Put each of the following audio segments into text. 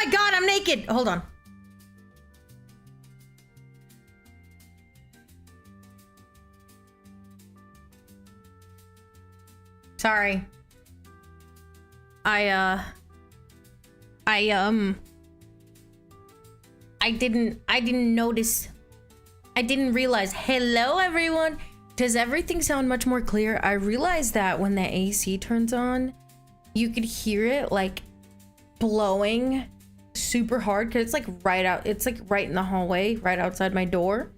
my god, I'm naked. Hold on. Sorry. I didn't notice. I didn't realize. Hello, everyone. Does everything sound much more clear? I realized that when the AC turns on, you could hear it like blowing super hard because it's like right out. It's like right in the hallway, right outside my door.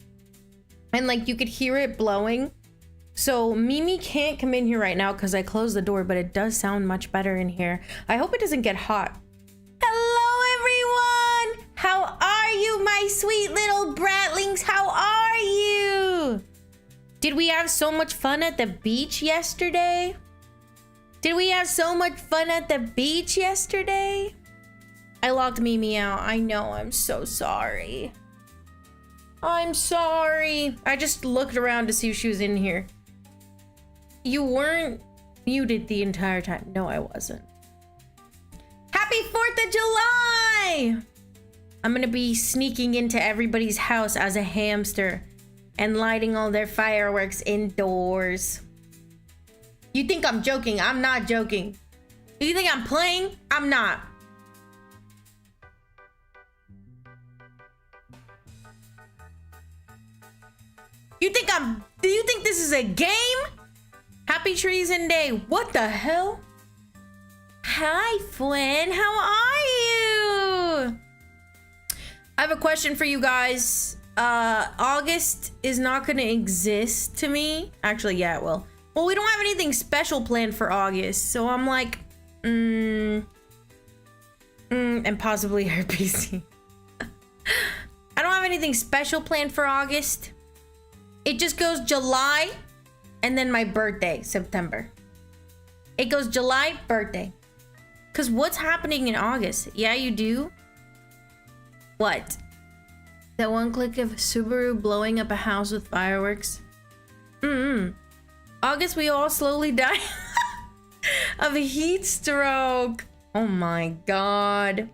And like you could hear it blowing. So Mimi can't come in here right now because I closed the door, but it does sound much better in here. I hope it doesn't get hot. Hello, everyone. How are you, my sweet little bratlings? How are you? Did we have so much fun at the beach yesterday? Did we have so much fun at the beach yesterday? I locked Mimi out. I know, I'm so sorry. I'm sorry. I just looked around to see if she was in here. You weren't muted the entire time. No, I wasn't. Happy 4th of July! I'm gonna be sneaking into everybody's house as a hamster and lighting all their fireworks indoors. You think I'm joking? I'm not joking. You think I'm playing? I'm not. Do you think this is a game? Happy Treason Day. What the hell? Hi, Flynn. How are you? I have a question for you guys. August is not gonna exist to me. Actually, yeah, it will. Well, we don't have anything special planned for August, so I'm like, and possibly her PC. I don't have anything special planned for August. It just goes July, and then my birthday, September. It goes July, birthday. Cause what's happening in August? Yeah, you do. What? That one click of Subaru blowing up a house with fireworks. August, we all slowly die of a heat stroke. Oh my god.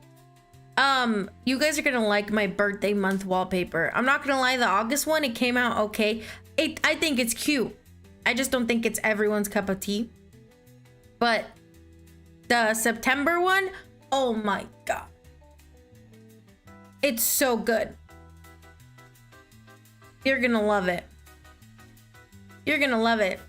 You guys are gonna like my birthday month wallpaper. I'm not gonna lie, the August one, it came out okay. I think it's cute. I just don't think it's everyone's cup of tea. But the September one, oh my god. It's so good. You're gonna love it. You're gonna love it.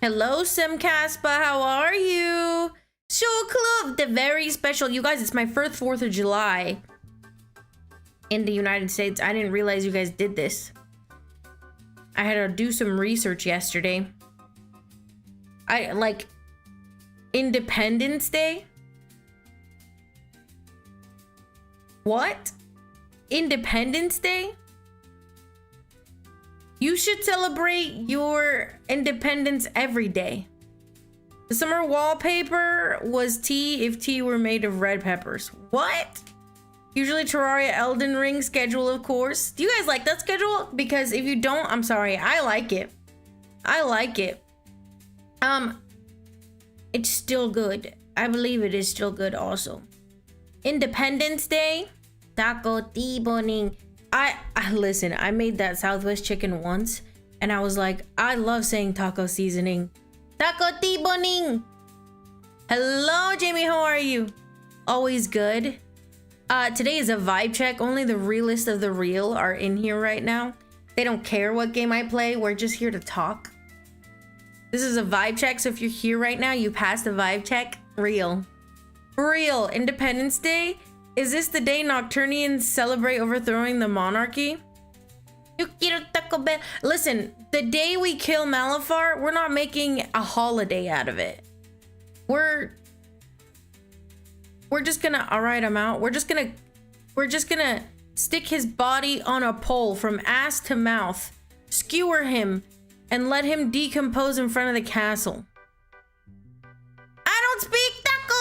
Hello, Simcaspa, how are you? Show Club, the very special. You guys, it's my first 4th of July in the United States. I didn't realize you guys did this. I had to do some research yesterday. I like Independence Day. What? Independence Day? You should celebrate your independence every day. The summer wallpaper was tea if tea were made of red peppers. What? Usually Terraria Elden Ring schedule, of course. Do you guys like that schedule? Because if you don't, I'm sorry. I like it. I like it. It's still good. I believe it is still good also. Independence Day. Taco Tiboning. I listen, I made that Southwest chicken once and I was like, I love saying taco seasoning. Taco Tiboning. Hello, Jamie, how are you? Always good. Today is a vibe check. Only the realest of the real are in here right now. They don't care what game I play. We're just here to talk. This is a vibe check, so if you're here right now, you passed the vibe check. Real. Real. Independence Day? Is this the day Nocturnians celebrate overthrowing the monarchy? Listen, the day we kill Malafar, we're not making a holiday out of it. We're just gonna, all right, I'm out. We're just gonna stick his body on a pole from ass to mouth, skewer him, and let him decompose in front of the castle. I don't speak Taco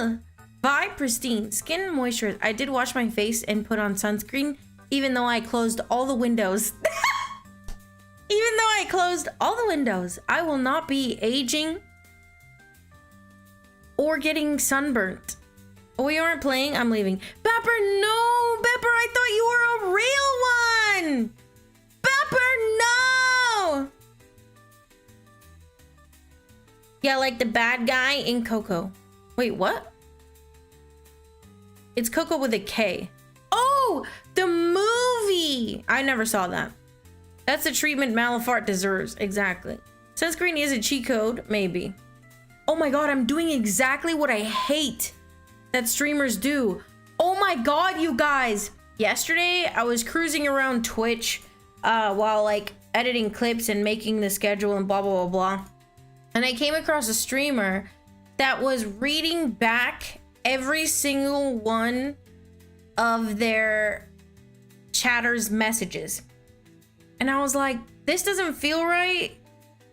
Bell! Vibe pristine, skin moisture. I did wash my face and put on sunscreen, even though I closed all the windows. Even though I closed all the windows, I will not be aging or getting sunburnt. Oh, we aren't playing? I'm leaving. Bepper, no! Bepper, I thought you were a real one! Bepper, no! Yeah, like the bad guy in KoKo. Wait, what? It's KoKo with a K. Oh, the movie! I never saw that. That's the treatment Malafart deserves. Exactly. Sunscreen is a cheat code, maybe. Oh my god, I'm doing exactly what I hate that streamers do. Oh my god, you guys. Yesterday, I was cruising around Twitch while like editing clips and making the schedule and blah, blah, blah, blah. And I came across a streamer that was reading back every single one of their chatters' messages. And I was like, this doesn't feel right.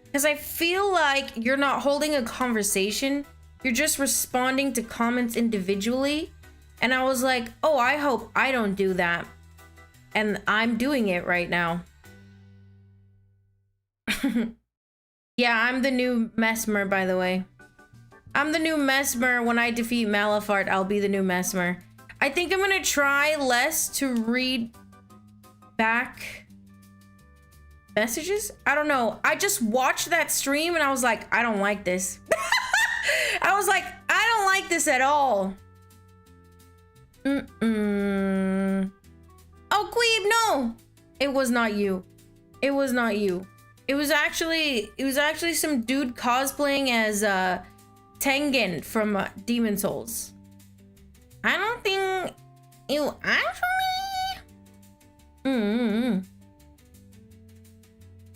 Because I feel like you're not holding a conversation. You're just responding to comments individually. And I was like, oh, I hope I don't do that. And I'm doing it right now. Yeah, I'm the new Mesmer, by the way. I'm the new Mesmer. When I defeat Malafart, I'll be the new Mesmer. I think I'm gonna try less to read back messages. I don't know. I just watched that stream and I was like, I don't like this. I was like, I don't like this at all. Oh, Queeb, no. It was not you. It was not you. It was actually some dude cosplaying as Tengen from Demon Souls. I don't think you actually.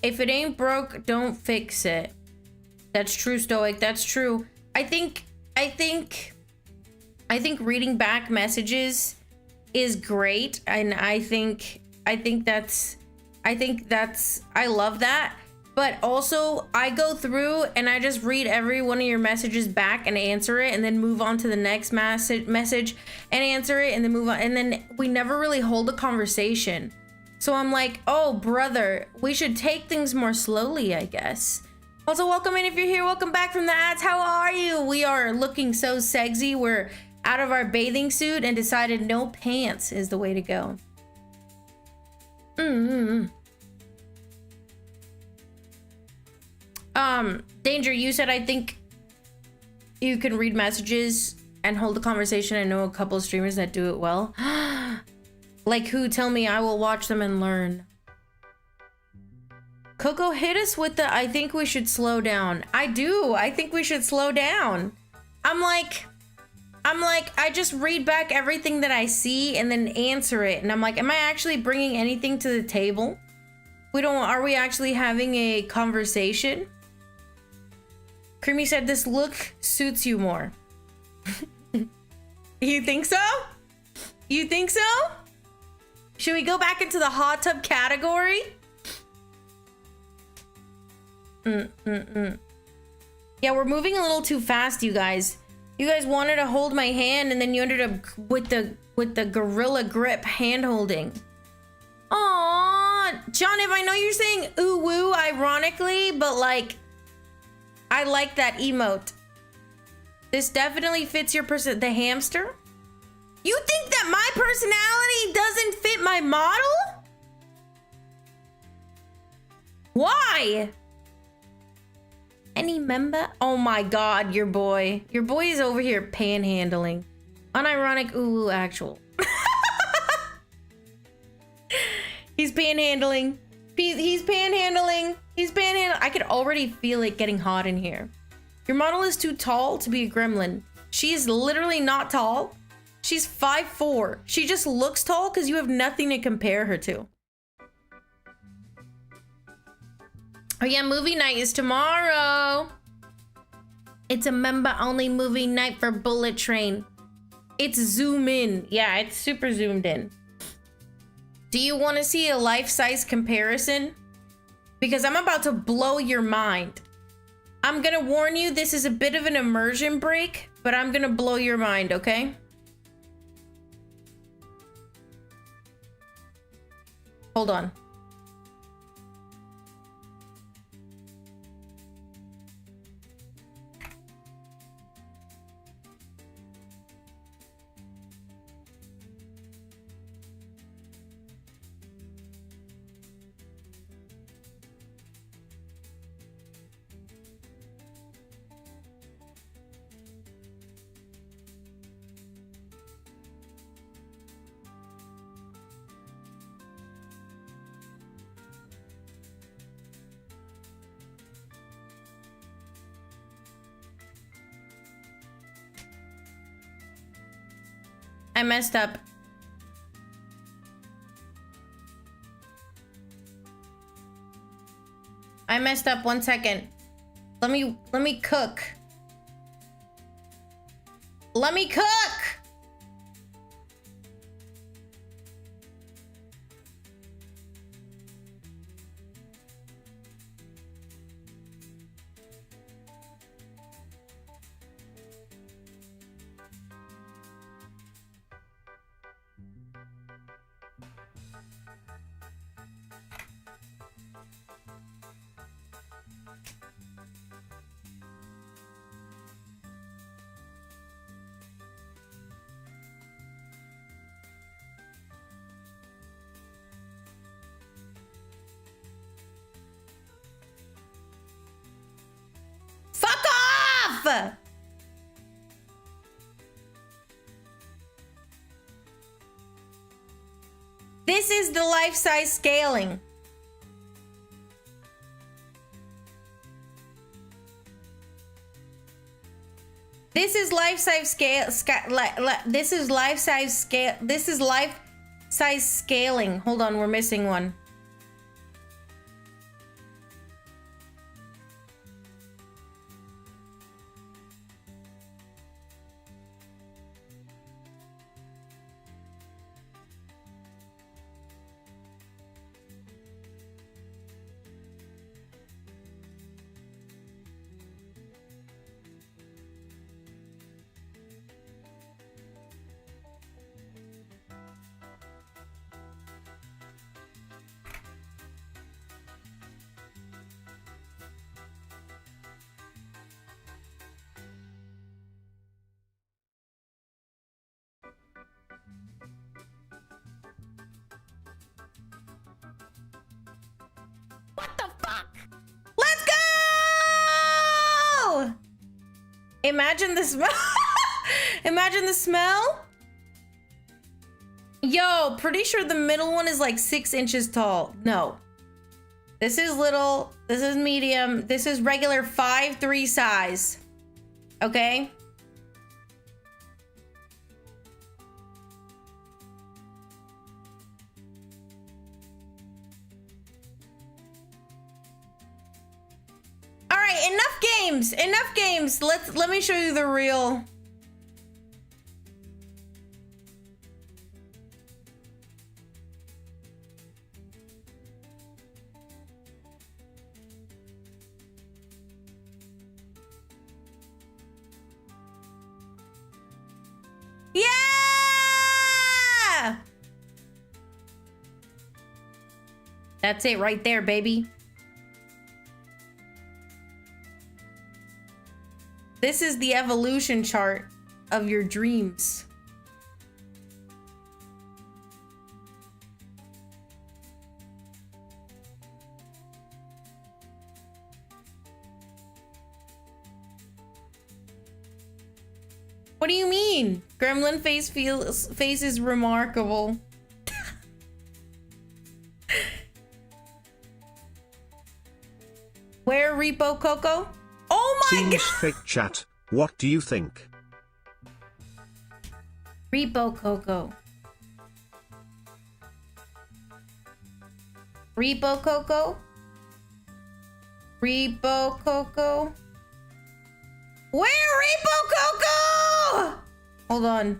If it ain't broke, don't fix it. That's true, Stoic. That's true. I think reading back messages is great, and I love that. But also, I go through and I just read every one of your messages back and answer it, and then move on to the next message and answer it, and then move on. And then we never really hold a conversation. So I'm like, oh, brother, we should take things more slowly, I guess. Also, welcome in if you're here. Welcome back from the ads. How are you? We are looking so sexy. We're out of our bathing suit and decided no pants is the way to go. Danger, you said I think you can read messages and hold a conversation. I know a couple of streamers that do it well. Like who? Tell me, I will watch them and learn. KoKo, hit us with the I think we should slow down. I do. I think we should slow down. I'm like, I just read back everything that I see and then answer it. And I'm like, am I actually bringing anything to the table? Are we actually having a conversation? Creamy said this look suits you more. You think so? You think so? Should we go back into the hot tub category? Yeah, we're moving a little too fast, you guys. You guys wanted to hold my hand and then you ended up with the gorilla grip hand holding. Aww, John, if I know you're saying ooh woo ironically, but like, I like that emote. This definitely fits your the hamster. You think that my personality doesn't fit my model? Why? Any member? Oh my god, your boy. Your boy is over here panhandling. Unironic, ooh, actual. He's panhandling. He's panhandling. He's panhandling. I could already feel it getting hot in here. Your model is too tall to be a gremlin. She is literally not tall. She's 5'4". She just looks tall because you have nothing to compare her to. Oh yeah, movie night is tomorrow. It's a member-only movie night for Bullet Train. It's zoom in. Yeah, it's super zoomed in. Do you want to see a life-size comparison? Because I'm about to blow your mind. I'm gonna warn you, this is a bit of an immersion break, but I'm gonna blow your mind, okay? Hold on. I messed up. I messed up. 1 second. Let me cook. Let me cook! Fuck off! This is the life-size scaling. This is life-size scale. This is life-size scale. This is life-size scaling. Hold on, we're missing one. What the fuck? Let's go! Imagine the smell. Imagine the smell. Yo, pretty sure the middle one is like 6 inches tall. No. This is little. This is medium. This is regular 5'3" size. Okay? Enough games. Enough games. Let me show you the real. Yeah! That's it right there, baby. This is the evolution chart of your dreams. What do you mean? Gremlin face is remarkable. Where Repo Coco? Oh my god! Seems fake chat. What do you think? Repo Coco. Repo Coco? Repo Coco? Where Repo Coco? Hold on.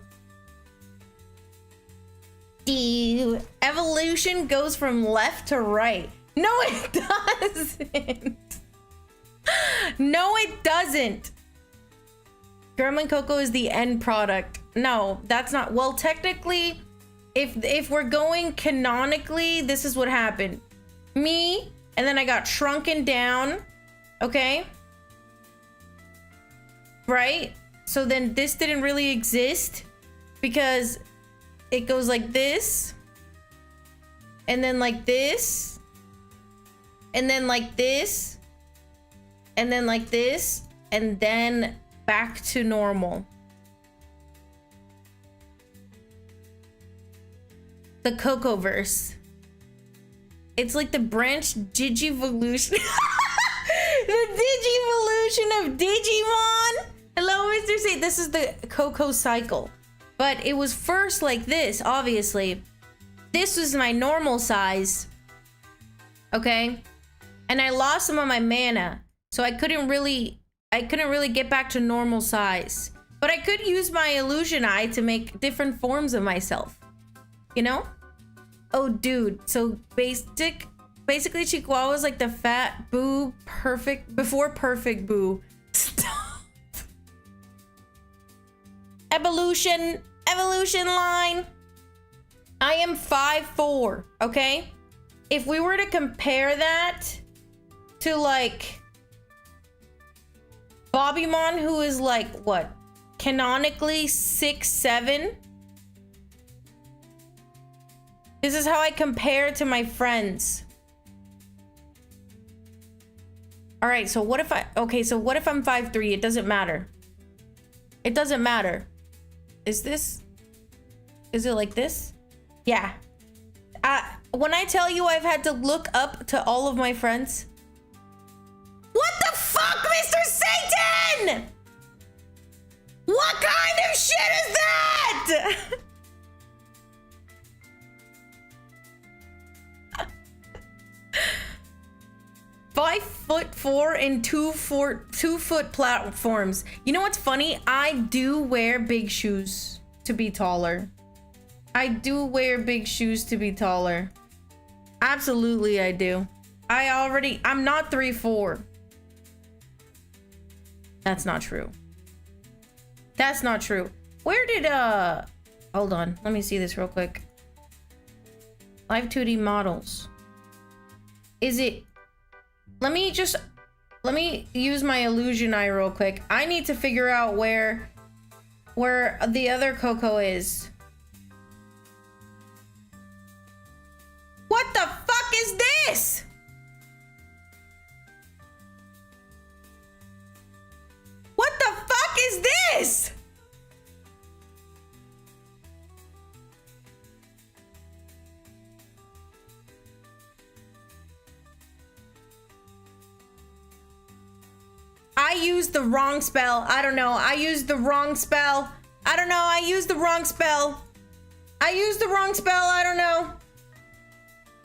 The evolution goes from left to right. No, it doesn't. No, it doesn't. Gremlin Coco is the end product. No, that's not. Well, technically, if we're going canonically, this is what happened. Me, and then I got shrunken down. Okay? Right? So then this didn't really exist because it goes like this. And then like this. And then like this. And then like this. And then back to normal. The Kokoverse. It's like the branch Digivolution. The Digivolution of Digimon. Hello, Mr. Say. This is the Koko cycle. But it was first like this, obviously. This was my normal size. Okay? And I lost some of my mana. So I couldn't really get back to normal size. But I could use my illusion eye to make different forms of myself. You know? Oh, dude. So basically Chihuahua's like the fat boo, before perfect boo. Stop. Evolution line. I am 5'4", okay? If we were to compare that to like Bobbymon, who is like what? Canonically 6'7". This is how I compare to my friends. All right, so what if what if I'm 5'3"? It doesn't matter. It doesn't matter. Is it like this? Yeah. When I tell you I've had to look up to all of my friends. What the fuck, Mr. Satan? What kind of shit is that? 5'4" and 2-foot platforms. You know what's funny? I do wear big shoes to be taller. I do wear big shoes to be taller. Absolutely, I do. I'm not 3'4". That's not true. That's not true. Where did, hold on. Let me see this real quick. Live 2D models. Is it... Let me use my illusion eye real quick. I need to figure out where the other KoKo is. What the fuck is this? What the fuck is this? I used the wrong spell. I don't know. I used the wrong spell. I don't know. I used the wrong spell. I used the wrong spell. I don't know.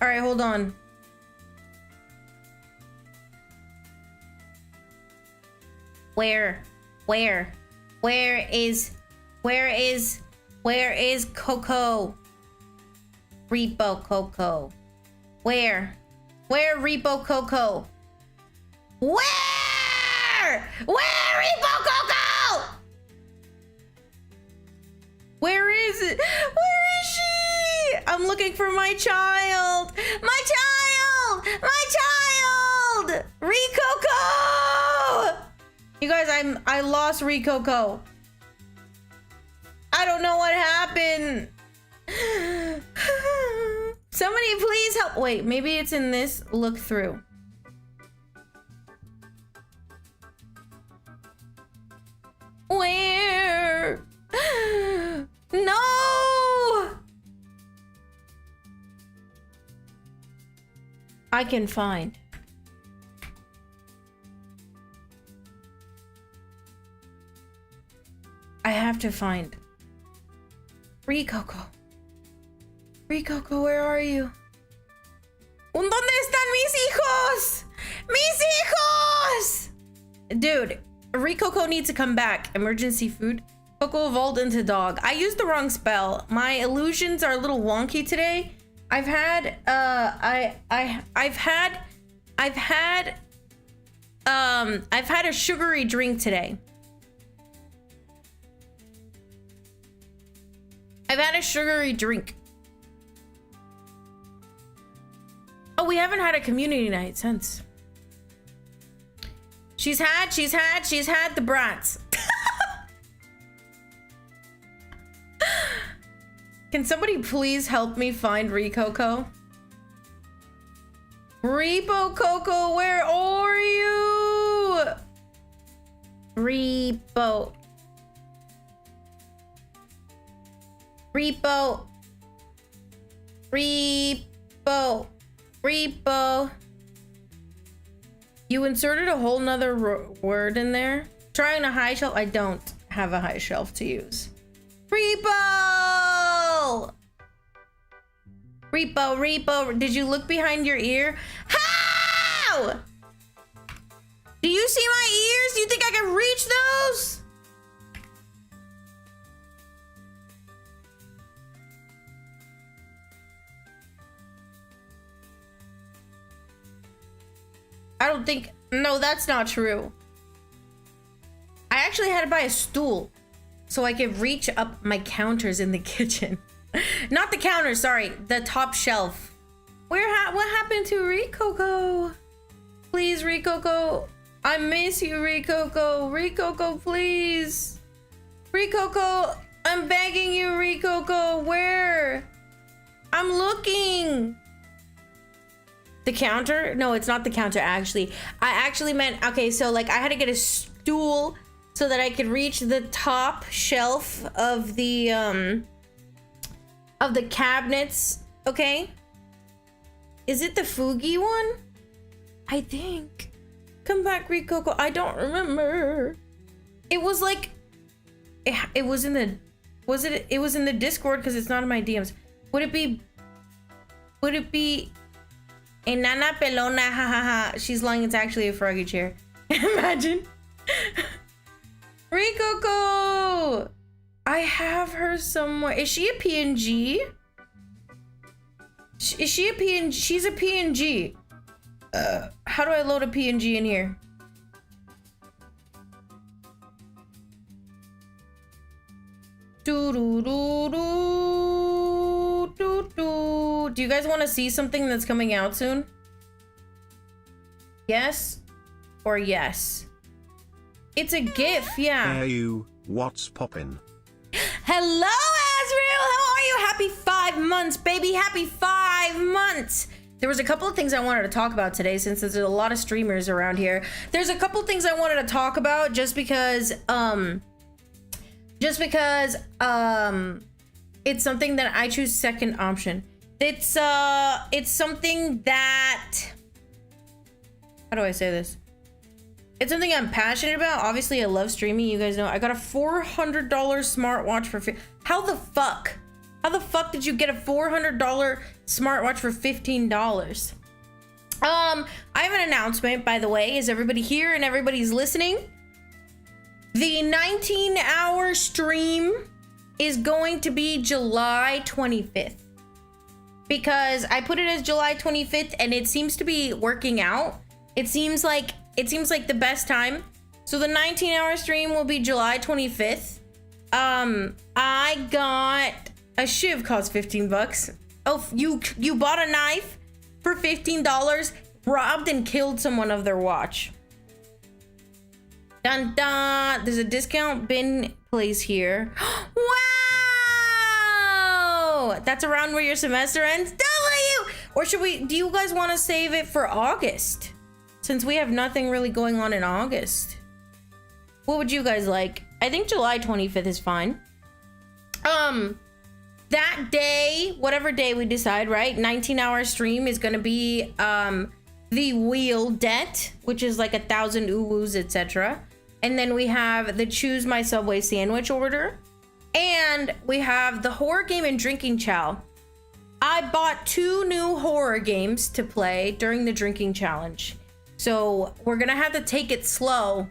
All right, hold on. Where is KoKo? Repo KoKo. Where Repo KoKo? Where Repo KoKo? Where is it? Where is she? I'm looking for my child. My child! My child! ReKoKo! You guys, I lost ReKoKo. I don't know what happened. Somebody please help. Wait, maybe it's in this look through. Where? No! I can find. I have to find. ReKoKo. ReKoKo, where are you? ¿Dónde están mis hijos? Mis hijos! Dude, ReKoKo needs to come back. Emergency food. KoKo evolved into dog. I used the wrong spell. My illusions are a little wonky today. I've had a sugary drink today. I've had a sugary drink. Oh, we haven't had a community night since. She's had the brats. Can somebody please help me find ReKoKo? Repo KoKo, where are you? Repo. You inserted a whole nother word in there. Trying a high shelf. I don't have a high shelf to use. Repo! Repo, did you look behind your ear? How? Do you see my ears? Do you think I can reach those? I don't think, no, that's not true. I actually had to buy a stool so I could reach up my counters in the kitchen. Not the counter, sorry, the top shelf. What happened to Rikoko? Please, Rikoko. I miss you, Rikoko. Rikoko, please. Rikoko, I'm begging you, Rikoko. Where? I'm looking. The counter? No, it's not the counter, actually. I actually meant, okay, so like I had to get a stool so that I could reach the top shelf of the cabinets, okay? Is it the Fugi one? I think. Come back, Rikoko. I don't remember. It was like, it was in the, it was in the Discord because it's not in my DMs. Would it be Enana Pelona, ha ha ha. She's lying, it's actually a froggy chair. Imagine. Rikoko! I have her somewhere. Is she a PNG? Is she a PNG? She's a PNG. How do I load a PNG in here? Do you guys want to see something that's coming out soon? Yes or yes? It's a GIF, yeah. Hey you, what's poppin'? Hello, Azrael! How are you? Happy 5 months, baby! Happy 5 months! There was a couple of things I wanted to talk about today since there's a lot of streamers around here. There's a couple of things I wanted to talk about just because it's something that I choose second option. It's something that, how do I say this? It's something I'm passionate about. Obviously, I love streaming. You guys know I got a $400 smartwatch for how the fuck did you get a $400 smartwatch for $15? I have an announcement, by the way. Is everybody here and everybody's listening? The 19-hour stream is going to be July 25th. Because I put it as July 25th and it seems to be working out. It seems like the best time. So the 19-hour stream will be July 25th. I got a shiv cost 15 bucks. Oh, you bought a knife for $15, robbed and killed someone of their watch. Dun dun. There's a discount bin place here. Wow! That's around where your semester ends. W! Or do you guys want to save it for August? Since we have nothing really going on in August. What would you guys like? I think July 25th is fine. That day, whatever day we decide, right? 19-hour stream is gonna be the wheel debt, which is like 1,000 uwus, etc. And then we have the choose my Subway sandwich order. And we have the horror game and drinking chow. I bought 2 new horror games to play during the drinking challenge. So we're gonna have to take it slow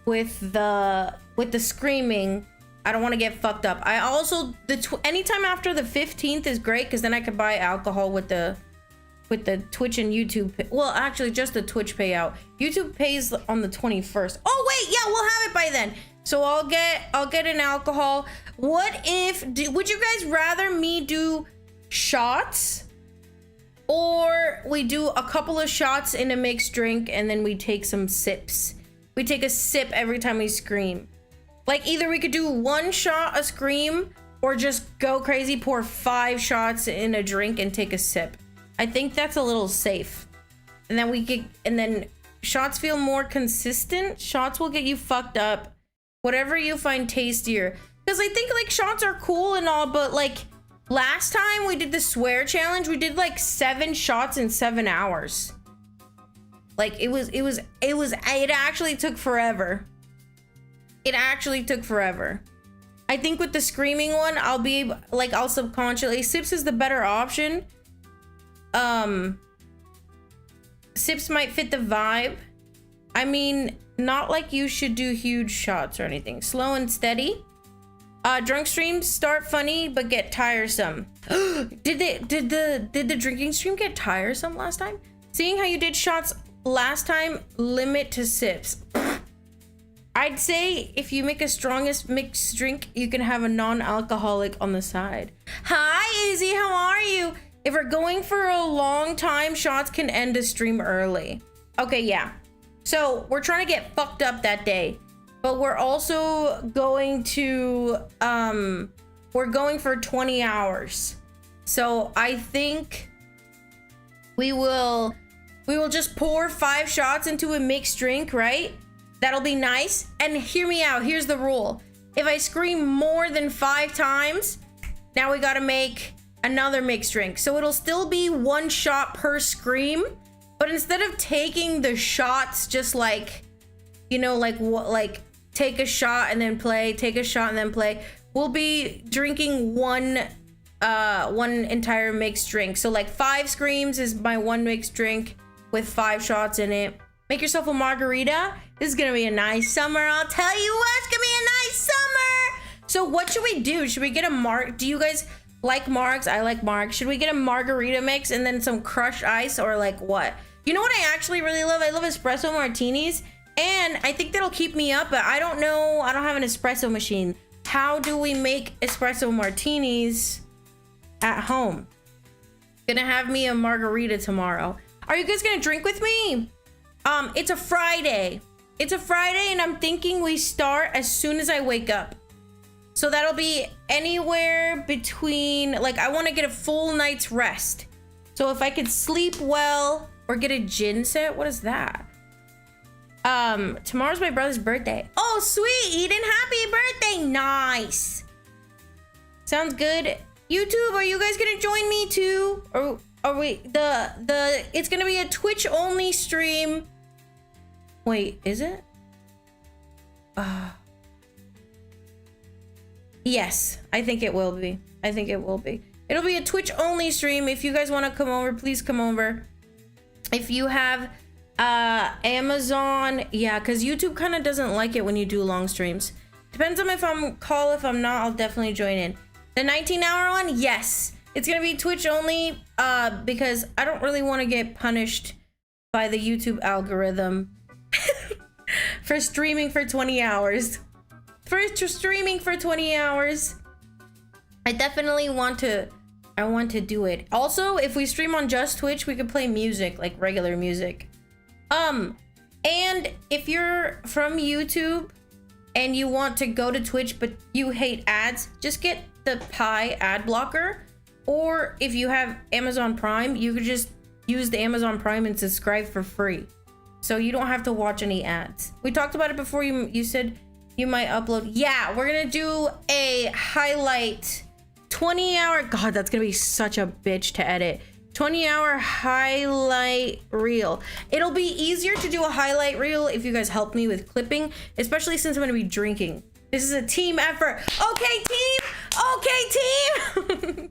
with the screaming. I don't want to get fucked up. I also anytime after the 15th is great because then I can buy alcohol with the Twitch and YouTube. Well, actually, just the Twitch payout. YouTube pays on the 21st. Oh wait, yeah, we'll have it by then. So I'll get an alcohol. Would you guys rather me do shots, or we do a couple of shots in a mixed drink and then we take some sips? We take a sip every time we scream. Like either we could do 1 shot a scream or just go crazy, pour 5 shots in a drink and take a sip. I think that's a little safe. And then shots feel more consistent. Shots will get you fucked up. Whatever you find tastier. Because I think like shots are cool and all, but like last time we did the swear challenge, we did like 7 shots in 7 hours. Like it actually took forever. It actually took forever. I think with the screaming one, I'll be able, like, I'll subconsciously, Sips is the better option. Sips might fit the vibe. I mean, not like you should do huge shots or anything. Slow and steady. Drunk streams start funny but get tiresome. Did the drinking stream get tiresome last time? Seeing how you did shots last time, limit to sips. I'd say if you make a strongest mixed drink, you can have a non-alcoholic on the side. Hi, Izzy, how are you? If we're going for a long time, shots can end a stream early. Okay, yeah. So we're trying to get fucked up that day, but we're also going to, we're going for 20 hours. So I think we will just pour 5 shots into a mixed drink, right? That'll be nice. And hear me out. Here's the rule. If I scream more than 5 times, now we gotta make another mixed drink. So it'll still be 1 shot per scream, but instead of taking the shots just like, you know, like what, like take a shot and then play, take a shot and then play, we'll be drinking one entire mixed drink. So like 5 screams is my 1 mixed drink with 5 shots in it. Make yourself a margarita. This is gonna be a nice summer. I'll tell you what, it's gonna be a nice summer. So what should we do? Should we get a do you guys like margs? I like margs. Should we get a margarita mix and then some crushed ice, or like what? You know what I actually really love? I love espresso martinis, and I think that'll keep me up, but I don't know. I don't have an espresso machine. How do we make espresso martinis at home? Gonna have me a margarita tomorrow. Are you guys gonna drink with me? It's a Friday. It's a Friday, and I'm thinking we start as soon as I wake up. So that'll be anywhere between, like, I want to get a full night's rest. So if I could sleep well or get a gin set, what is that? Tomorrow's my brother's birthday. Oh, sweet, Eden, happy birthday. Nice. Sounds good. YouTube, are you guys gonna join me too? Or are we, it's gonna be a Twitch only stream. Wait, is it? Yes, I think it will be. I think it will be. It'll be a Twitch only stream. If you guys want to come over, please come over. If you have Amazon, yeah, because YouTube kind of doesn't like it when you do long streams. Depends on if I'm call. If I'm not, I'll definitely join in. The 19-hour one, yes. It's gonna be Twitch only because I don't really want to get punished by the YouTube algorithm for streaming for 20 hours. For streaming for 20 hours. I definitely want to do it. Also, if we stream on just Twitch, we could play music, like regular music. And if you're from YouTube and you want to go to Twitch but you hate ads, just get the Pi ad blocker. Or if you have Amazon Prime, you could just use the Amazon Prime and subscribe for free. So you don't have to watch any ads. We talked about it before. You said you might upload. Yeah, we're gonna do a highlight 20-hour. God, that's gonna be such a bitch to edit. 20-hour highlight reel. It'll be easier to do a highlight reel if you guys help me with clipping, especially since I'm gonna be drinking. This is a team effort. Okay, team. Okay, team.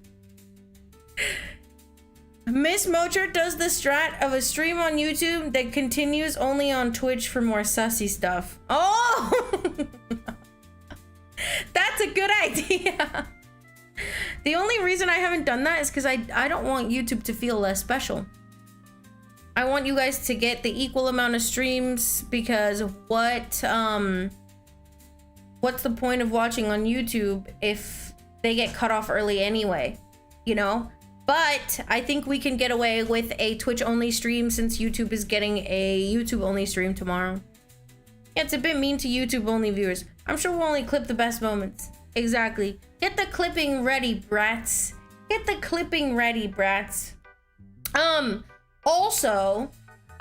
Miss Mocher does the strat of a stream on YouTube that continues only on Twitch for more sussy stuff. Oh, that's a good idea. The only reason I haven't done that is because I don't want YouTube to feel less special. I want you guys to get the equal amount of streams, because what's the point of watching on YouTube if they get cut off early anyway, you know? But I think we can get away with a Twitch only stream since YouTube is getting a YouTube only stream tomorrow. Yeah, it's a bit mean to YouTube only viewers. I'm sure we'll only clip the best moments. Exactly. Get the clipping ready, brats. Get the clipping ready, brats. Also,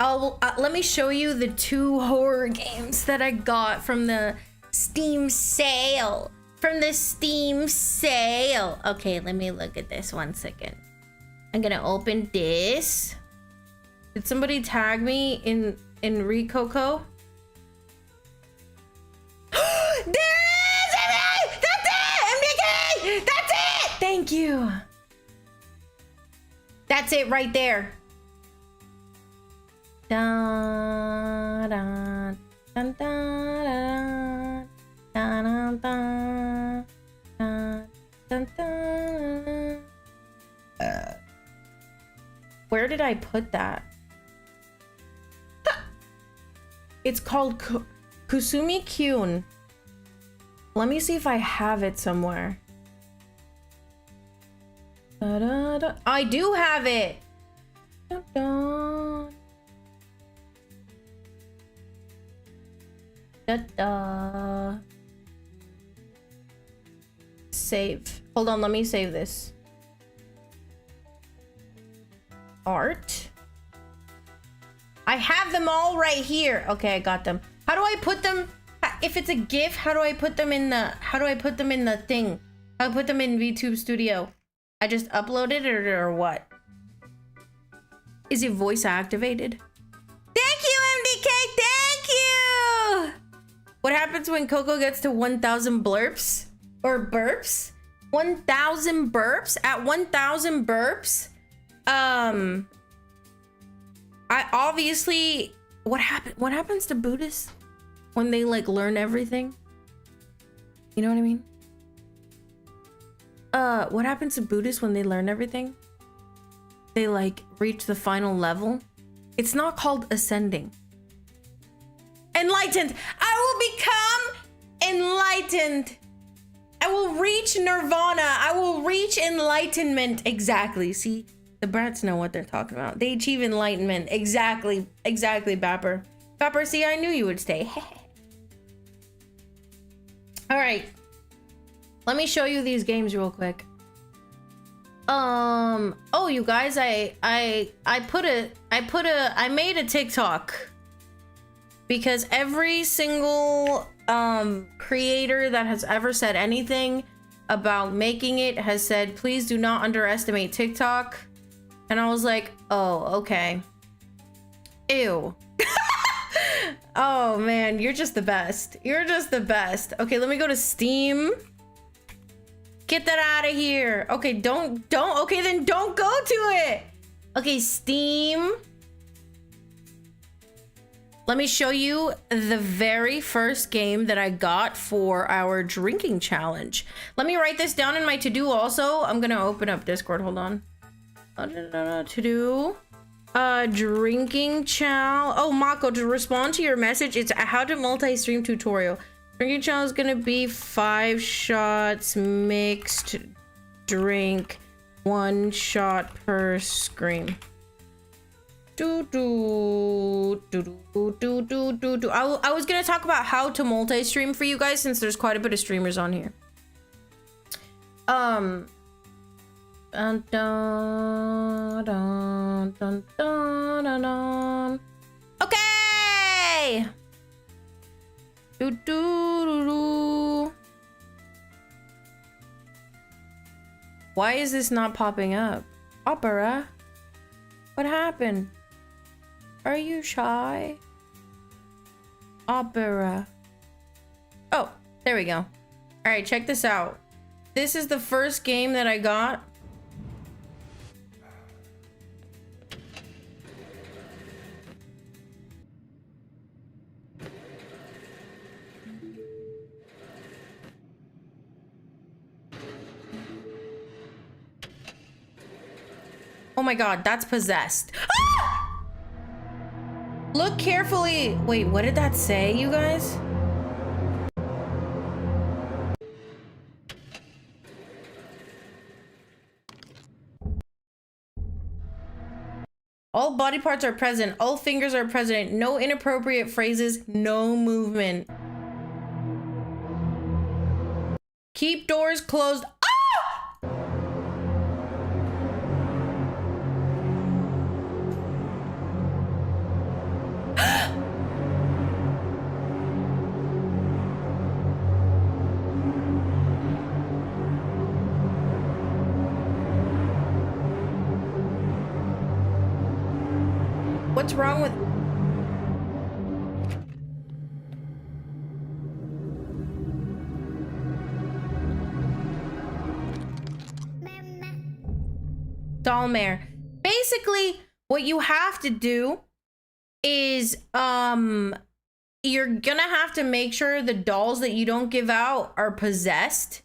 let me show you the 2 horror games that I got from the Steam sale. From the Steam sale. Okay, let me look at this 1 second. I'm gonna open this. Did somebody tag me in KoKo? There it is! That's Thank you. That's it right there. Da, da, dun, da, da, da, da, da, da, dun, da. Where did I put that? It's called Kusumi Kyun. Let me see if I have it somewhere. Da, da, da. I do have it. Da, da. Da, da. Save. Hold on, let me save this. Art. I have them all right here. Okay, I got them. How do I put them? If it's a GIF, how do I put them in the? How do I put them in the thing? How do I put them in VTube Studio? I just uploaded it or what? Is it voice activated? Thank you, MDK. Thank you. What happens when Coco gets to 1,000 blurps or burps? 1,000 burps. At 1,000 burps. I obviously, what happens to Buddhists when they like learn everything? You know what I mean? What happens to Buddhists when they learn everything? They like reach the final level. It's not called ascending. Enlightened. I will become enlightened. I will reach nirvana. I will reach enlightenment. Exactly. See? The brats know what they're talking about. They achieve enlightenment. Exactly. Exactly, Bapper. Bapper, see, I knew you would stay. All right. Let me show you these games real quick. Oh, you guys, I made a TikTok because every single creator that has ever said anything about making it has said, please do not underestimate TikTok. And I was like, oh, okay. Ew. Oh man, you're just the best. You're just the best. Okay, let me go to Steam. Get that out of here. Okay, okay, then don't go to it. Okay, Steam. Let me show you the very first game that I got for our drinking challenge. Let me write this down in my to-do also. I'm gonna open up Discord, hold on. To-do. Drinking chow. Oh, Mako, to respond to your message, it's how to multi-stream tutorial. Drinking chow is gonna be 5 shots mixed drink, 1 shot per scream. I was gonna talk about how to multi-stream for you guys since there's quite a bit of streamers on here. Dun, dun, dun, dun, dun, dun, dun. Okay. Do, do, do, do. Why is this not popping up? Opera? What happened? Are you shy? Opera. Oh, there we go. All right, check this out. This is the first game that I got. Oh my god, that's possessed. Ah! Look carefully. Wait, what did that say, you guys? All body parts are present. All fingers are present. No inappropriate phrases. No movement. Keep doors closed. What's wrong with... Dollmare. Basically, what you have to do is you're gonna have to make sure the dolls that you don't give out are possessed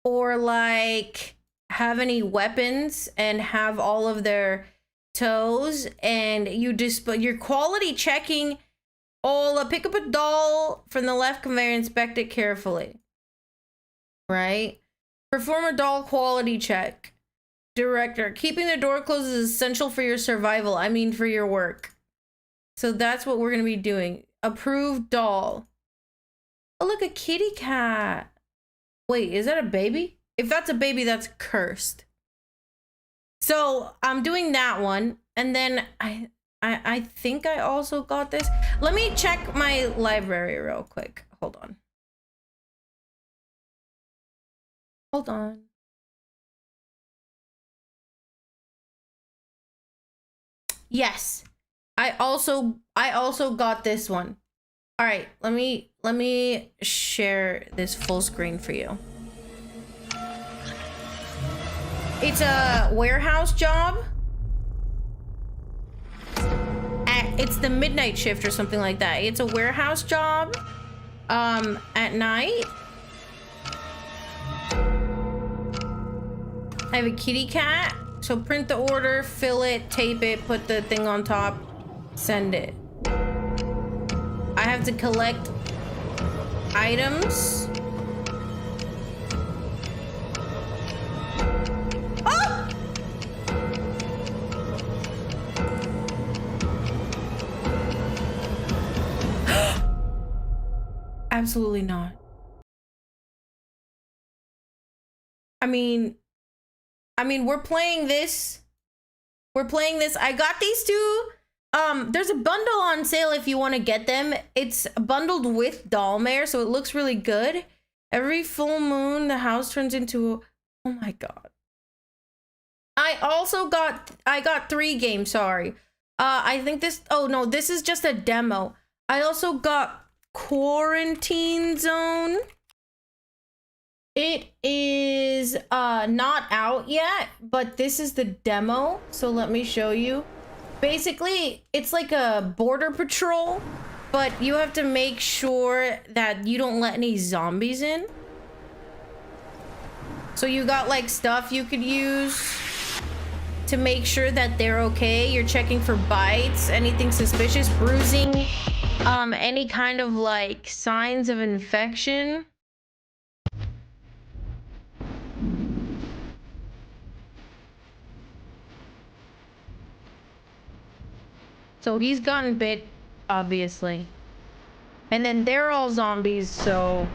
or like have any weapons and have all of their toes, and you're quality checking pick up a doll from the left conveyor, inspect it carefully. Right? Perform a doll quality check. Director, keeping the door closed is essential for your survival. I mean, for your work. So that's what we're gonna be doing. Approved doll. Oh, look, a kitty cat. Wait, is that a baby? If that's a baby, that's cursed. So I'm doing that one. And then I think I also got this. Let me check my library real quick. Hold on. Hold on. Yes. I also got this one. All right, let me share this full screen for you. It's a warehouse job. It's the midnight shift or something like that. It's a warehouse job at night. I have a kitty cat. So print the order, fill it, tape it, put the thing on top, send it. I have to collect items. Oh! Absolutely not. I mean, we're playing this. I got these two. There's a bundle on sale if you want to get them. It's bundled with Dollmare, so it looks really good. Every full moon, the house turns into oh my god. I got 3 games, sorry. I think this, oh no, this is just a demo. I also got Quarantine Zone. It is not out yet, but this is the demo. So let me show you. Basically, it's like a border patrol, but you have to make sure that you don't let any zombies in. So you got like stuff you could use to make sure that they're okay. You're checking for bites, anything suspicious, bruising, any kind of like signs of infection. So he's gotten bit, obviously. And then they're all zombies, so...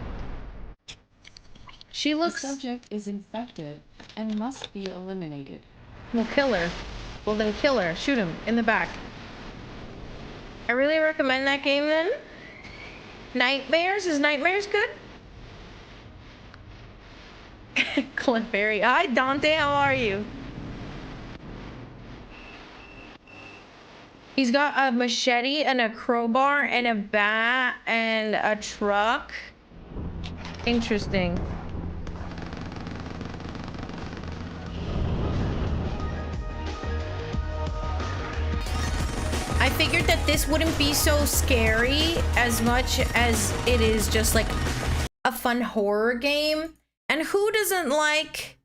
She looks... The subject is infected and must be eliminated. We'll kill her. Well, then kill her. Shoot him in the back. I really recommend that game then. Nightmares? Is Nightmares good? Clefairy. Hi, Dante. How are you? He's got a machete and a crowbar and a bat and a truck. Interesting. I figured that this wouldn't be so scary as much as it is just like a fun horror game. And who doesn't like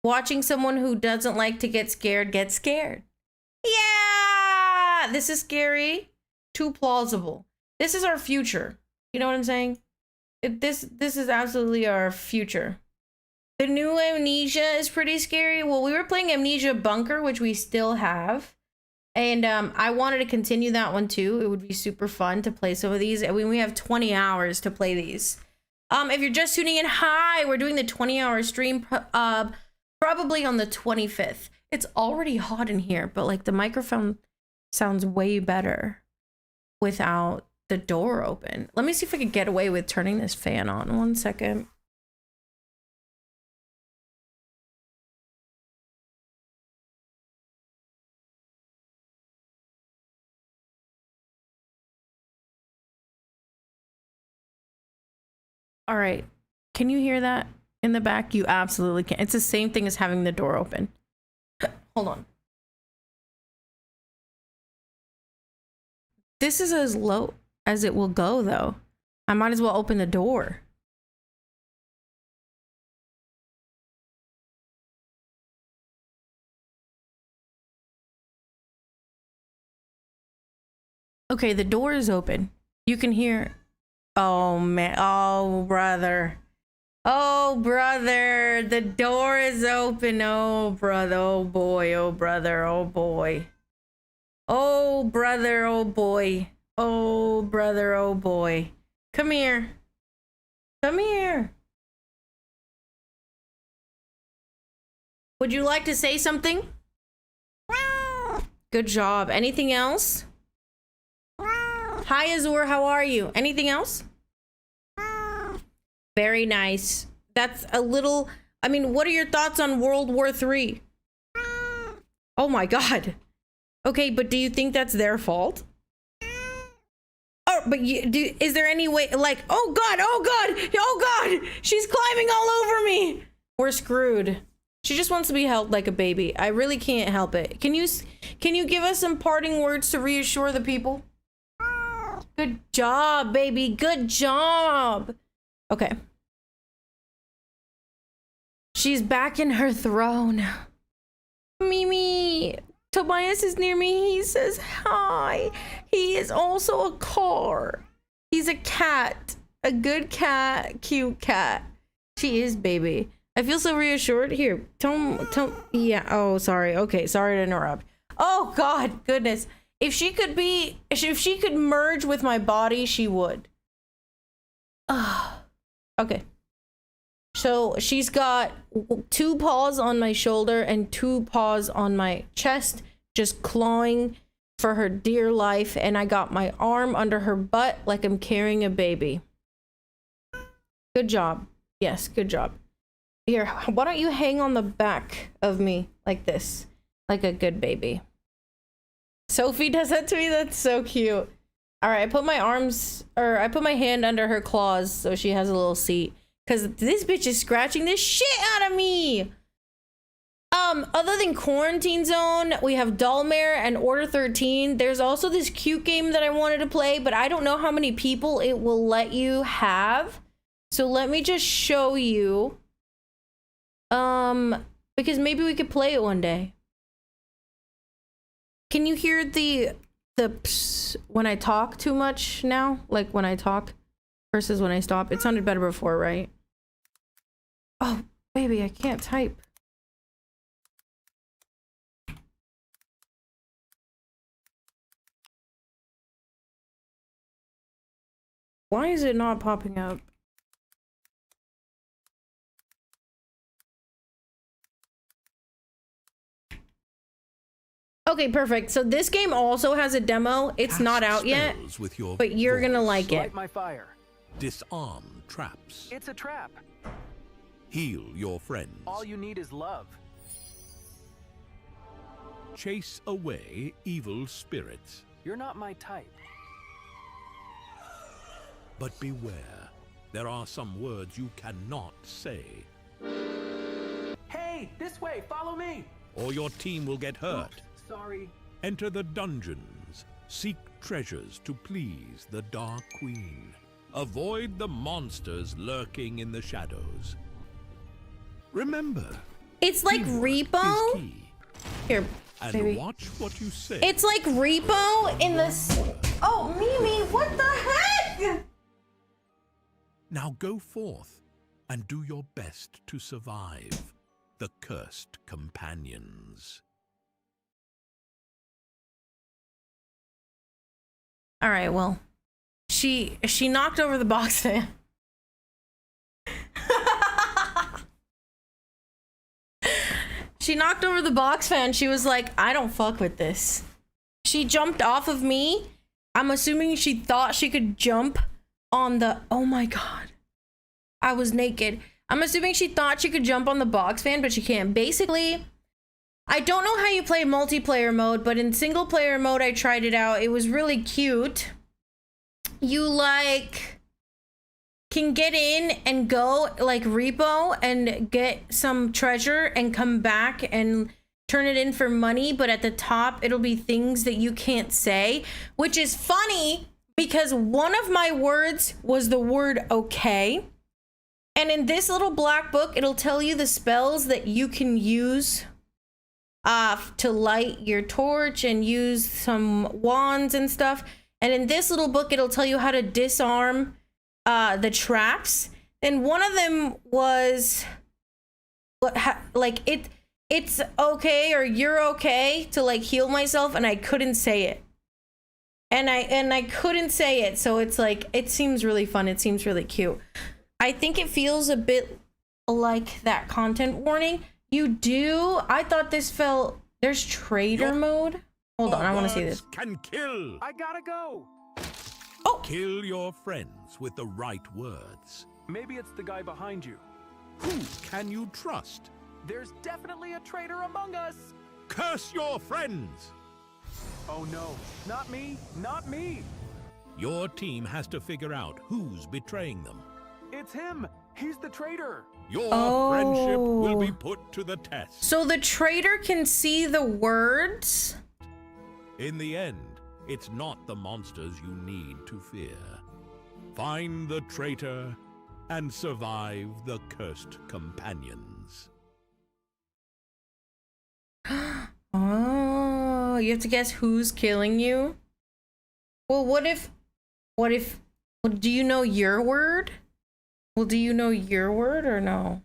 watching someone who doesn't like to get scared. Yeah, this is scary. Too plausible. This is our future. You know what I'm saying? This is absolutely our future. The new Amnesia is pretty scary. Well, we were playing Amnesia Bunker, which we still have. And I wanted to continue that one too. It would be super fun to play some of these. And we have 20 hours to play these. If you're just tuning in, hi, we're doing the 20-hour stream probably on the 25th. It's already hot in here, but like the microphone sounds way better without the door open. Let me see if I could get away with turning this fan on. 1 second. All right. Can you hear that in the back? You absolutely can. It's the same thing as having the door open. Hold on. This is as low as it will go, though. I might as well open the door. Okay, the door is open. You can hear. Oh, man. Oh, brother. Oh, brother. The door is open. Oh, brother. Oh, boy. Oh, brother. Oh, boy. Oh, brother. Oh, boy. Oh, brother. Oh, boy. Come here. Come here. Would you like to say something? Good job. Anything else? Hi, Azur. How are you? Anything else? Very nice. That's a little... I mean, what are your thoughts on World War III? Oh my god. Okay, but do you think that's their fault? Oh, but is there any way... Like, oh god, oh god, oh god! She's climbing all over me! We're screwed. She just wants to be held like a baby. I really can't help it. Can you give us some parting words to reassure the people? Good job, baby. Good job. Okay. She's back in her throne. Mimi. Tobias is near me. He says hi. He is also a car. He's a cat. A good cat. Cute cat. She is, baby. I feel so reassured. Here. Yeah. Oh, sorry. Okay. Sorry to interrupt. Oh, God. Goodness. If she could merge with my body, she would. Okay. So she's got 2 paws on my shoulder and 2 paws on my chest, just clawing for her dear life. And I got my arm under her butt like I'm carrying a baby. Good job. Yes, good job. Here, why don't you hang on the back of me like this, like a good baby. Sophie does that to me. That's so cute. All right, I put my hand under her claws so she has a little seat. Because this bitch is scratching the shit out of me. Other than Quarantine Zone, we have Dullmare and Order 13. There's also this cute game that I wanted to play, but I don't know how many people it will let you have. So let me just show you. Because maybe we could play it one day. Can you hear the pss when I talk too much now? Like when I talk versus when I stop? It sounded better before, right? Oh, baby, I can't type. Why is it not popping up? Okay, perfect. So this game also has a demo. It's not out yet, but you're gonna like it. Light my fire. Disarm traps. It's a trap. Heal your friends. All you need is love. Chase away evil spirits. You're not my type. But beware, there are some words you cannot say, Hey, this way, follow me. or your team will get hurt. Oops, sorry. Enter the dungeons. Seek treasures to please the Dark Queen. Avoid the monsters lurking in the shadows. Remember, It's like teamwork Repo. is key. Here, And baby. watch what you say. It's like Repo in this. Oh, Mimi, what the heck? Now go forth and do your best to survive the cursed companions. All right, well, she knocked over the box fan. She knocked over the box fan. She was like, I don't fuck with this. She jumped off of me. I'm assuming she thought she could jump on the... Oh my god. I was naked. I'm assuming she thought she could jump on the box fan, but she can't. Basically, I don't know how you play multiplayer mode, but in single player mode, I tried it out. It was really cute. You like can get in and go like repo and get some treasure and come back and turn it in for money, but at the top it'll be things that you can't say, which is funny because one of my words was the word okay. And in this little black book, it'll tell you the spells that you can use to light your torch and use some wands and stuff. And in this little book, it'll tell you how to disarm the traps. And one of them was like it's okay or you're okay to like heal myself, and I couldn't say it. And I couldn't say it, so it's like it seems really fun. It seems really cute. I think it feels a bit like that content warning. You do. I thought this felt. There's trader mode. Hold on, I want to see this. Can kill. I gotta go. Oh, Kill your friends with the right words. Maybe it's the guy behind you. Who can you trust? There's definitely a traitor among us. Curse your friends. Oh no, not me, not me. Your team has to figure out who's betraying them. It's him. He's the traitor. Your friendship will be put to the test. so the trader can see the words. In the end, it's not the monsters you need to fear. Find the traitor and survive the cursed companions. Oh, you have to guess who's killing you. Well, what if, well, do you know your word? Well, do you know your word or no?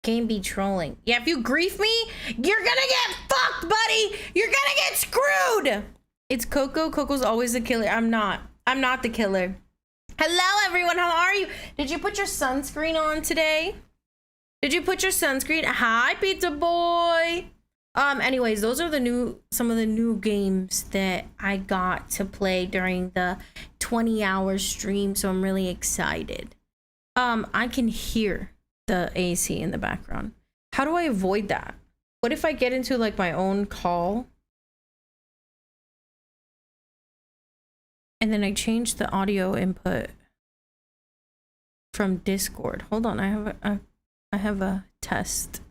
Game be trolling. Yeah, if you grief me, you're gonna get fucked, buddy. You're gonna get screwed. It's Coco. Coco's always the killer. I'm not the killer. Hello, everyone. How are you? Did you put your sunscreen on today? Did you put your sunscreen? Hi, pizza boy. Anyways, those are some of the new games that I got to play during the 20-hour stream, so I'm really excited. I can hear the AC in the background. How do I avoid that? What if I get into like my own call? And then I change the audio input from Discord. Hold on, I have a test.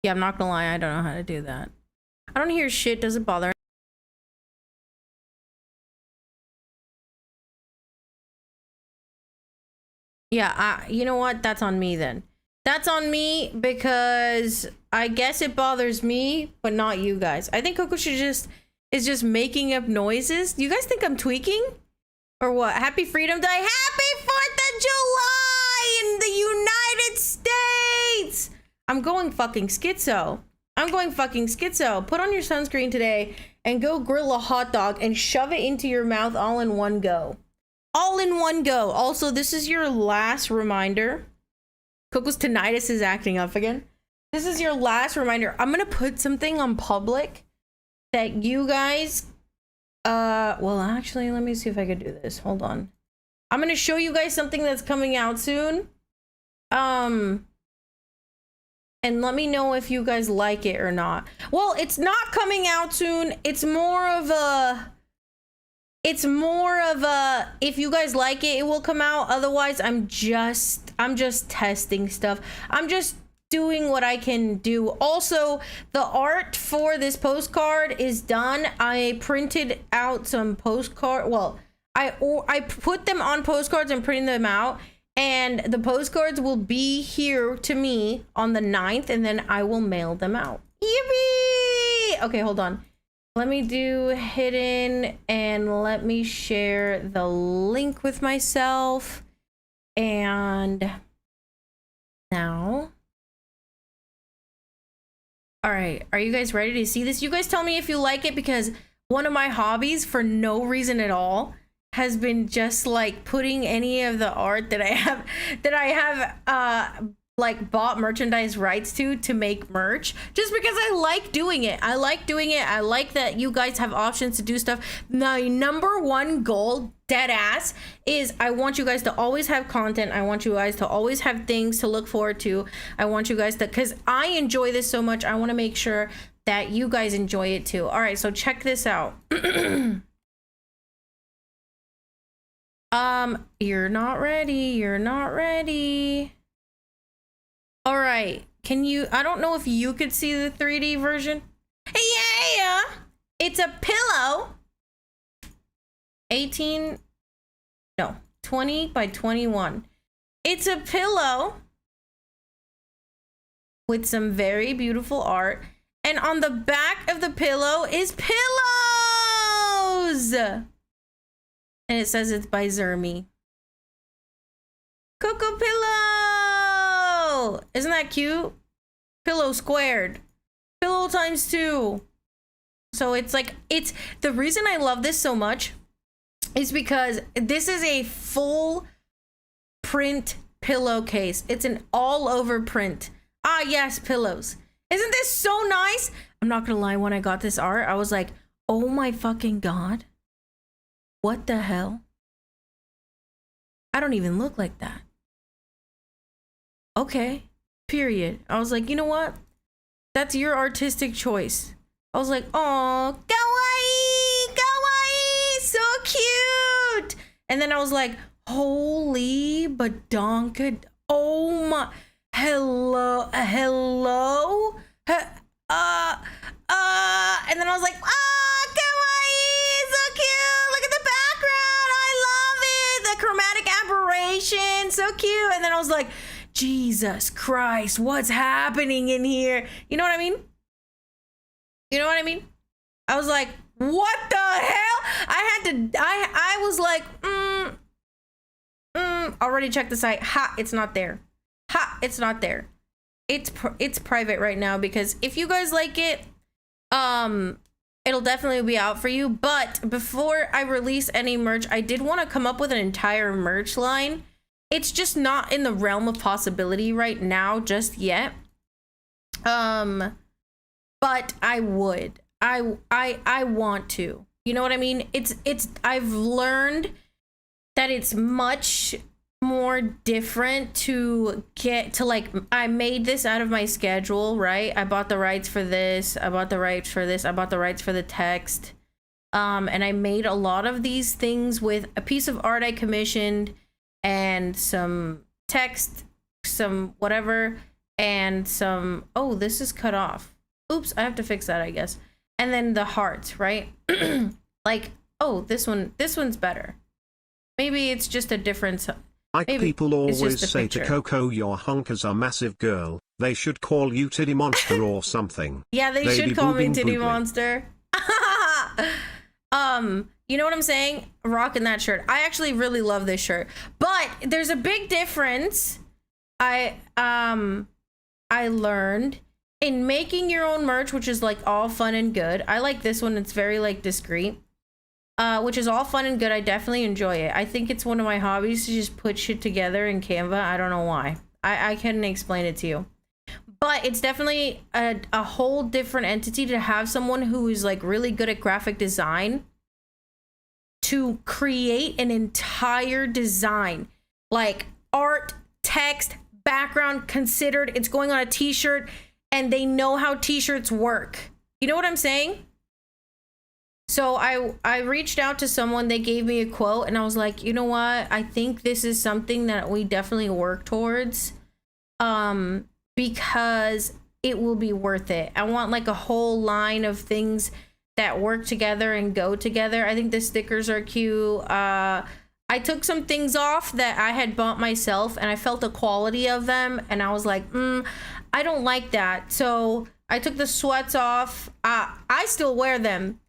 Yeah, I'm not gonna lie, I don't know how to do that. I don't hear shit, doesn't bother. Yeah, you know what? That's on me then. That's on me because I guess it bothers me, but not you guys. I think Coco is just making up noises. You guys think I'm tweaking? Or what? Happy Freedom Day. Happy 4th of July in the United States! I'm going fucking schizo. I'm going fucking schizo. Put on your sunscreen today and go grill a hot dog and shove it into your mouth all in one go. All in one go. Also, this is your last reminder. Coco's tinnitus is acting up again. This is your last reminder. I'm gonna put something on public that you guys well, actually, let me see if I could do this. Hold on. I'm gonna show you guys something that's coming out soon. And let me know if you guys like it or not. Well, it's not coming out soon. It's more of a if you guys like it, it will come out. Otherwise, I'm just testing stuff. I'm just doing what I can do. Also, the art for this postcard is done. I printed out some postcard. Well, I put them on postcards and printed them out. And the postcards will be here to me on the 9th, and then I will mail them out. Yippee! Okay, hold on. Let me do hidden, and let me share the link with myself. And now. All right, are you guys ready to see this? You guys tell me if you like it, because one of my hobbies, for no reason at all, has been just like putting any of the art that I have like bought merchandise rights to make merch, just because I like doing it. I like doing it. I like that you guys have options to do stuff. My number one goal, dead ass, is I want you guys to always have content. I want you guys to always have things to look forward to. I want you guys to, because I enjoy this so much, I want to make sure that you guys enjoy it too. All right, so check this out. You're not ready. You're not ready. All right, can you, I don't know if you could see the 3D version. Yeah, it's a pillow. 20 by 21. It's a pillow with some very beautiful art. And on the back of the pillow is pillows. And it says it's by Zermi. KoKo pillow. Isn't that cute? Pillow squared. Pillow times 2. So it's like, it's the reason I love this so much is because this is a full print pillowcase. It's an all over print. Ah, yes, pillows. Isn't this so nice? I'm not gonna lie, when I got this art, I was like, oh my fucking God. What the hell? I don't even look like that. Okay, period. I was like, you know what? That's your artistic choice. I was like, oh, kawaii, kawaii, so cute. And then I was like, holy badonka, oh my, hello. And then I was like, kawaii, so cute. Look at the background. I love it. The chromatic aberration, so cute. And then I was like, Jesus Christ, what's happening in here? You know what I mean? You know what I mean? I was like, what the hell? I was like, already checked the site. Ha, it's not there. Ha, it's not there. It's private right now because if you guys like it, it'll definitely be out for you. But before I release any merch, I did want to come up with an entire merch line. It's just not in the realm of possibility right now just yet. But I would. I want to. You know what I mean? I've learned that it's much more different to get to, like, I made this out of my schedule, right? I bought the rights for this, I bought the rights for this, I bought the rights for the text. And I made a lot of these things with a piece of art I commissioned and some text, some whatever, and some, oh, this is cut off. Oops, I have to fix that, I guess. And then the hearts, right? Like, oh, this one's better. Maybe it's just a difference. Like people always say picture. to Coco, your hunkers are massive girl. They should call you Titty Monster or something. Yeah, they Baby should call me boobing Titty boobly. Monster. You know what I'm saying? Rocking that shirt. I actually really love this shirt. But there's a big difference I learned in making your own merch, which is like all fun and good. I like this one. It's very like discreet. Which is all fun and good. I definitely enjoy it. I think it's one of my hobbies to just put shit together in Canva. I don't know why. I couldn't explain it to you. But it's definitely a whole different entity to have someone who is like really good at graphic design to create an entire design, like art, text, background considered. It's going on a t-shirt and they know how t-shirts work. You know what I'm saying? So I reached out to someone, they gave me a quote and I was like, you know what? I think this is something that we definitely work towards because it will be worth it. I want like a whole line of things that work together and go together. I think the stickers are cute. I took some things off that I had bought myself and I felt the quality of them and I was like, I don't like that. So I took the sweats off. I still wear them.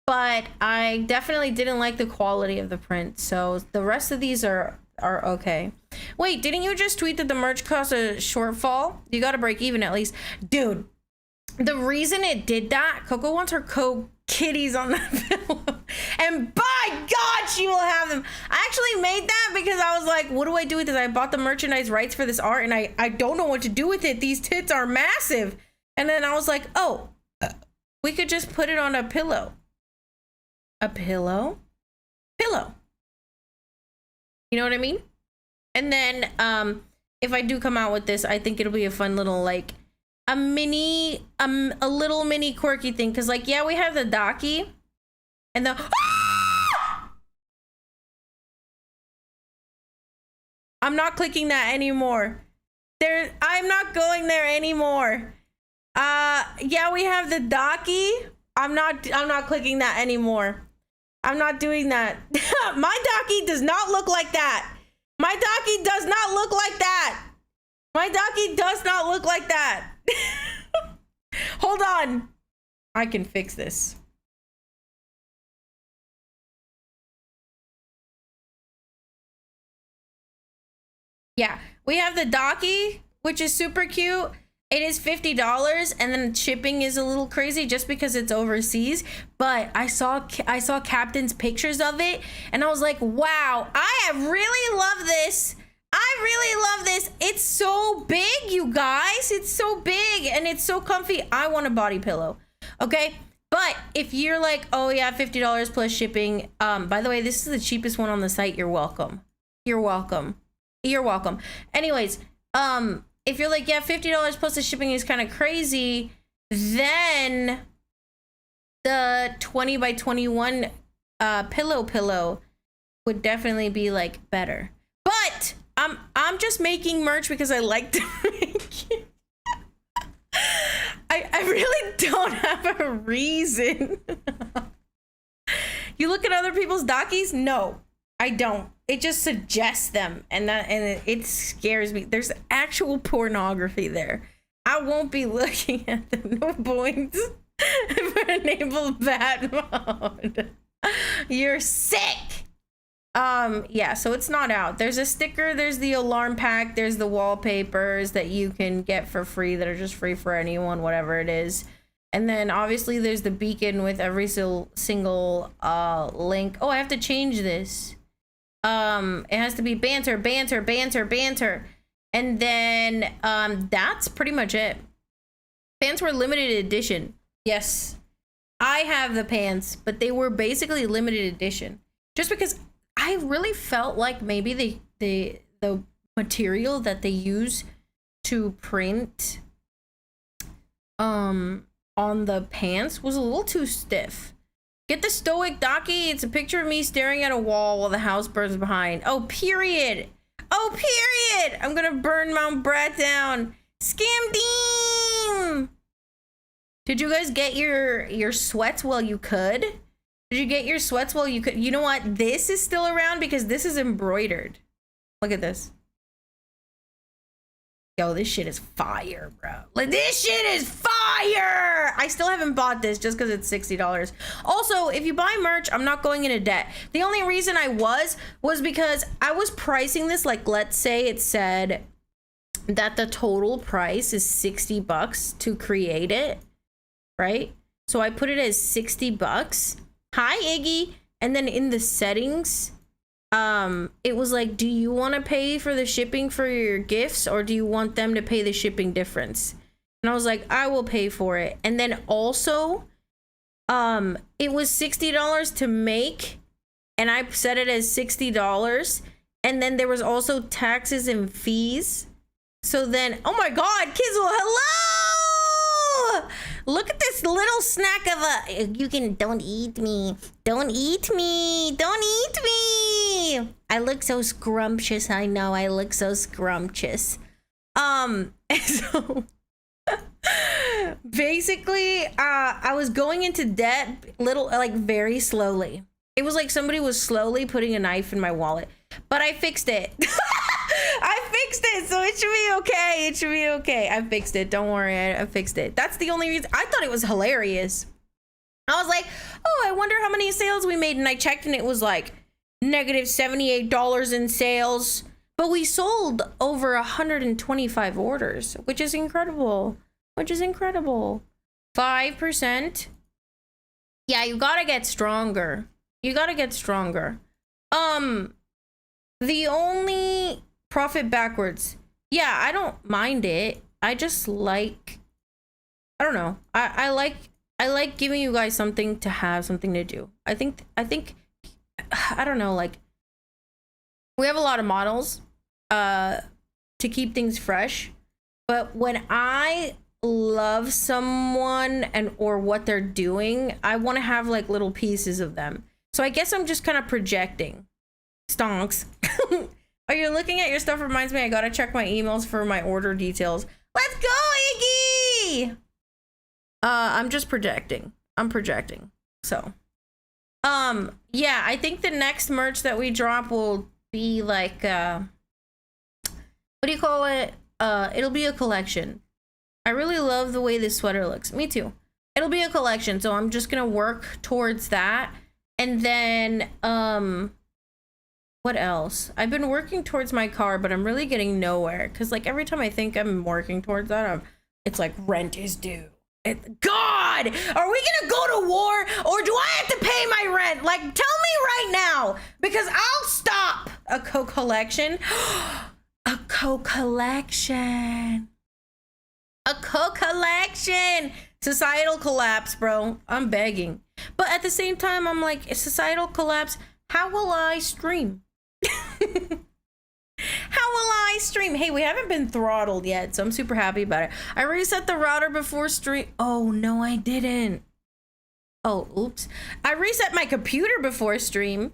But I definitely didn't like the quality of the print. So the rest of these are okay. Wait, didn't you just tweet that the merch cost a shortfall? You got to break even at least. Dude, the reason it did that, Coco wants her kitties on that pillow. And by God, she will have them. I actually made that because I was like, what do I do with this? I bought the merchandise rights for this art and I don't know what to do with it. These tits are massive. And then I was like, oh, we could just put it on a pillow. A pillow? Pillow. You know what I mean? And then if I do come out with this, I think it'll be a fun little like a little mini quirky thing. Cause like, yeah, we have the Daki and the I'm not clicking that anymore. I'm not going there anymore. Yeah, we have the Daki. I'm not clicking that anymore. I'm not doing that. My Daki does not look like that. My Daki does not look like that. My Daki does not look like that. Hold on. I can fix this. Yeah, we have the Daki, which is super cute. It is $50 and then shipping is a little crazy just because it's overseas. But I saw Captain's pictures of it and I was like, wow, I really love this. I really love this. It's so big, you guys. It's so big and it's so comfy. I want a body pillow. Okay. But if you're like, oh yeah, $50 plus shipping. By the way, this is the cheapest one on the site. You're welcome. You're welcome. You're welcome. Anyways, if you're like, yeah, $50 plus the shipping is kind of crazy, then the 20 by 21 pillow would definitely be like better. But I'm just making merch because I like to make it. I really don't have a reason. You look at other people's Dakis? No, I don't. It just suggests them and it scares me. There's actual pornography there. I won't be looking at them. No points for enable bad mode. You're sick. Yeah, so it's not out. There's a sticker, there's the alarm pack, there's the wallpapers that you can get for free that are just free for anyone, whatever it is. And then obviously there's the beacon with every single link. Oh, I have to change this. It has to be banter. And then that's pretty much it. Pants were limited edition. Yes, I have the pants, but they were basically limited edition. Just because I really felt like maybe the material that they use to print on the pants was a little too stiff. Get the stoic Daki. It's a picture of me staring at a wall while the house burns behind. Oh, period. Oh, period. I'm gonna burn Mount Brat down. Scam Deem. Did you guys get your sweats while you could? Did you get your sweats while you could? You know what? This is still around because this is embroidered. Look at this. Yo, this shit is fire, bro. Like, this shit is fire! I still haven't bought this just because it's $60. Also, if you buy merch, I'm not going into debt. The only reason I was because I was pricing this, like, let's say it said that the total price is $60 to create it, right? So I put it as $60. Hi, Iggy. And then in the settings, it was like, do you want to pay for the shipping for your gifts or do you want them to pay the shipping difference? And I was like, I will pay for it. And then also, it was $60 to make and I set it as $60. And then there was also taxes and fees. So then, oh my God, Kizzle, hello! Look at this little snack of a, don't eat me. Don't eat me. Don't eat me. I look so scrumptious. I know I look so scrumptious. So basically, I was going into debt very slowly. It was like somebody was slowly putting a knife in my wallet, but I fixed it. I fixed it, so it should be okay. It should be okay. I fixed it. Don't worry, I fixed it. That's the only reason. I thought it was hilarious. I was like, oh, I wonder how many sales we made, and I checked, and it was like negative $78 in sales. But we sold over 125 orders, which is incredible. 5%. Yeah, you gotta get stronger. The only profit backwards. Yeah, I don't mind it. I just like, I don't know. I like giving you guys something to have, something to do. I think I don't know, like we have a lot of models to keep things fresh, but when I love someone and or what they're doing, I want to have like little pieces of them. So I guess I'm just kind of projecting. Stonks. Oh, you're looking at your stuff reminds me I gotta check my emails for my order details. Let's go, Iggy! I'm just projecting. I'm projecting. So yeah, I think the next merch that we drop will be like what do you call it? It'll be a collection. I really love the way this sweater looks. Me too. It'll be a collection, so I'm just gonna work towards that. And then what else? I've been working towards my car, but I'm really getting nowhere because like every time I think I'm working towards that, it's like rent is due. God, are we gonna go to war or do I have to pay my rent? Like, tell me right now because I'll stop. A co-collection. A co-collection. A co-collection. Societal collapse, bro. I'm begging. But at the same time, I'm like, societal collapse. How will I stream? How will I stream? Hey, we haven't been throttled yet, so I'm super happy about it. I reset the router before stream. Oh, no, I didn't. Oh, oops. I reset my computer before stream.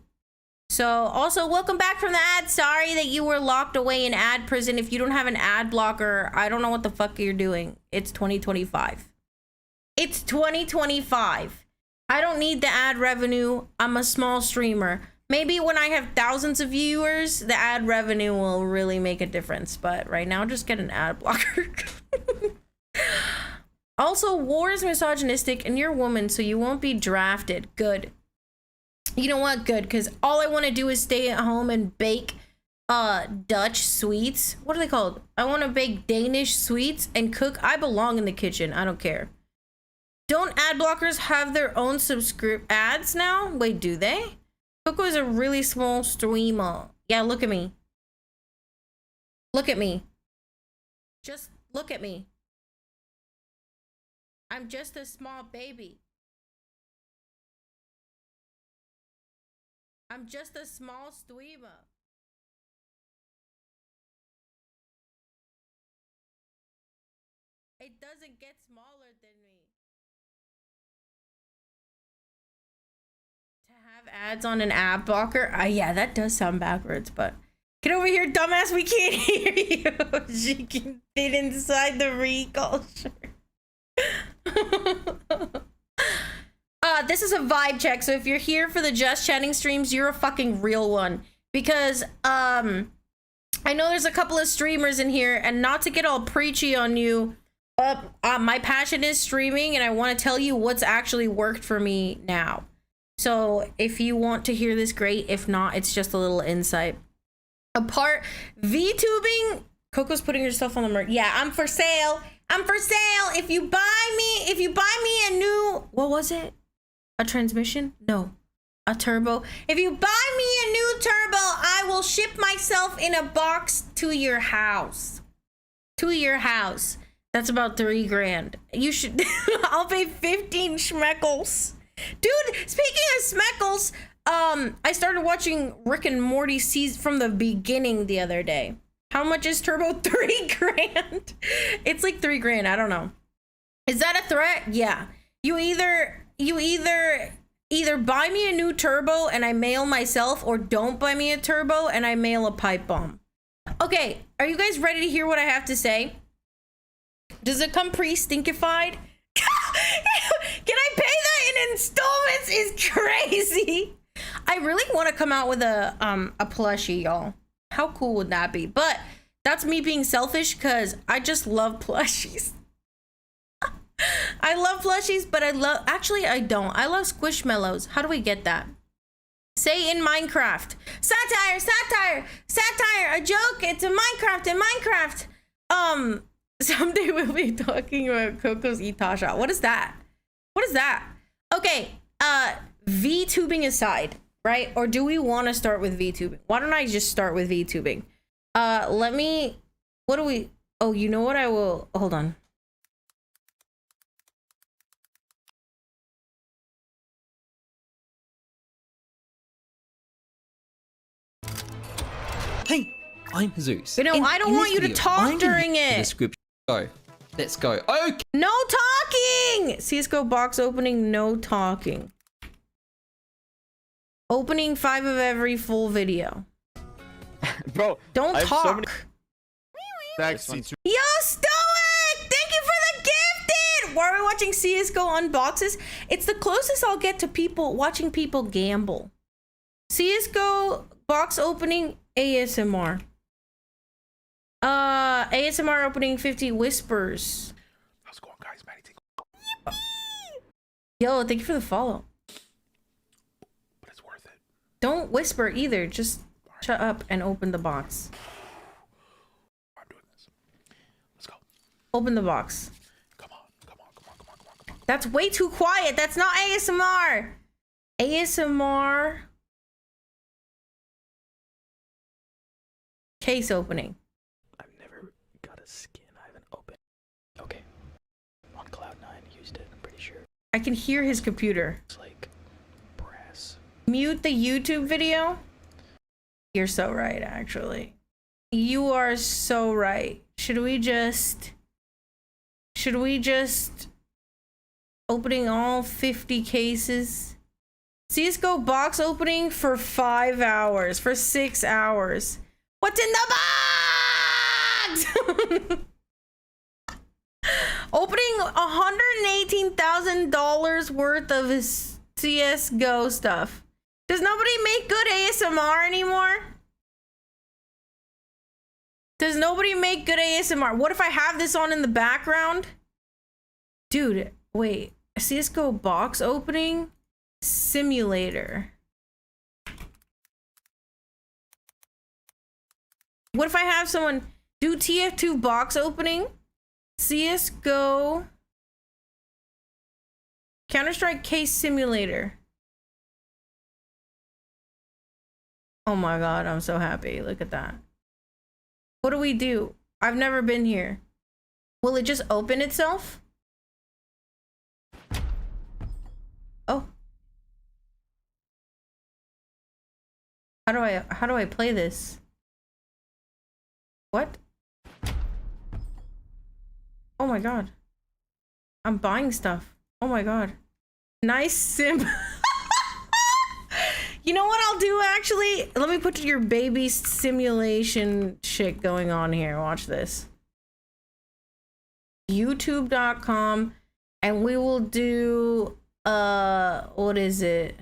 So also, welcome back from the ad. Sorry that you were locked away in ad prison. If you don't have an ad blocker, I don't know what the fuck you're doing. It's 2025. It's 2025. I don't need the ad revenue. I'm a small streamer. Maybe when I have thousands of viewers, the ad revenue will really make a difference. But right now, just get an ad blocker. Also, war is misogynistic and you're a woman, so you won't be drafted. Good. You know what? Good, because all I want to do is stay at home and bake Dutch sweets. What are they called? I want to bake Danish sweets and cook. I belong in the kitchen. I don't care. Don't ad blockers have their own ads now? Wait, do they? Koko is a really small streamer. Yeah, look at me. Look at me. Just look at me. I'm just a small baby. I'm just a small streamer. It doesn't get smaller than me. To have ads on an ad blocker? Yeah, that does sound backwards, but get over here, dumbass. We can't hear you. She can fit inside the recall shirt. This is a vibe check, so if you're here for the Just Chatting streams, you're a fucking real one. Because, I know there's a couple of streamers in here, and not to get all preachy on you, my passion is streaming, and I want to tell you what's actually worked for me now. So, if you want to hear this, great. If not, it's just a little insight. VTubing, Coco's putting herself on the merch. Yeah, I'm for sale. I'm for sale. If you buy me a new, what was it? A transmission? No, a turbo. If you buy me a new turbo, I will ship myself in a box to your house. To your house. That's about $3 grand. You should, I'll pay 15 schmeckles. Dude, speaking of schmeckles, I started watching Rick and Morty from the beginning the other day. How much is turbo? 3 grand. It's like 3 grand. I don't know. Is that a threat? Yeah. You either buy me a new turbo and I mail myself, or don't buy me a turbo and I mail a pipe bomb. Okay, are you guys ready to hear what I have to say? Does it come pre-stinkified? Can I pay that in installments? Is crazy. I really want to come out with a plushie, y'all. How cool would that be? But that's me being selfish because I just love plushies. I love plushies, but actually I don't. I love squishmallows. How do we get that? Say in Minecraft. Satire, a joke. It's in Minecraft. Someday we'll be talking about Coco's Itasha. What is that? Okay, VTubing aside, right? Or do we want to start with VTubing? Why don't I just start with VTubing? Let me, what do we, oh, you know what, I will, hold on. Hey, I'm Jesus. You know, I don't want you to talk during it. Description. Go. Let's go. Okay. No talking! CSGO box opening, no talking. Opening 5 of every full video. Bro, Don't I have talk. so many backseats. Yo, Stoic! Thank you for the gifted! Why are we watching CSGO unboxes? It's the closest I'll get to people watching people gamble. CSGO box opening ASMR. ASMR opening 50 whispers. How's it going, guys? Yo, thank you for the follow. But it's worth it. Don't whisper either. Just shut up and open the box. I'm doing this. Let's go. Open the box. Come on. That's way too quiet. That's not ASMR. ASMR. Case opening. I've never got a skin I haven't opened. Okay. On Cloud9 used it, I'm pretty sure. I can hear his computer. It's like brass. Mute the YouTube video. You're so right, actually. You are so right. Should we just opening all 50 cases? CSGO box opening for 5 hours, for 6 hours. What's in the box? Opening $118,000 worth of his CSGO stuff. Does nobody make good ASMR anymore? Does nobody make good ASMR? What if I have this on in the background? Dude, wait. CSGO box opening simulator. What if I have someone do TF2 box opening? CSGO Counter-Strike case simulator. Oh my god, I'm so happy. Look at that. What do we do? I've never been here. Will it just open itself? Oh. How do I play this? What? Oh my god. I'm buying stuff. Oh my god. Nice sim. You know what I'll do actually? Let me put your baby simulation shit going on here. Watch this. YouTube.com and we will do what is it?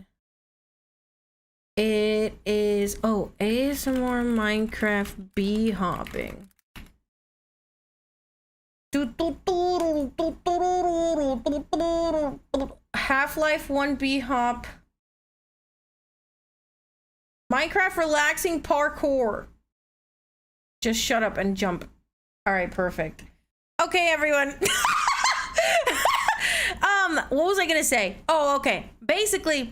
It is ASMR Minecraft bee hopping. Half-Life 1 bee hop. Minecraft relaxing parkour. Just shut up and jump. All right, perfect. Okay, everyone. What was I gonna say? Oh, okay. Basically,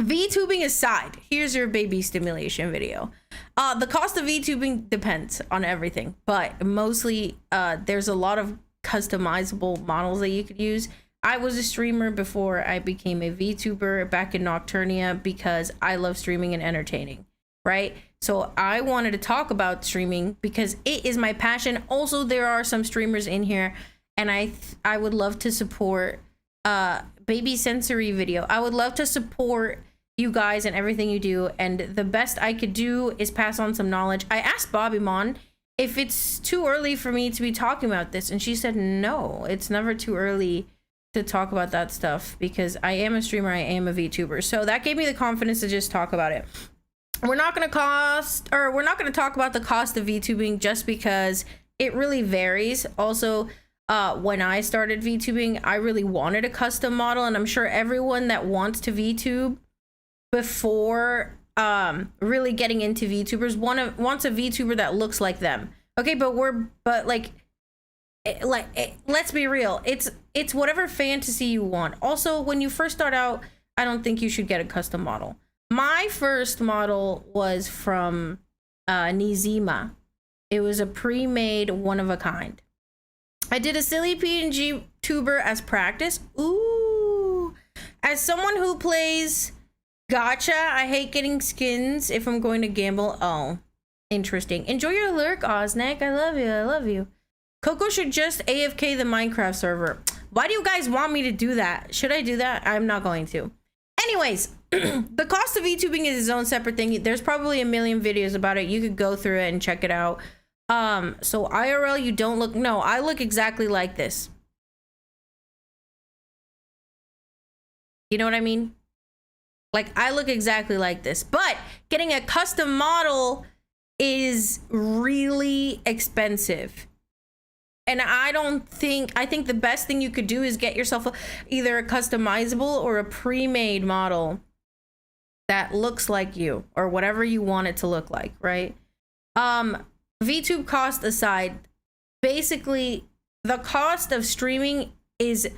VTubing aside, here's your baby stimulation video. The cost of VTubing depends on everything, but mostly there's a lot of customizable models that you could use. I was a streamer before I became a VTuber back in Nocturnia because I love streaming and entertaining, right? So I wanted to talk about streaming because it is my passion. Also, there are some streamers in here and I would love to support baby sensory video. I would love to support you guys and everything you do, and the best I could do is pass on some knowledge. I asked Bobby Mon if it's too early for me to be talking about this, and she said no, it's never too early to talk about that stuff because I am a streamer, I am a VTuber. So that gave me the confidence to just talk about it. We're not going to talk about the cost of VTubing just because it really varies. Also, when I started VTubing, I really wanted a custom model, and I'm sure everyone that wants to VTube before really getting into VTubers wants a VTuber that looks like them. Okay, but let's be real. It's whatever fantasy you want. Also, when you first start out, I don't think you should get a custom model. My first model was from Nizima. It was a pre-made one of a kind. I did a silly PNG tuber as practice. Ooh. As someone who plays gacha, I hate getting skins if I'm going to gamble. Oh, interesting. Enjoy your lurk, Oznek. I love you. I love you. KoKo should just AFK the Minecraft server. Why do you guys want me to do that? Should I do that? I'm not going to. Anyways, the cost of VTubing is its own separate thing. There's probably a million videos about it. You could go through it and check it out. So IRL, you don't look, no, I look exactly like this. You know what I mean? Like, I look exactly like this, but getting a custom model is really expensive. And I think the best thing you could do is get yourself either a customizable or a pre-made model that looks like you or whatever you want it to look like, right? VTube cost aside, basically the cost of streaming is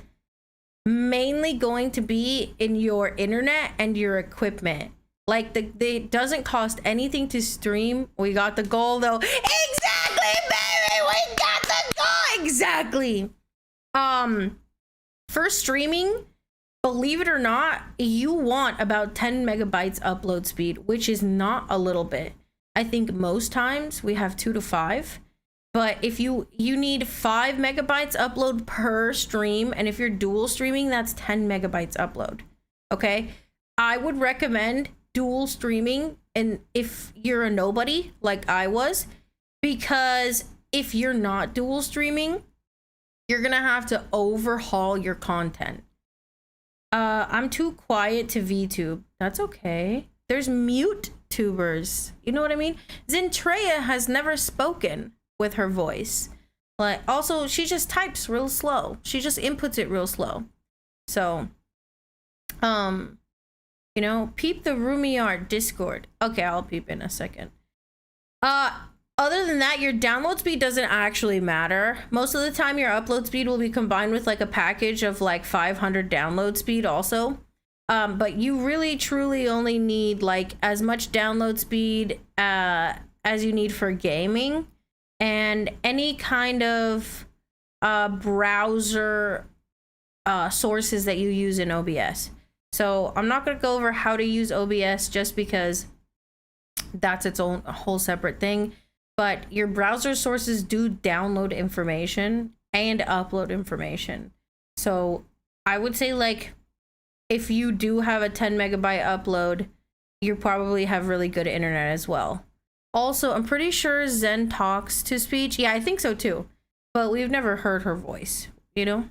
mainly going to be in your internet and your equipment. Like it doesn't cost anything to stream. We got the goal though. Exactly, baby, we got the goal. Exactly. For streaming, believe it or not, you want about 10 megabytes upload speed, which is not a little bit. I think most times we have 2 to 5, but if you need 5 megabytes upload per stream, and if you're dual streaming, that's 10 megabytes upload. Okay, I would recommend dual streaming, and if you're a nobody like I was, because if you're not dual streaming, you're gonna have to overhaul your content. I'm too quiet to VTube. That's okay. There's mute tubers. You know what I mean? Zentreya has never spoken with her voice. Like, also, she just types real slow. She just inputs it real slow. So, you know, peep the Roomy Art Discord. Okay, I'll peep in a second. Other than that, your download speed doesn't actually matter. Most of the time, your upload speed will be combined with like a package of like 500 download speed also. But you really truly only need like as much download speed as you need for gaming and any kind of browser sources that you use in OBS. So I'm not going to go over how to use OBS just because that's its own whole separate thing. But your browser sources do download information and upload information. So I would say like if you do have a 10 megabyte upload, you probably have really good internet as well. Also, I'm pretty sure Zen talks to speech. Yeah, I think so too. But we've never heard her voice, you know?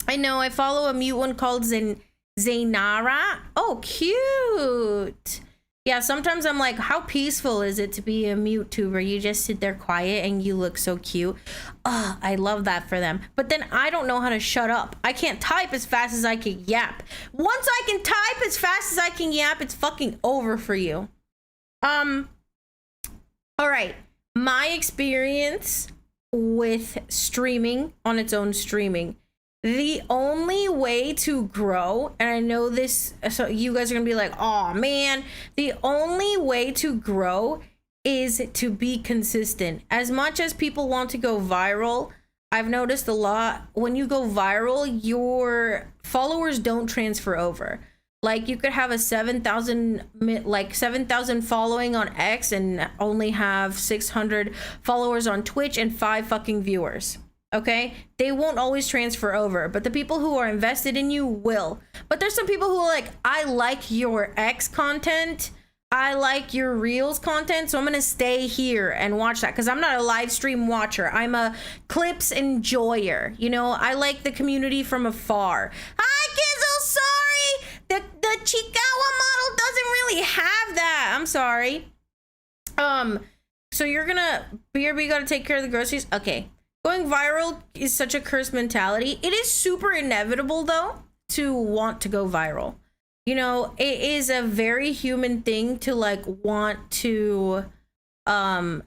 I know, I follow a mute one called Zainara. Oh, cute. Yeah, sometimes I'm like, how peaceful is it to be a mute tuber? You just sit there quiet and you look so cute. Oh, I love that for them. But then I don't know how to shut up. I can't type as fast as I can yap. Once I can type as fast as I can yap, it's fucking over for you. All right. My experience with streaming on its own streaming. The only way to grow, and I know this, so you guys are gonna be like, oh man, the only way to grow is to be consistent. As much as people want to go viral, I've noticed a lot, when you go viral, your followers don't transfer over. Like you could have a 7,000 following on X and only have 600 followers on Twitch and 5 fucking viewers. Okay, they won't always transfer over, but the people who are invested in you will. But there's some people who are like, I like your X content, I like your Reels content, so I'm gonna stay here and watch that because I'm not a live stream watcher. I'm a clips enjoyer. You know, I like the community from afar. Hi, Kizzle, sorry, the Chikawa model doesn't really have that. I'm sorry. So you're gonna, BRB gotta take care of the groceries. Okay. Going viral is such a cursed mentality. It is super inevitable though to want to go viral. You know, it is a very human thing to like want to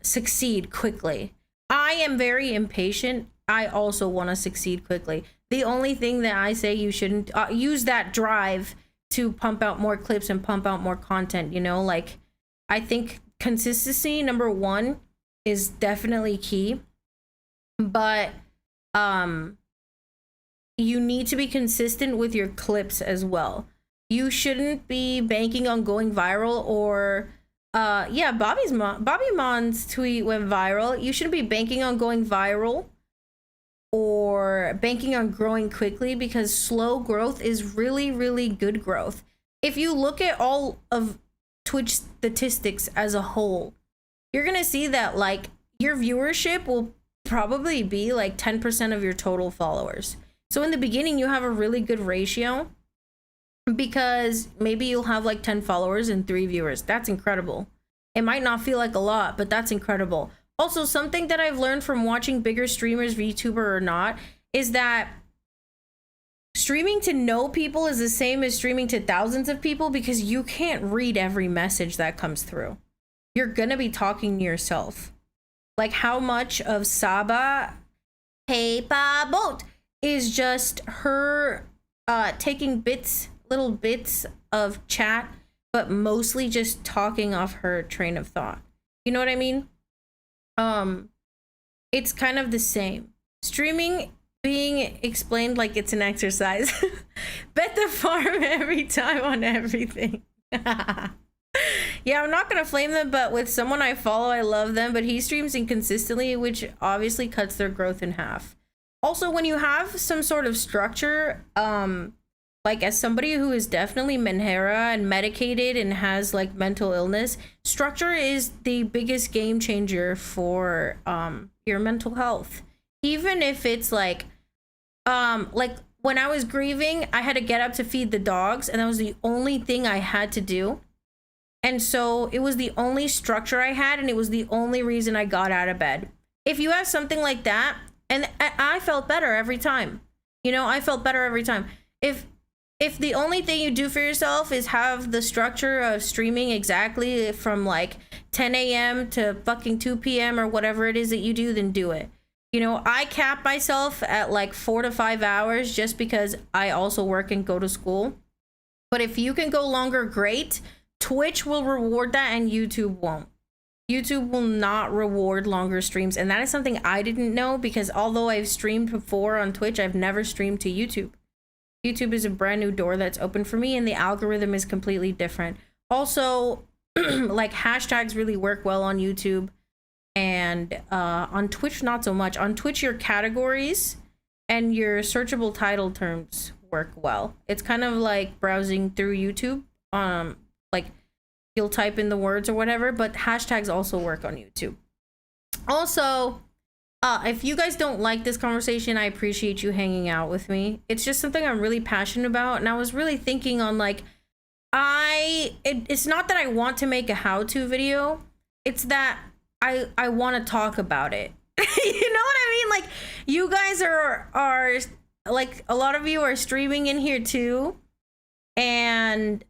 succeed quickly. I am very impatient. I also want to succeed quickly. The only thing that I say you shouldn't use that drive to pump out more clips and pump out more content, you know? Like, I think consistency, number one, is definitely key. But you need to be consistent with your clips as well. You shouldn't be banking on going viral, or yeah, Bobby Mon's tweet went viral. You shouldn't be banking on going viral or banking on growing quickly, because slow growth is really, really good growth. If you look at all of Twitch statistics as a whole, you're gonna see that like your viewership will probably be like 10% of your total followers. So in the beginning, you have a really good ratio, because maybe you'll have like 10 followers and 3 viewers. That's incredible. It might not feel like a lot, but that's incredible. Also, something that I've learned from watching bigger streamers, VTuber or not, is that streaming to no people is the same as streaming to thousands of people, because you can't read every message that comes through. You're gonna be talking to yourself. Like how much of Saba Paper Boat is just her taking little bits of chat, but mostly just talking off her train of thought. You know what I mean? It's kind of the same. Streaming being explained like it's an exercise. Bet the farm every time on everything. Yeah, I'm not gonna flame them, but with someone I follow, I love them, but he streams inconsistently, which obviously cuts their growth in half. Also, when you have some sort of structure, like as somebody who is definitely Menhera and medicated and has like mental illness, structure is the biggest game changer for your mental health. Even if it's like when I was grieving, I had to get up to feed the dogs, and that was the only thing I had to do. And so it was the only structure I had, and it was the only reason I got out of bed. If you have something like that, and I felt better every time. You know, I felt better every time. If the only thing you do for yourself is have the structure of streaming exactly from like 10 a.m. to fucking 2 p.m. or whatever it is that you do, then do it. You know, I cap myself at like 4 to 5 hours just because I also work and go to school. But if you can go longer, great. Twitch will reward that and YouTube won't. YouTube will not reward longer streams. And that is something I didn't know, because although I've streamed before on Twitch, I've never streamed to YouTube. YouTube is a brand new door that's open for me, and the algorithm is completely different. Also, like hashtags really work well on YouTube, and on Twitch, not so much. On Twitch, your categories and your searchable title terms work well. It's kind of like browsing through YouTube. Like you'll type in the words or whatever, but hashtags also work on YouTube. Also, if you guys don't like this conversation, I appreciate you hanging out with me. It's just something I'm really passionate about, and I was really thinking on like, it's not that I want to make a how-to video, it's that I want to talk about it. You know what I mean? Like, you guys are like, a lot of you are streaming in here too, and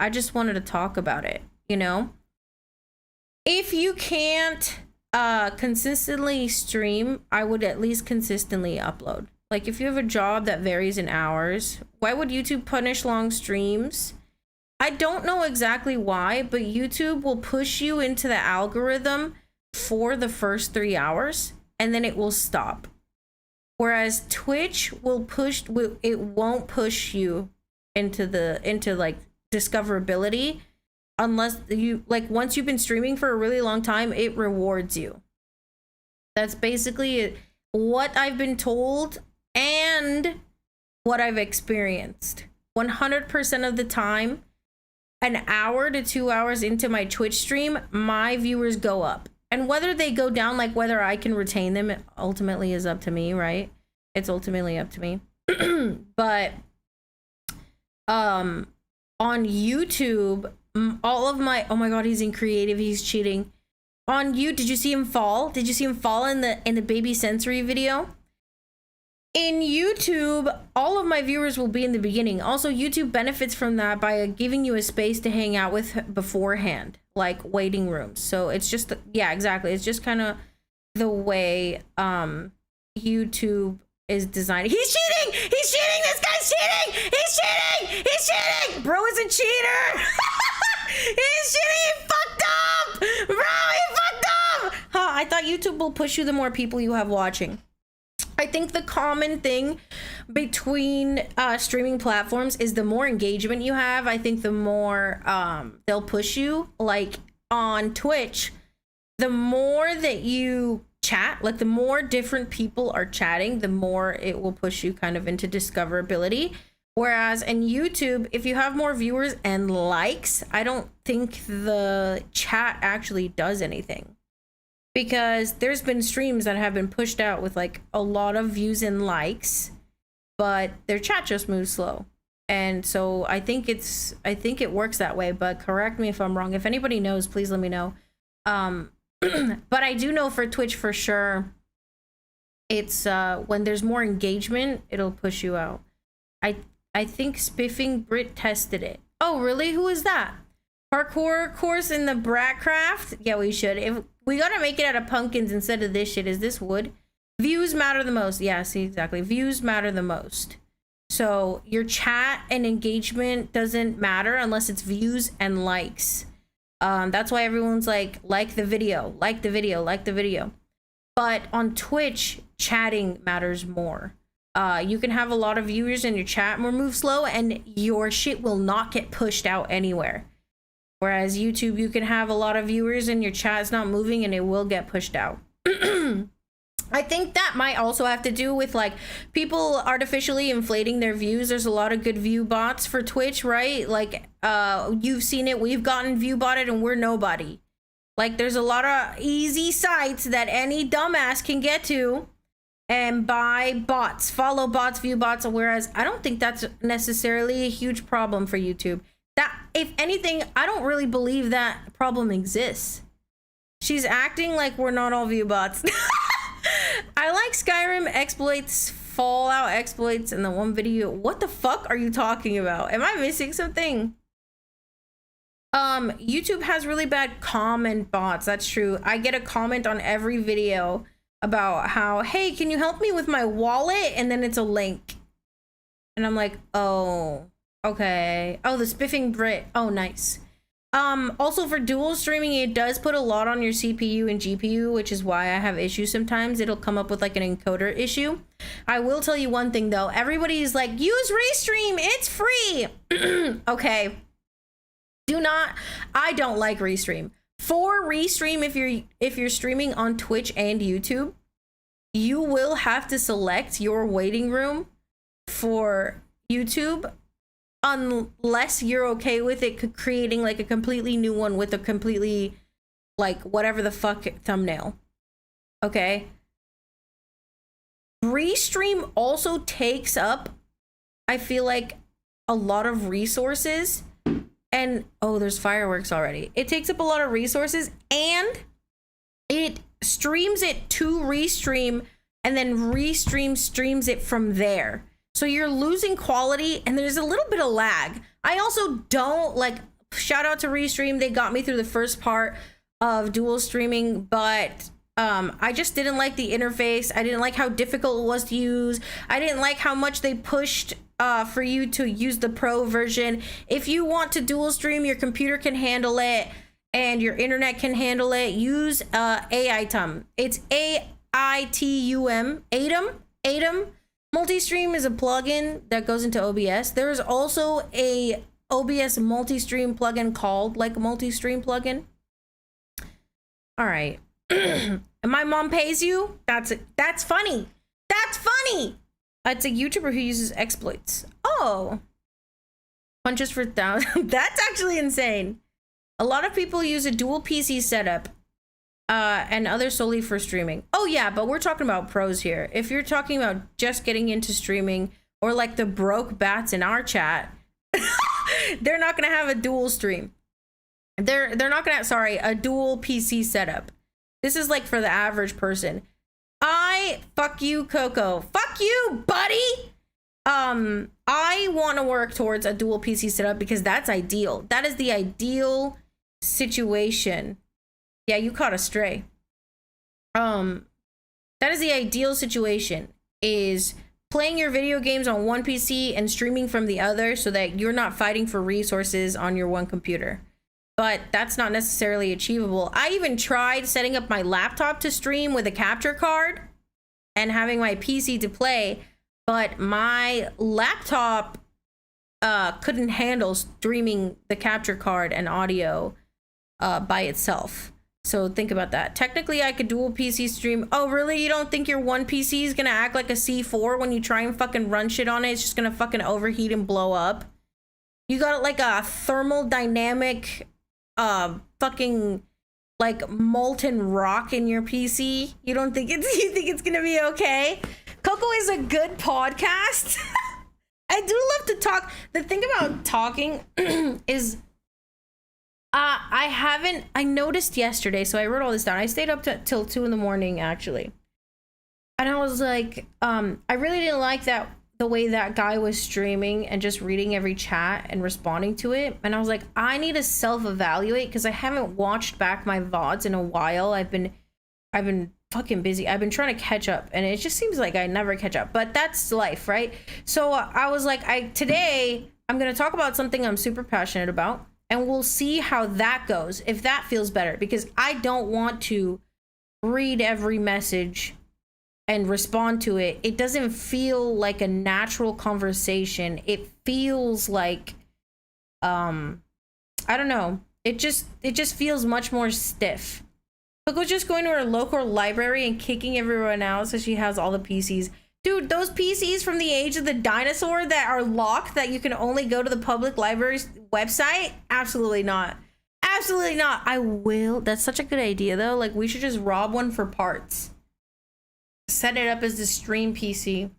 I just wanted to talk about it, you know? If you can't consistently stream, I would at least consistently upload. Like, if you have a job that varies in hours, why would YouTube punish long streams? I don't know exactly why, but YouTube will push you into the algorithm for the first 3 hours, and then it will stop. Whereas Twitch will it won't push you into like discoverability unless you, like, once you've been streaming for a really long time, it rewards you. That's basically what I've been told and what I've experienced. 100% of the time, an hour to 2 hours into my Twitch stream, my viewers go up. And whether they go down, like whether I can retain them, it ultimately is up to me, right? It's ultimately up to me. But on YouTube, all of my, oh my god, he's in creative, he's cheating. On you, did you see him fall? Did you see him fall in the baby sensory video? In YouTube, all of my viewers will be in the beginning. Also, YouTube benefits from that by giving you a space to hang out with beforehand, like waiting rooms. So it's just, yeah, exactly. It's just kind of the way YouTube is designed. He's cheating! He's cheating! This guy's cheating! He's cheating! He's cheating! Bro is a cheater! He's cheating! He fucked up! Bro, he fucked up! Huh, I thought YouTube will push you the more people you have watching. I think the common thing between streaming platforms is the more engagement you have, I think the more they'll push you. Like on Twitch, the more that you chat, like the more different people are chatting, the more it will push you kind of into discoverability. Whereas in YouTube, if you have more viewers and likes, I don't think the chat actually does anything. Because there's been streams that have been pushed out with like a lot of views and likes, but their chat just moves slow. And so I think it works that way, but correct me if I'm wrong. If anybody knows, please let me know. But I do know for Twitch for sure, it's when there's more engagement, it'll push you out. I think Spiffing Brit tested it. Oh, really? Who is that? Parkour course in the Bratcraft? Yeah, we should. If we gotta make it out of pumpkins instead of this shit. Is this wood? Views matter the most. Yeah, see, exactly. Views matter the most. So your chat and engagement doesn't matter unless it's views and likes. That's why everyone's like the video, like the video, like the video. But on Twitch, chatting matters more. You can have a lot of viewers in your chat will move slow and your shit will not get pushed out anywhere. Whereas YouTube, you can have a lot of viewers and your chat's not moving and it will get pushed out. I think that might also have to do with like people artificially inflating their views. There's a lot of good view bots for Twitch, right? Like you've seen it, we've gotten view botted and we're nobody. Like there's a lot of easy sites that any dumbass can get to and buy bots, follow bots, view bots. Whereas I don't think that's necessarily a huge problem for YouTube. That, if anything, I don't really believe that problem exists. She's acting like we're not all view bots. I like Skyrim exploits, Fallout exploits, and the one video. What the fuck are you talking about? Am I missing something? YouTube has really bad comment bots. That's true. I get a comment on every video about how, hey, can you help me with my wallet? And then it's a link. And I'm like, oh, okay. Oh, the Spiffing Brit. Oh, nice. Also for dual streaming, it does put a lot on your CPU and GPU, which is why I have issues sometimes. It'll come up with like an encoder issue. I will tell you one thing though. Everybody's like, use Restream, it's free. Okay. I don't like Restream. For Restream, if you're streaming on Twitch and YouTube, you will have to select your waiting room for YouTube unless you're okay with it creating like a completely new one with a completely like whatever the fuck thumbnail. Okay. Restream also takes up, I feel like, a lot of resources. And oh, there's fireworks already. It takes up a lot of resources and it streams it to Restream and then Restream streams it from there. So you're losing quality and there's a little bit of lag. I also don't like, shout out to Restream. They got me through the first part of dual streaming, but I just didn't like the interface. I didn't like how difficult it was to use. I didn't like how much they pushed for you to use the pro version. If you want to dual stream, your computer can handle it and your internet can handle it. Use AITUM. It's AITUM. AITUM. Multi-stream is a plugin that goes into OBS. There's also a OBS multi-stream plugin called like a multi-stream plugin. All right. And my mom pays you? That's funny. That's funny. It's a YouTuber who uses exploits. Oh. Punches for 1,000. That's actually insane. A lot of people use a dual PC setup and others solely for streaming. Oh yeah, but we're talking about pros here. If you're talking about just getting into streaming or like the broke bats in our chat, they're not gonna have a dual stream. They're not gonna have, sorry, a dual PC setup. This is like for the average person. Fuck you, KoKo. Fuck you, buddy. I want to work towards a dual PC setup because that's ideal. That is the ideal situation. Yeah, you caught a stray. That is the ideal situation. is playing your video games on one PC and streaming from the other so that you're not fighting for resources on your one computer. But that's not necessarily achievable. I even tried setting up my laptop to stream with a capture card and having my PC to play, but my laptop couldn't handle streaming the capture card and audio by itself. So think about that. Technically, I could dual PC stream. Oh, really? You don't think your one PC is gonna act like a C4 when you try and fucking run shit on it? It's just gonna fucking overheat and blow up. You got like a thermodynamic fucking like molten rock in your PC. You don't think it's you think it's gonna be okay? KoKo is a good podcast. I do love to talk. The thing about talking is I noticed yesterday, so I wrote all this down. I stayed up till 2 in the morning actually. And I was like, I really didn't like that the way that guy was streaming and just reading every chat and responding to it. And I was like, I need to self-evaluate because I haven't watched back my VODs in a while. I've been fucking busy. I've been trying to catch up and it just seems like I never catch up, but that's life, right? So I was like, today I'm going to talk about something I'm super passionate about and we'll see how that goes, if that feels better, because I don't want to read every message and respond to it. It doesn't feel like a natural conversation. It feels like, I don't know. It just feels much more stiff. KoKo's just going to her local library and kicking everyone out so she has all the PCs. Dude, those PCs from the age of the dinosaur that are locked that you can only go to the public library's website? Absolutely not. Absolutely not. I will. That's such a good idea though. Like we should just rob one for parts. Set it up as the stream PC.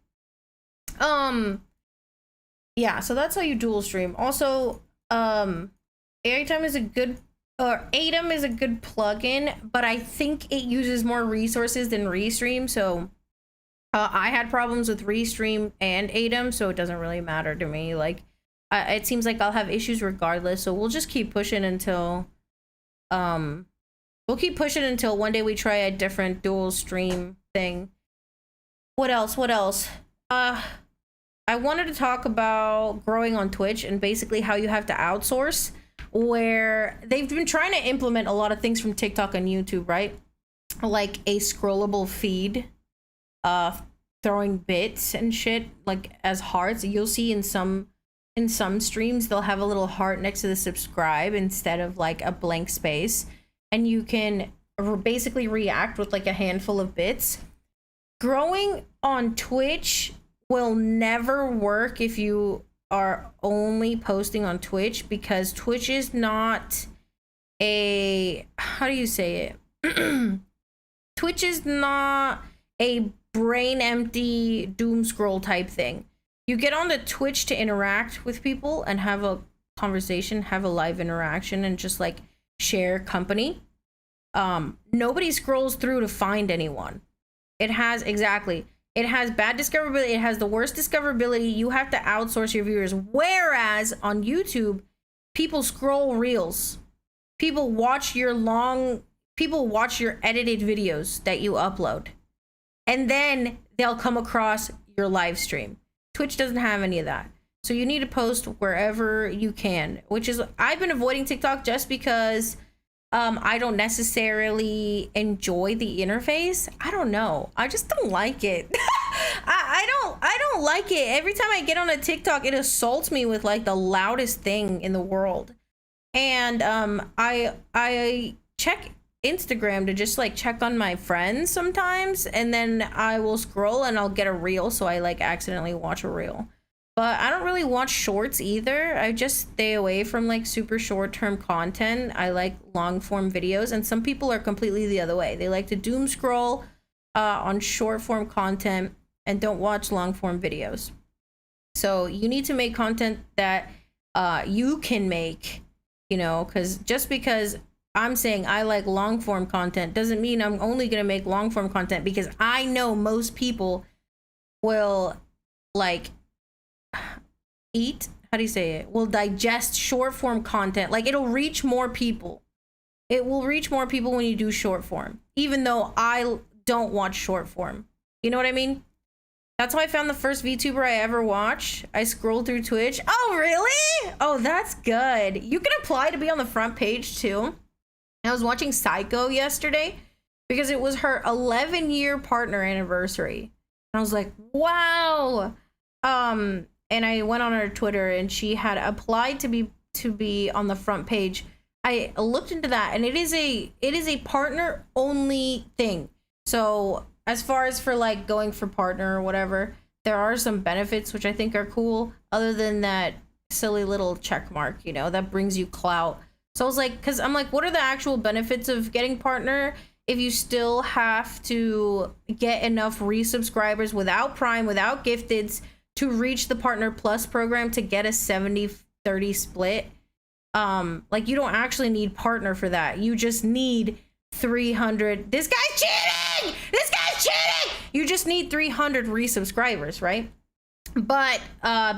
Yeah, so that's how you dual stream. Also, Airtime is a good, or Atom is a good plugin, but I think it uses more resources than Restream. So I had problems with Restream and Atom, so it doesn't really matter to me. Like, it seems like I'll have issues regardless. So we'll just keep pushing until, we'll keep pushing until one day we try a different dual stream thing. What else? I wanted to talk about growing on Twitch and basically how you have to outsource, where they've been trying to implement a lot of things from TikTok and YouTube, right? Like a scrollable feed, throwing bits and shit like as hearts. You'll see in some streams they'll have a little heart next to the subscribe instead of like a blank space, and you can basically react with like a handful of bits. Growing on Twitch will never work if you are only posting on Twitch, because Twitch is not a, how do you say it? Twitch is not a brain empty doom scroll type thing. You get on the Twitch to interact with people and have a conversation, have a live interaction, and just like share company. Nobody scrolls through to find anyone. It has bad discoverability. It has the worst discoverability. You have to outsource your viewers. Whereas on YouTube, people scroll reels. People watch your edited videos that you upload. And then they'll come across your live stream. Twitch doesn't have any of that. So you need to post wherever you can, which is, I've been avoiding TikTok just because I don't necessarily enjoy the interface. I don't know. I just don't like it. I don't like it. Every time I get on a TikTok, it assaults me with like the loudest thing in the world. And I check Instagram to just like check on my friends sometimes, and then I will scroll and I'll get a reel, so I like accidentally watch a reel. But I don't really watch shorts either. I just stay away from like super short-term content. I like long-form videos, and some people are completely the other way. They like to doom scroll on short-form content and don't watch long-form videos. So you need to make content that you can make, you know, because just because I'm saying I like long-form content doesn't mean I'm only gonna make long-form content, because I know most people will like will digest short form content. Like, it'll reach more people. It will reach more people when you do short form, even though I don't watch short form. You know what I mean? That's how I found the first VTuber I ever watched. I scrolled through Twitch. Oh, really? Oh, that's good. You can apply to be on the front page too. I was watching Psycho yesterday because it was her 11-year partner anniversary. And I was like, wow. And I went on her Twitter and she had applied to be on the front page. I looked into that and it is a partner only thing. So as far as for like going for partner or whatever, there are some benefits which I think are cool, other than that silly little check mark, you know, that brings you clout. So I was like, because I'm like, what are the actual benefits of getting partner if you still have to get enough resubscribers without Prime, without gifteds, to reach the Partner Plus program to get a 70-30 split? Like, you don't actually need partner for that. You just need 300. This guy's cheating! This guy's cheating! You just need 300 resubscribers, right? But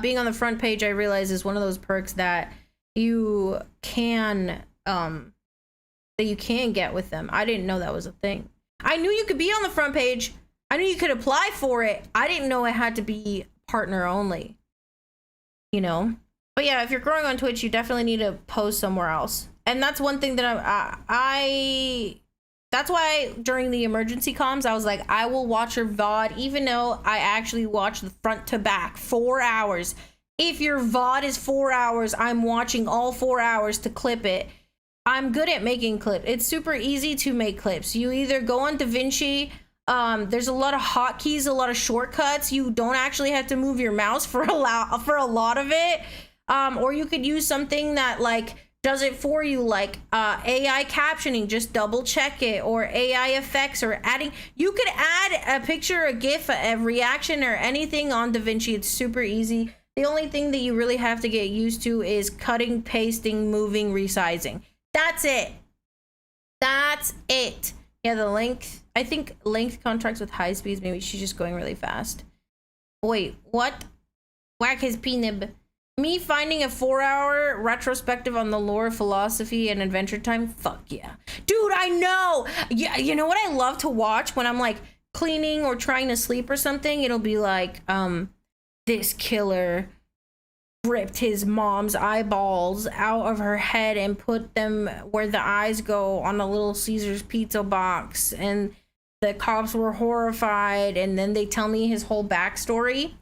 being on the front page, I realize, is one of those perks that you can get with them. I didn't know that was a thing. I knew you could be on the front page. I knew you could apply for it. I didn't know it had to be partner only, you know? But yeah, if you're growing on Twitch, you definitely need to post somewhere else. And that's one thing that that's why during the emergency comms, I was like, I will watch your VOD, even though I actually watch the front to back 4 hours. If your VOD is 4 hours, I'm watching all 4 hours to clip it. I'm good at making clips. It's super easy to make clips. You either go on DaVinci, there's a lot of hotkeys, a lot of shortcuts. You don't actually have to move your mouse for a lot of it. Or you could use something that like does it for you, like AI captioning, just double check it, or AI effects, or adding, you could add a picture, a GIF, a reaction, or anything on DaVinci. It's super easy. The only thing that you really have to get used to is cutting, pasting, moving, resizing. That's it. That's it. Yeah, the length, I think length contracts with high speeds. Maybe she's just going really fast. Wait, what? Whack his penib. Me finding a 4-hour retrospective on the lore, philosophy, and Adventure Time? Fuck yeah. Dude, I know! Yeah, you know what I love to watch when I'm like cleaning or trying to sleep or something? It'll be like, this killer ripped his mom's eyeballs out of her head and put them where the eyes go on a Little Caesar's pizza box. And the cops were horrified. And then they tell me his whole backstory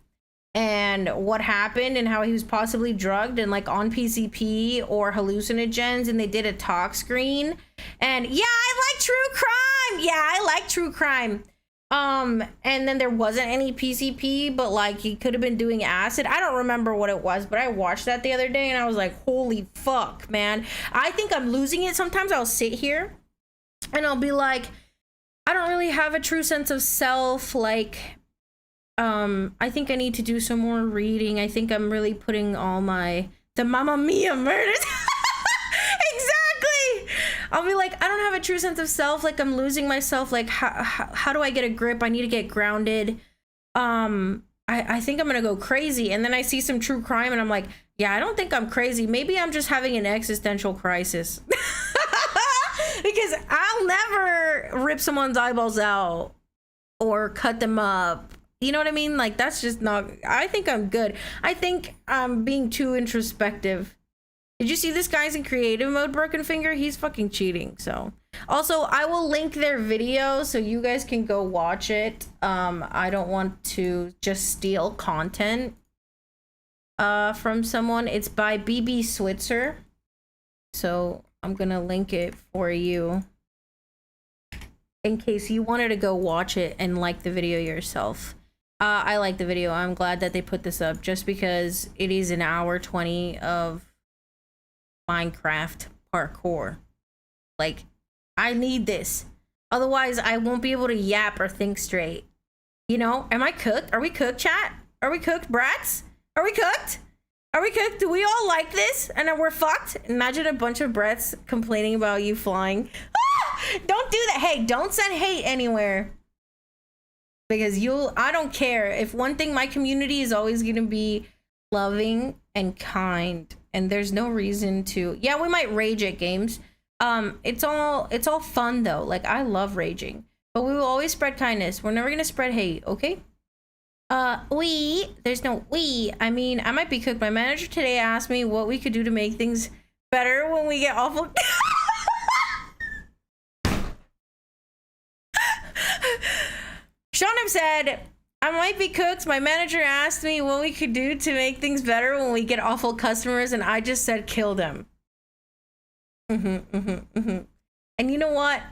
and what happened and how he was possibly drugged and like on PCP or hallucinogens, and they did a talk screen. And yeah, I like true crime. Yeah, I like true crime. And then there wasn't any PCP, but like he could have been doing acid. I don't remember what it was, but I watched that the other day and I was like, holy fuck, man. I think I'm losing it. Sometimes I'll sit here and I'll be like, I don't really have a true sense of self. Like, I think I need to do some more reading. I think I'm really putting all the Mamma Mia murders. Exactly. I'll be like, I don't have a true sense of self. Like, I'm losing myself. Like, how do I get a grip? I need to get grounded. I think I'm gonna go crazy. And then I see some true crime and I'm like, yeah, I don't think I'm crazy. Maybe I'm just having an existential crisis. Because I'll never rip someone's eyeballs out or cut them up. You know what I mean? Like, that's just not, I think I'm good. I think I'm being too introspective. Did you see this guy's in creative mode, Broken Finger? He's fucking cheating. So also, I will link their video so you guys can go watch it. I don't want to just steal content from someone. It's by BB Switzer. So I'm gonna link it for you in case you wanted to go watch it and like the video yourself. I like the video. I'm glad that they put this up just because it is an hour 20 of Minecraft parkour. Like, I need this. Otherwise, I won't be able to yap or think straight. You know, am I cooked? Are we cooked, chat? Are we cooked, brats? Are we cooked? Are we cooked? Do we all like this? And then we're fucked? Imagine a bunch of brats complaining about you flying. Ah! Don't do that. Hey, don't send hate anywhere. Because I don't care. If one thing, my community is always going to be loving and kind. And there's no reason to, yeah, we might rage at games. It's all fun though. Like, I love raging, but we will always spread kindness. We're never going to spread hate. Okay. There's no we. I mean, I might be cooked. My manager today asked me what we could do to make things better when we get awful. Sean have said, I might be cooked. My manager asked me what we could do to make things better when we get awful customers, and I just said kill them. And you know what?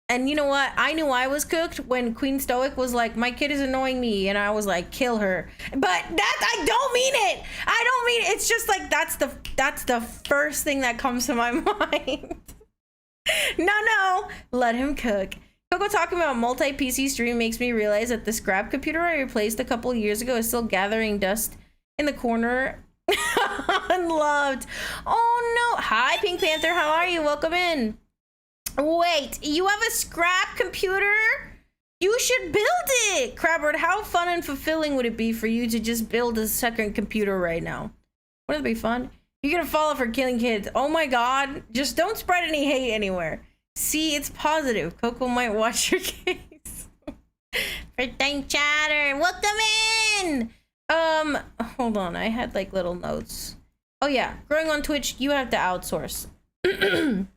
I knew I was cooked when Queen Stoic was like, my kid is annoying me, and I was like, kill her. But I don't mean it. I don't mean it. It's just like that's the first thing that comes to my mind. No, let him cook. KoKo talking about multi-PC stream makes me realize that the scrap computer I replaced a couple years ago is still gathering dust in the corner. Unloved. Oh no. Hi, Pink Panther. How are you? Welcome in. Wait, you have a scrap computer? You should build it. Crabbird, how fun and fulfilling would it be for you to just build a second computer right now? Wouldn't it be fun? You're gonna follow for killing kids. Oh my god. Just don't spread any hate anywhere. See, it's positive. KoKo might watch your case. For thank chatter. Welcome in. Hold on. I had like little notes. Oh yeah, growing on Twitch, you have to outsource. And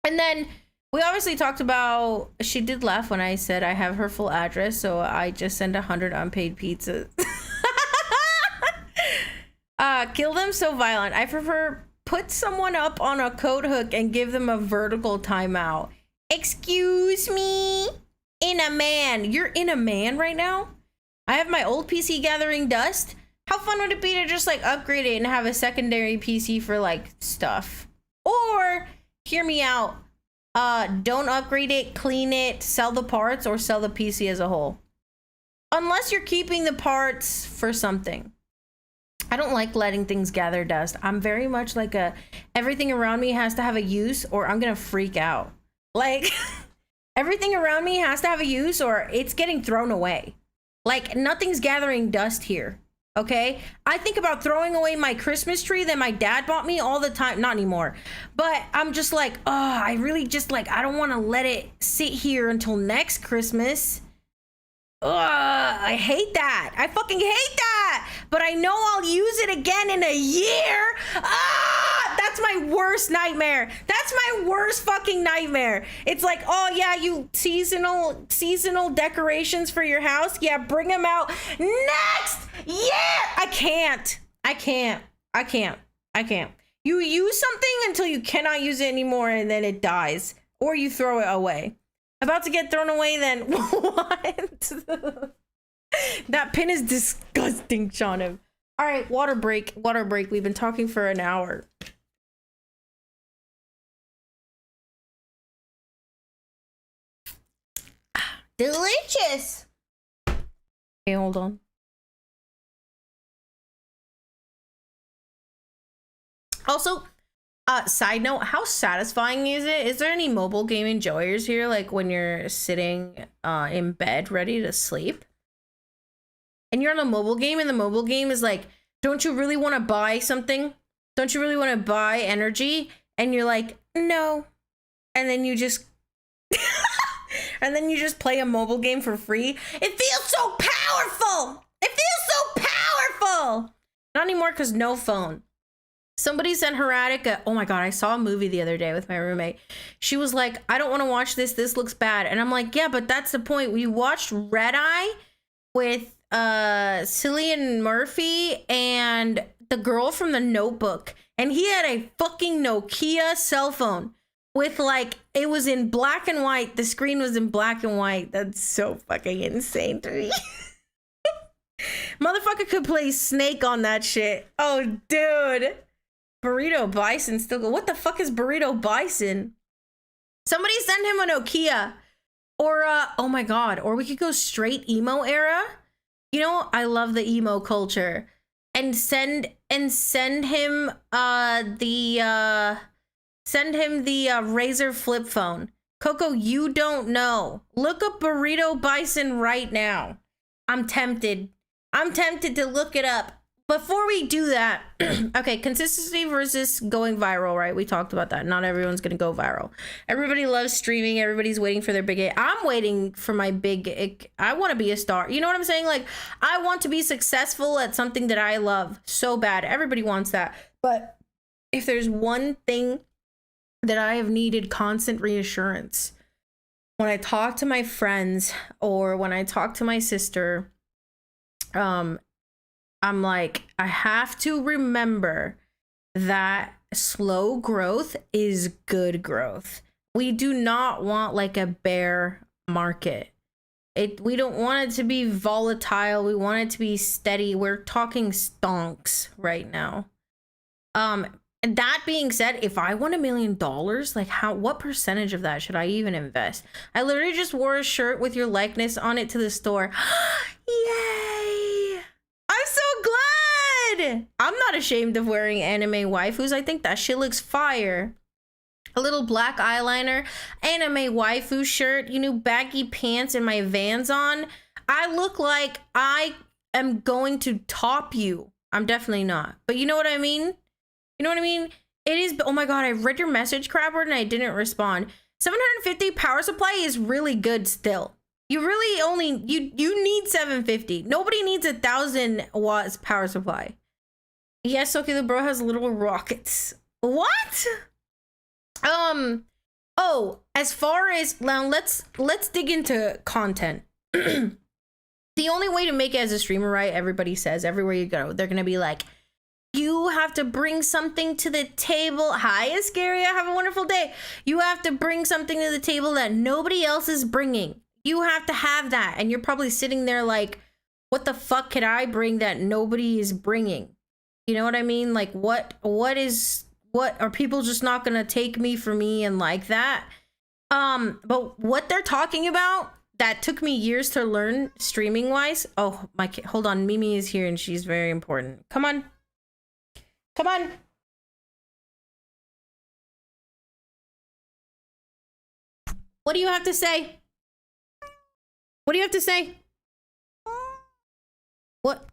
then we obviously talked about, she did laugh when I said I have her full address, so I just send 100 unpaid pizzas. Kill them so violent. I prefer put someone up on a coat hook and give them a vertical timeout. Excuse me? In a man. You're in a man right now? I have my old PC gathering dust. How fun would it be to just like upgrade it and have a secondary PC for like stuff? Or, hear me out. Don't upgrade it, clean it, sell the parts, or sell the PC as a whole. Unless you're keeping the parts for something. I don't like letting things gather dust. I'm very much like everything around me has to have a use or I'm gonna freak out. Like, everything around me has to have a use or it's getting thrown away. Like, nothing's gathering dust here, okay? I think about throwing away my Christmas tree that my dad bought me all the time. Not anymore. But I'm just like, oh, I really just like, I don't want to let it sit here until next Christmas. Ugh, I hate that. I fucking hate that. But I know I'll use it again in a year. Ah, that's my worst nightmare. That's my worst fucking nightmare. It's like, oh yeah, you seasonal decorations for your house. Yeah, bring them out next year. I can't. You use something until you cannot use it anymore and then it dies. Or you throw it away. About to get thrown away then. What? That pin is disgusting, Sean. All right, water break. We've been talking for an hour. Delicious. Okay, hold on. Also, side note, how satisfying is it? Is there any mobile game enjoyers here? Like when you're sitting in bed ready to sleep and you're on a mobile game and the mobile game is like, don't you really want to buy something? Don't you really want to buy energy? And you're like, no. And then you just and then you just play a mobile game for free. It feels so powerful. It feels so powerful. Not anymore because no phone. Somebody sent Herratic oh my god, I saw a movie the other day with my roommate. She was like, I don't want to watch this. This looks bad. And I'm like, yeah, but that's the point. We watched Red Eye with Cillian Murphy and the girl from The Notebook. And he had a fucking Nokia cell phone with like, it was in black and white. The screen was in black and white. That's so fucking insane to me. Motherfucker could play Snake on that shit. Oh, dude. Burrito Bison still go. What the fuck is Burrito Bison? Somebody send him a Nokia. Or, oh my god. Or we could go straight emo era. You know, I love the emo culture. And send him the Razer flip phone. KoKo, you don't know. Look up Burrito Bison right now. I'm tempted to look it up. before we do that, okay, consistency versus going viral, right? We talked about that. Not everyone's gonna go viral. Everybody loves streaming. Everybody's waiting for their big hit. I'm waiting for my big. I want to be a star. You know what I'm saying? Like, I want to be successful at something that I love so bad. Everybody wants that. But if there's one thing that I have needed constant reassurance, when I talk to my friends or when I talk to my sister, I'm like, I have to remember that slow growth is good growth. We do not want like a bear market. We don't want it to be volatile. We want it to be steady. We're talking stonks right now. That being said, if I won $1 million, like what percentage of that should I even invest? I literally just wore a shirt with your likeness on it to the store. Yay! I'm so glad! I'm not ashamed of wearing anime waifus. I think that shit looks fire. A little black eyeliner, anime waifu shirt, you know, baggy pants and my Vans on. I look like I am going to top you. I'm definitely not. But you know what I mean? You know what I mean? It is, oh my God, I read your message, Crabword, and I didn't respond. 750 power supply is really good still. You really only, you need 750. Nobody needs 1,000 watts power supply. Yes, okay, the bro has little rockets. What? Oh, as far as, now let's dig into content. The only way to make it as a streamer, right? Everybody says, everywhere you go, they're gonna be like, you have to bring something to the table. Hi, Ascaria, have a wonderful day. You have to bring something to the table that nobody else is bringing. You have to have that. And you're probably sitting there like, what the fuck could I bring that nobody is bringing? You know what I mean? Like, what are people just not gonna take me for me and like that? But what they're talking about that took me years to learn streaming wise. Oh, my kid, hold on. Mimi is here and she's very important. Come on. Come on. What do you have to say? What do you have to say? What?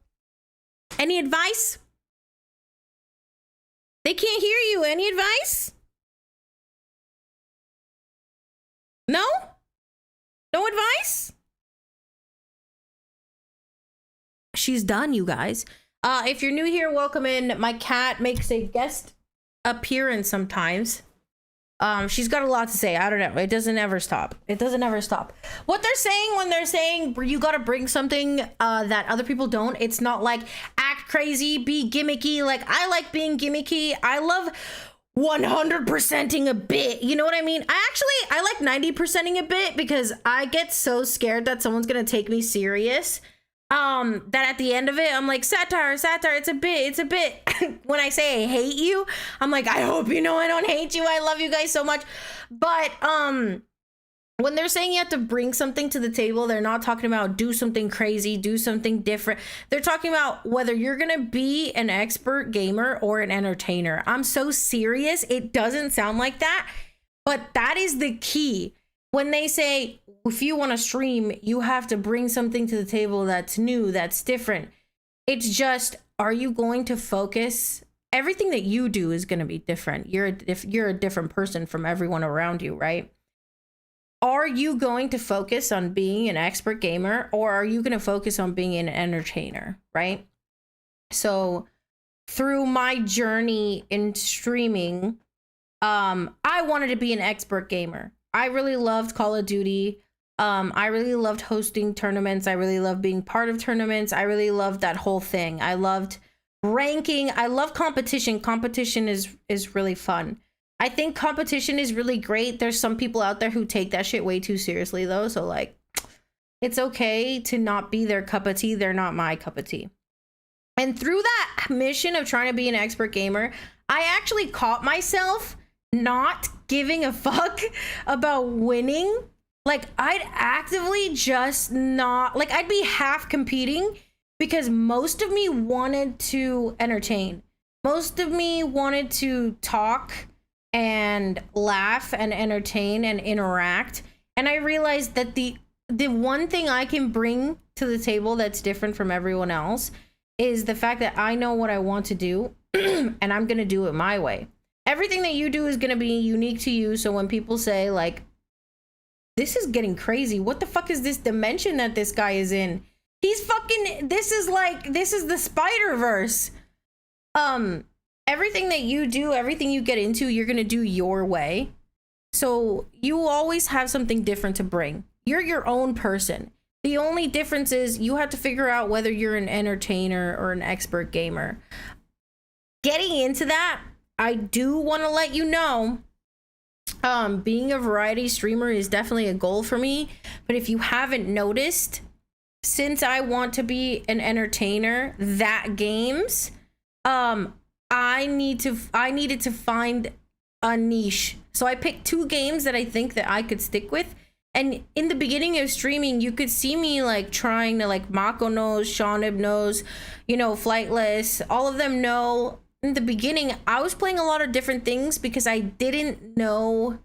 Any advice? They can't hear you. Any advice? No? No advice? She's done, you guys. If you're new here, welcome in. My cat makes a guest appearance sometimes. She's got a lot to say. I don't know. It doesn't ever stop. It doesn't ever stop. What they're saying when they're saying you gotta bring something that other people don't, it's not like act crazy, be gimmicky. Like, I like being gimmicky. I love 100%ing a bit. You know what I mean? I like 90%ing a bit because I get so scared that someone's gonna take me serious. That at the end of it, I'm like, satire, it's a bit. When I say I hate you, I'm like, I hope you know I don't hate you. I love you guys so much. But, when they're saying you have to bring something to the table, they're not talking about do something crazy, do something different. They're talking about whether you're gonna be an expert gamer or an entertainer. I'm so serious. It doesn't sound like that, but that is the key. When they say, if you want to stream, you have to bring something to the table that's new, that's different. It's just, are you going to focus? Everything that you do is going to be different. You're a different person from everyone around you, right? Are you going to focus on being an expert gamer, or are you going to focus on being an entertainer, right? So through my journey in streaming, I wanted to be an expert gamer. I really loved Call of Duty. I really loved hosting tournaments. I really loved being part of tournaments. I really loved that whole thing. I loved ranking. I love competition. Competition is really fun. I think competition is really great. There's some people out there who take that shit way too seriously though. So like, it's okay to not be their cup of tea. They're not my cup of tea. And through that mission of trying to be an expert gamer, I actually caught myself not giving a fuck about winning. Like, I'd actively just not, like, I'd be half competing because most of me wanted to entertain. Most of me wanted to talk and laugh and entertain and interact. And I realized that the one thing I can bring to the table that's different from everyone else is the fact that I know what I want to do and I'm going to do it my way. Everything that you do is going to be unique to you. So when people say like, this is getting crazy, what the fuck is this dimension that this guy is in? He's fucking, this is the Spider-Verse. Everything that you do, everything you get into, you're going to do your way. So you always have something different to bring. You're your own person. The only difference is you have to figure out whether you're an entertainer or an expert gamer. Getting into that, I do want to let you know, being a variety streamer is definitely a goal for me. But if you haven't noticed, since I want to be an entertainer that games, I needed to find a niche. So I picked 2 games that I think that I could stick with. And in the beginning of streaming, you could see me like trying to like Mako knows, Shaunib knows, you know, Flightless, all of them know. In the beginning, I was playing a lot of different things because I didn't know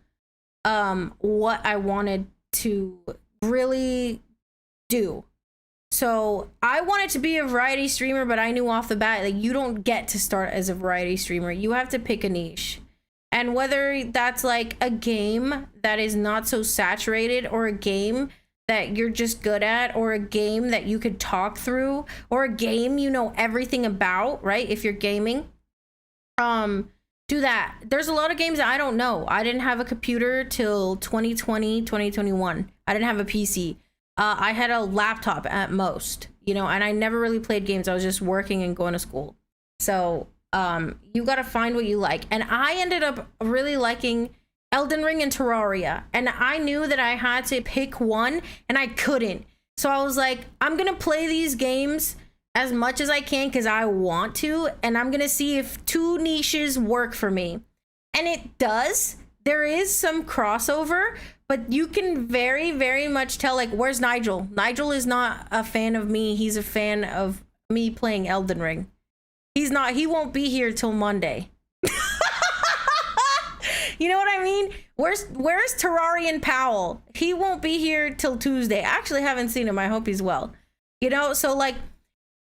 what I wanted to really do. So I wanted to be a variety streamer, but I knew off the bat, like, you don't get to start as a variety streamer. You have to pick a niche. And whether that's like a game that is not so saturated, or a game that you're just good at, or a game that you could talk through, or a game you know everything about, right? If you're gaming, do that. There's a lot of games that I don't know. I didn't have a computer till 2020, 2021. I didn't have a PC. I had a laptop at most, you know, and I never really played games. I was just working and going to school. So you got to find what you like. And I ended up really liking Elden Ring and Terraria. And I knew that I had to pick one and I couldn't. So I was like, I'm going to play these games as much as I can because I want to. And I'm going to see if 2 niches work for me. And it does. There is some crossover, but you can very, very much tell, like, where's Nigel? Nigel is not a fan of me. He's a fan of me playing Elden Ring. He's not, he won't be here till Monday. You know what I mean? Where's Terrarian Powell? He won't be here till Tuesday. I actually haven't seen him. I hope he's well. You know, so like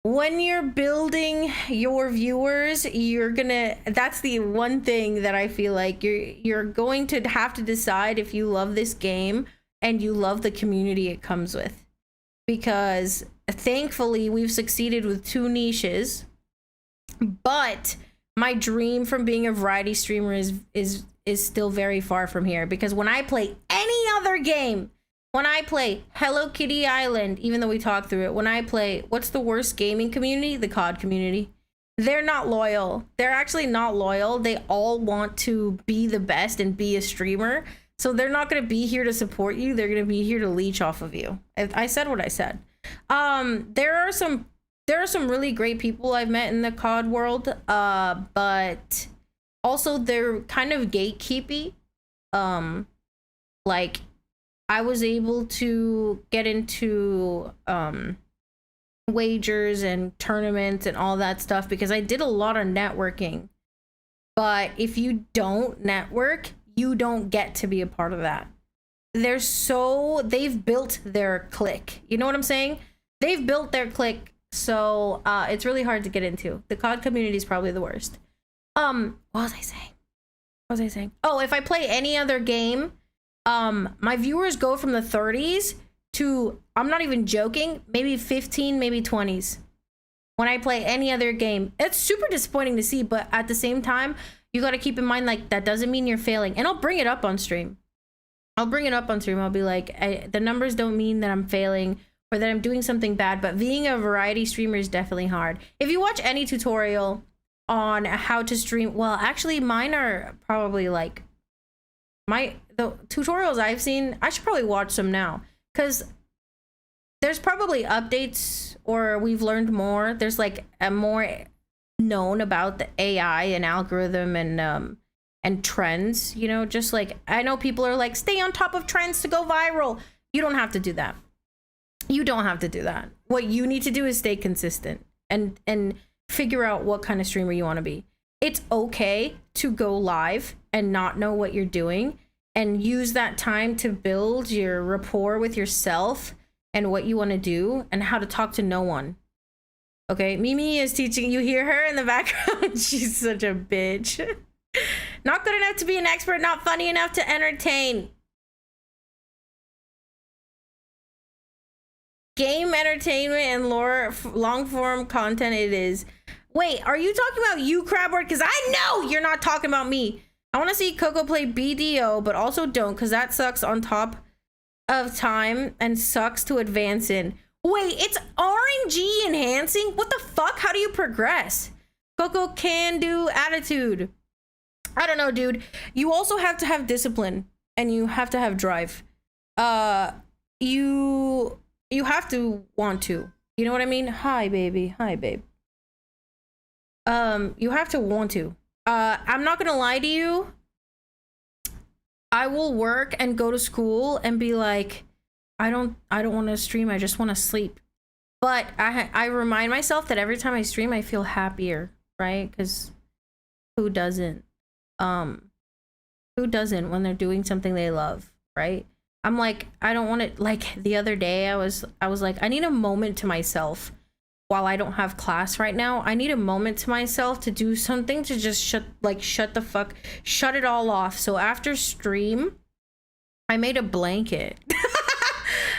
when you're building your viewers, that's the one thing that I feel like you're going to have to decide if you love this game and you love the community it comes with. Because thankfully we've succeeded with 2 niches. But my dream from being a variety streamer is still very far from here, because when I play any other game, when I play Hello Kitty Island, even though we talked through it, when I play, what's the worst gaming community? The COD community. They're not loyal. They're actually not loyal. They all want to be the best and be a streamer. So they're not going to be here to support you. They're going to be here to leech off of you. I said what I said. There are some really great people I've met in the COD world, but also they're kind of gatekeepy. Like, I was able to get into wagers and tournaments and all that stuff because I did a lot of networking. But if you don't network, you don't get to be a part of that. They've built their clique. You know what I'm saying? They've built their clique. So it's really hard to get into. The COD community is probably the worst. What was I saying? Oh, if I play any other game, my viewers go from the 30s to, I'm not even joking, maybe 15, maybe 20s. When I play any other game, it's super disappointing to see, but at the same time, you got to keep in mind, like, that doesn't mean you're failing. And I'll bring it up on stream. I'll be like, the numbers don't mean that I'm failing or that I'm doing something bad, but being a variety streamer is definitely hard. If you watch any tutorial on how to stream, well, actually mine are probably like, the tutorials I've seen, I should probably watch some now, because there's probably updates, or we've learned more. There's like a more known about the AI and algorithm and trends, you know, just like, I know people are like, stay on top of trends to go viral. You don't have to do that. You don't have to do that. What you need to do is stay consistent and figure out what kind of streamer you want to be. It's okay to go live and not know what you're doing, and use that time to build your rapport with yourself and what you want to do and how to talk to no one. Okay, Mimi is teaching. You hear her in the background? She's such a bitch. Not good enough to be an expert, not funny enough to entertain. Game entertainment and long form content it is. Wait, are you talking about you, Crabword? Because I know you're not talking about me. I want to see KoKo play BDO, but also don't, because that sucks on top of time and sucks to advance in. Wait, it's RNG enhancing? What the fuck? How do you progress? KoKo can do attitude. I don't know, dude. You also have to have discipline and you have to have drive. You have to want to. You know what I mean? Hi, baby. Hi, babe. You have to want to. I'm not gonna lie to you. I will work and go to school and be like, I don't want to stream. I just want to sleep. But I remind myself that every time I stream, I feel happier, right? Because who doesn't? Who doesn't when they're doing something they love, right? I'm like, I don't want to, like the other day I was like, I need a moment to myself while I don't have class right now. I need a moment to myself to do something to just shut it all off. So after stream, I made a blanket.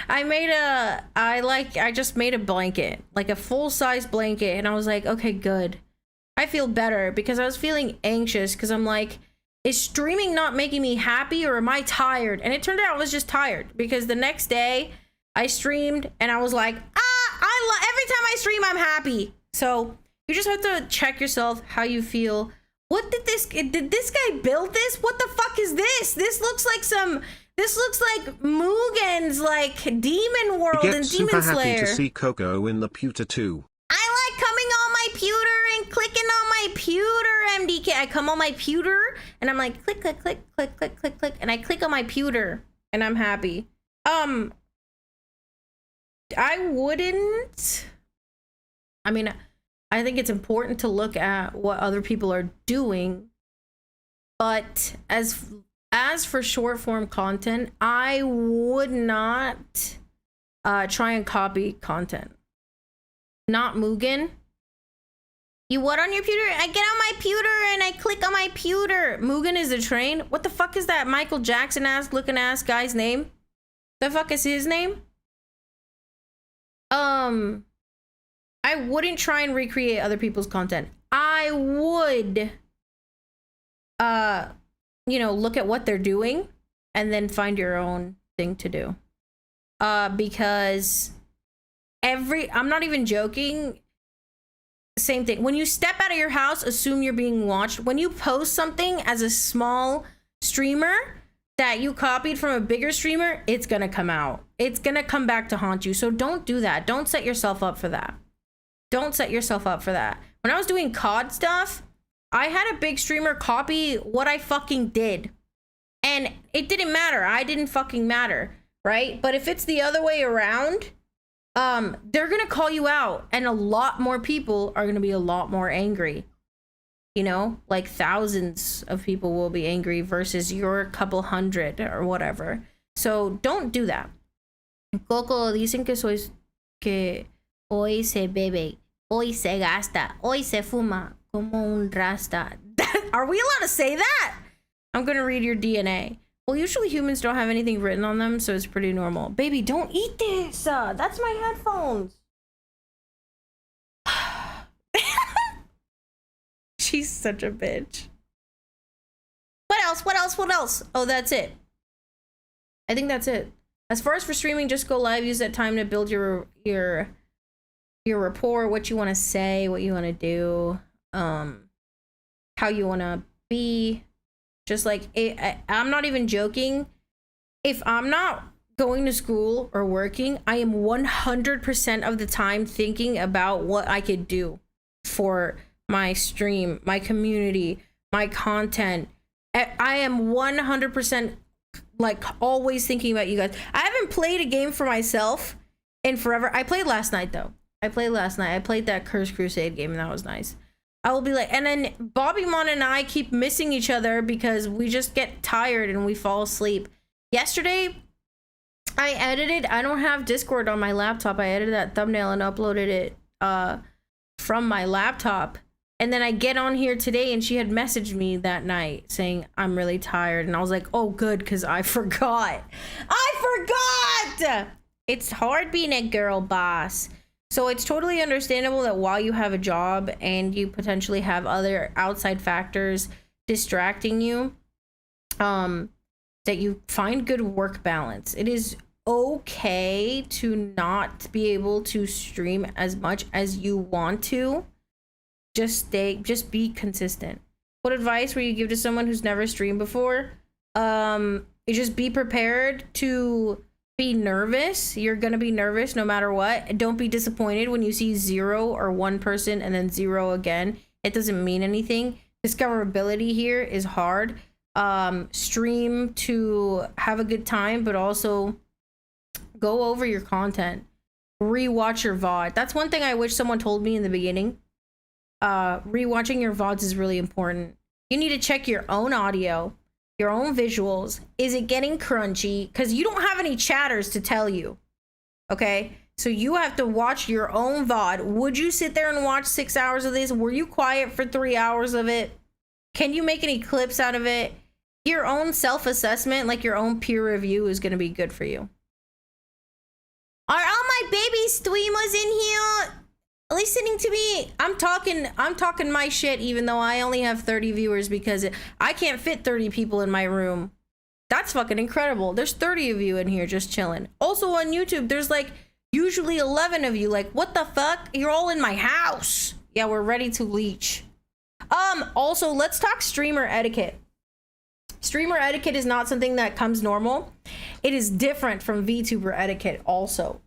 I just made a blanket, like a full-size blanket, and I was like, okay, good. I feel better because I was feeling anxious because I'm like, is streaming not making me happy or am I tired? And it turned out I was just tired because the next day I streamed and I was like, every time I stream, I'm happy. So you just have to check yourself how you feel. Did this guy build this? What the fuck is this? This looks like Mugen's like Demon World and Demon Slayer. Super happy to see KoKo in the pewter too. I like coming on my pewter and clicking on my pewter, MDK. I come on my pewter and I'm like click, click, click, click, click, click, click, and I click on my pewter and I'm happy. I think it's important to look at what other people are doing, but as for short form content, I would not try and copy content. Not Mugen. You what on your pewter? I get on my pewter and I click on my pewter. Mugen is a train? What the fuck is that Michael Jackson ass looking ass guy's name? The fuck is his name? I wouldn't try and recreate other people's content. I would look at what they're doing and then find your own thing to do. Because I'm not even joking. Same thing. When you step out of your house, assume you're being watched. When you post something as a small streamer that you copied from a bigger streamer, it's gonna come out. It's gonna come back to haunt you. So don't do that. Don't set yourself up for that. Don't set yourself up for that. When I was doing COD stuff, I had a big streamer copy what I fucking did. And it didn't matter. I didn't fucking matter, right? But if it's the other way around, they're gonna call you out and a lot more people are gonna be a lot more angry. You know, like thousands of people will be angry versus your couple hundred or whatever. So don't do that. Coco, dicen que hoy se bebe, hoy se gasta, hoy se fuma como un rasta. Are we allowed to say that? I'm gonna read your DNA. Well, usually humans don't have anything written on them, so it's pretty normal. Baby, don't eat this. That's my headphones. She's such a bitch. What else? What else? What else? Oh, that's it. I think that's it. As far as for streaming, just go live. Use that time to build your rapport, what you want to say, what you want to do, how you want to be. Just like I'm not even joking. If I'm not going to school or working, I am 100% of the time thinking about what I could do for my stream, my community, my content. I am 100% like always thinking about you guys. I haven't played a game for myself in forever. I played last night though. I played that Curse Crusade game and that was nice. I will be like, and then Bobbymon and I keep missing each other because we just get tired and we fall asleep. Yesterday, I don't have Discord on my laptop. I edited that thumbnail and uploaded it from my laptop. And then I get on here today and she had messaged me that night saying, I'm really tired. And I was like, oh, good, because I forgot. I forgot! It's hard being a girl boss. So it's totally understandable that while you have a job and you potentially have other outside factors distracting you, that you find good work balance. It is okay to not be able to stream as much as you want to. Just be consistent. What advice would you give to someone who's never streamed before? You just be prepared to be nervous. You're gonna be nervous no matter what. Don't be disappointed when you see 0 or 1 person and then 0 again. It doesn't mean anything. Discoverability here is hard. Stream to have a good time, but also go over your content. Rewatch your VOD. That's one thing I wish someone told me in the beginning. Rewatching your VODs is really important. You need to check your own audio, your own visuals. Is it getting crunchy? Because you don't have any chatters to tell you. Okay? So you have to watch your own VOD. Would you sit there and watch 6 hours of this? Were you quiet for 3 hours of it? Can you make any clips out of it? Your own self-assessment, like your own peer review, is going to be good for you. Are all my baby streamers in here listening to me? I'm talking my shit, even though I only have 30 viewers because I can't fit 30 people in my room. That's fucking incredible. There's 30 of you in here just chilling. Also on YouTube, there's like usually 11 of you. Like, what the fuck? You're all in my house. Yeah, we're ready to leech. Also, let's talk streamer etiquette. Streamer etiquette is not something that comes normal. It is different from VTuber etiquette also.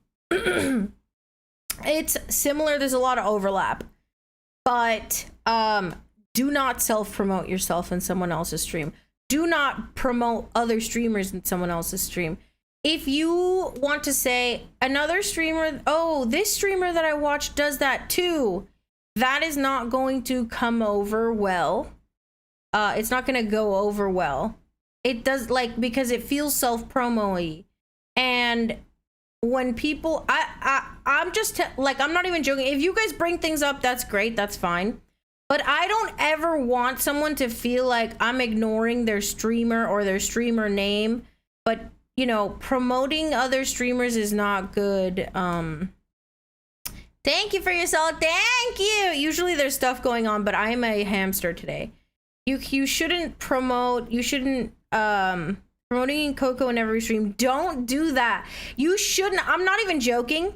It's similar, there's a lot of overlap. But do not self-promote yourself in someone else's stream. Do not promote other streamers in someone else's stream. If you want to say another streamer, oh, this streamer that I watched does that too, that is not going to come over well. It's not going to go over well. It does, like, because it feels self-promo-y. And when people, I'm just, like, I'm not even joking. If you guys bring things up, that's great. That's fine. But I don't ever want someone to feel like I'm ignoring their streamer or their streamer name. But, you know, promoting other streamers is not good. Thank you for your salt. Thank you. Usually there's stuff going on, but I'm a hamster today. You shouldn't promote, you shouldn't, promoting KoKo in every stream. Don't do that. You shouldn't. I'm not even joking.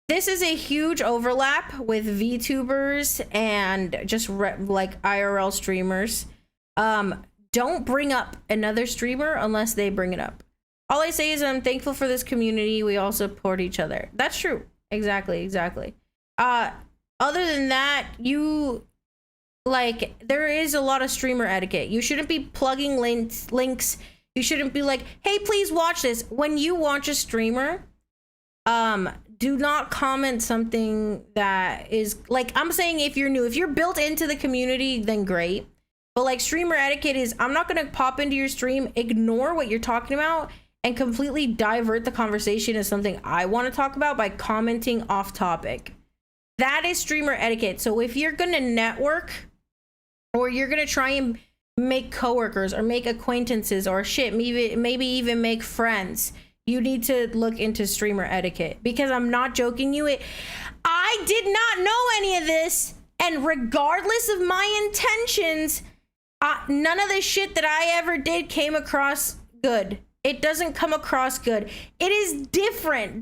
This is a huge overlap with VTubers and just like IRL streamers. Don't bring up another streamer unless they bring it up. All I say is I'm thankful for this community. We all support each other. That's true. Exactly. Other than that, like, there is a lot of streamer etiquette. You shouldn't be plugging links. You shouldn't be like, hey, please watch this. When you watch a streamer, do not comment something that is, like, I'm saying if you're new, if you're built into the community, then great. But like, streamer etiquette is, I'm not going to pop into your stream, ignore what you're talking about, and completely divert the conversation as something I want to talk about by commenting off topic. That is streamer etiquette. So if you're going to network, or you're going to try and make coworkers or make acquaintances or shit, maybe even make friends, you need to look into streamer etiquette. Because I'm not joking you, I did not know any of this, and regardless of my intentions, none of the shit that I ever did came across good. It doesn't come across good. It is different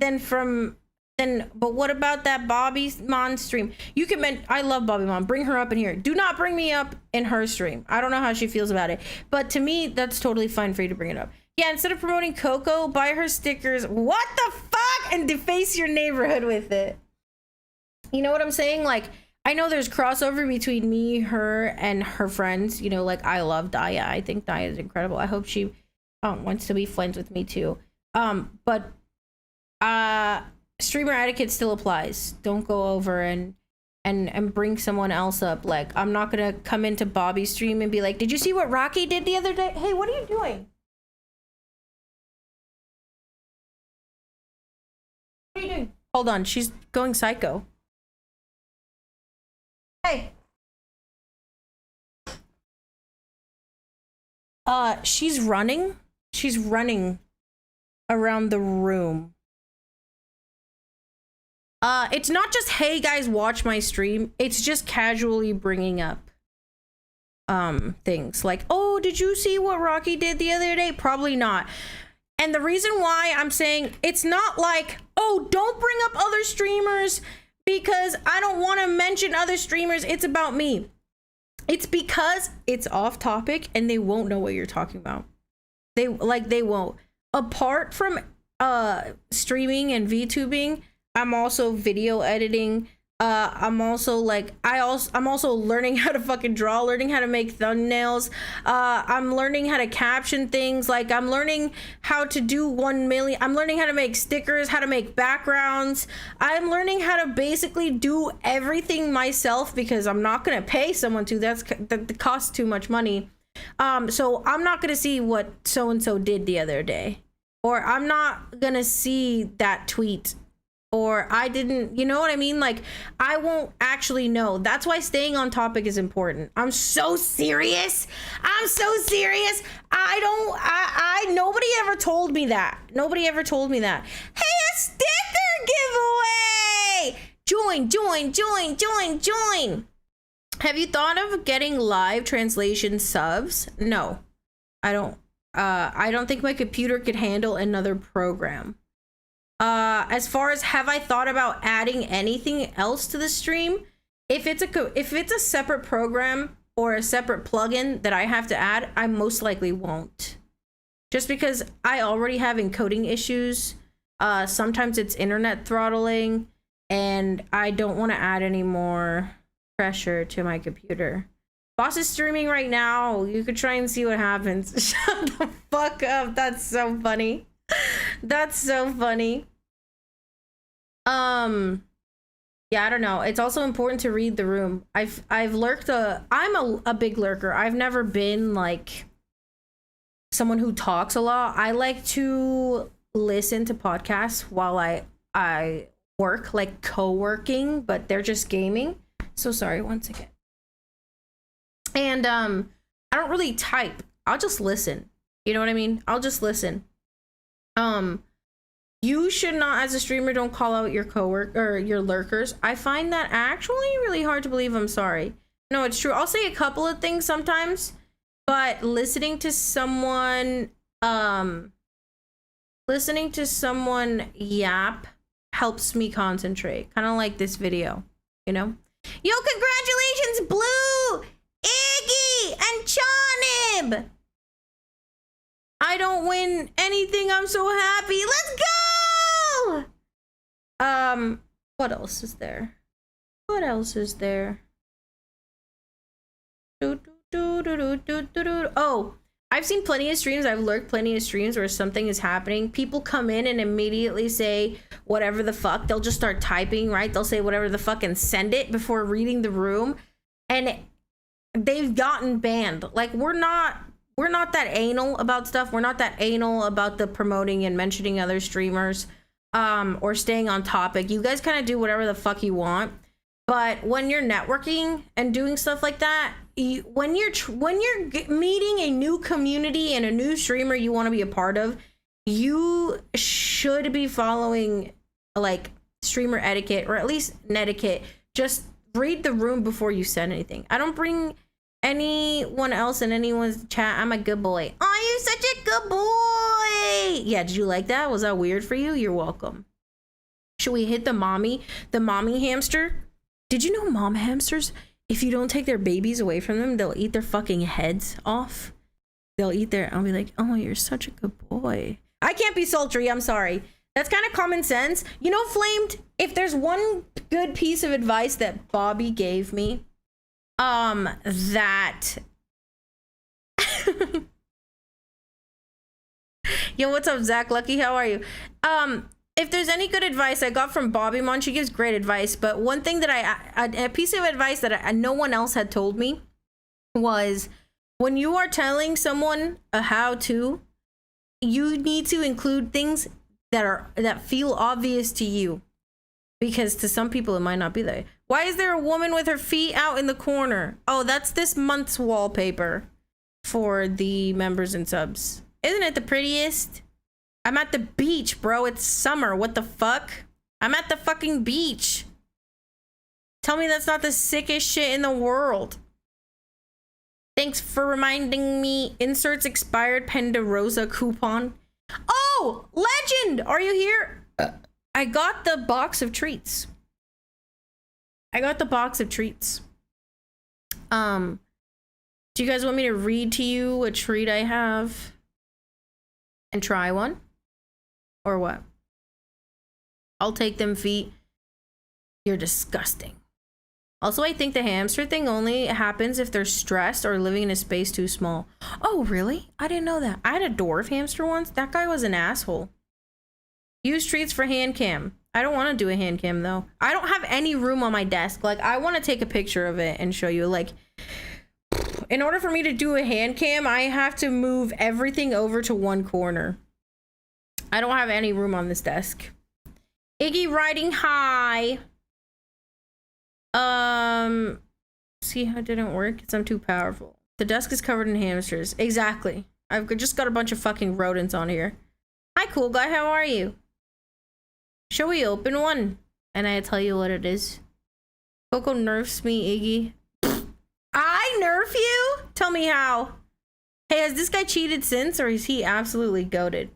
but what about that Bobby Mon stream? You can I love Bobby Mon. Bring her up in here. Do not bring me up in her stream. I don't know how she feels about it, but to me, that's totally fine for you to bring it up. Yeah, instead of promoting KoKo, buy her stickers. What the fuck? And deface your neighborhood with it. You know what I'm saying? Like, I know there's crossover between me, her, and her friends. You know, like, I love Daya. I think Daya is incredible. I hope she wants to be friends with me too. But streamer etiquette still applies. Don't go over and bring someone else up. Like, I'm not gonna come into Bobby's stream and be like, did you see what Rocky did the other day? Hey, what are you doing? What are you doing? Hold on, she's going psycho. Hey. She's running. She's running around the room. It's not just, hey guys, watch my stream. It's just casually bringing up things like, oh, did you see what Rocky did the other day? Probably not. And the reason why I'm saying it's not like, oh, don't bring up other streamers because I don't want to mention other streamers. It's about me. It's because it's off topic and they won't know what you're talking about. They won't. Apart from streaming and VTubing, I'm also video editing. I'm also learning how to fucking draw, learning how to make thumbnails. I'm learning how to caption things. Like, I'm learning how to do 1 million. I'm learning how to make stickers, how to make backgrounds. I'm learning how to basically do everything myself because I'm not gonna pay someone to. That costs too much money. So I'm not gonna see what so and so did the other day, or I'm not gonna see that tweet. Or I didn't, you know what I mean? Like, I won't actually know. That's why staying on topic is important. I'm so serious. I'm so serious. Nobody ever told me that. Nobody ever told me that. Hey, a sticker giveaway! Join. Have you thought of getting live translation subs? No, I don't. I don't think my computer could handle another program. As far as have I thought about adding anything else to the stream, if it's a separate program or a separate plugin that I have to add, I most likely won't. Just because I already have encoding issues. Sometimes it's internet throttling, and I don't want to add any more pressure to my computer. Boss is streaming right now. You could try and see what happens. Shut the fuck up. That's so funny. That's so funny. Yeah, I don't know. It's also important to read the room. I've lurked I'm a big lurker. I've never been like someone who talks a lot. I like to listen to podcasts while I work, like co-working, but they're just gaming. So sorry, one second. And I don't really type. I'll just listen. You know what I mean? I'll just listen. You should not, as a streamer, don't call out your coworker or your lurkers. I find that actually really hard to believe. I'm sorry. No, it's true. I'll say a couple of things sometimes, but listening to someone yap helps me concentrate. Kind of like this video, you know? Yo, congratulations, Blue, Iggy, and Chanib! I don't win anything. I'm so happy. Let's go! What else is there? What else is there? Oh, I've seen plenty of streams. I've lurked plenty of streams where something is happening. People come in and immediately say whatever the fuck. They'll just start typing, right? They'll say whatever the fuck and send it before reading the room. And they've gotten banned. Like, we're not that anal about stuff. We're not that anal about the promoting and mentioning other streamers or staying on topic. You guys kind of do whatever the fuck you want. But when you're networking and doing stuff like that, when you're meeting a new community and a new streamer you want to be a part of, you should be following like streamer etiquette, or at least netiquette. Just read the room before you send anything. I don't bring anyone else in anyone's chat. I'm a good boy. Oh, you're such a good boy. Yeah, did you like that? Was that weird for you? You're welcome. Should we hit the mommy hamster? Did you know mom hamsters, if you don't take their babies away from them, they'll eat their fucking heads off. I'll be like, oh, you're such a good boy. I can't be sultry. I'm sorry. That's kind of common sense. You know, Flamed, if there's one good piece of advice that Bobby gave me, that yo, what's up, Zach Lucky? How are you? If there's any good advice I got from Bobby Mon, she gives great advice, but one thing that a piece of advice that no one else had told me was, when you are telling someone a how-to, you need to include things that feel obvious to you, because to some people it might not be that way. Why is there a woman with her feet out in the corner? Oh, that's this month's wallpaper for the members and subs. Isn't it the prettiest? I'm at the beach, bro. It's summer. What the fuck? I'm at the fucking beach. Tell me that's not the sickest shit in the world. Thanks for reminding me. Inserts expired Penderosa coupon. Oh, Legend! Are you here? I got the box of treats. Do you guys want me to read to you a treat I have and try one? Or what? I'll take them feet. You're disgusting. Also, I think the hamster thing only happens if they're stressed or living in a space too small. Oh, really? I didn't know that. I had a dwarf hamster once. That guy was an asshole. Use treats for hand cam. I don't want to do a hand cam though. I don't have any room on my desk. Like, I want to take a picture of it and show you. Like, in order for me to do a hand cam, I have to move everything over to one corner. I don't have any room on this desk. Iggy riding high. See how it didn't work? Because I'm too powerful. The desk is covered in hamsters. Exactly. I've just got a bunch of fucking rodents on here. Hi, cool guy. How are you? Shall we open one? And I tell you what it is. Coco nerfs me, Iggy. I nerf you? Tell me how. Hey, has this guy cheated since, or is he absolutely goated?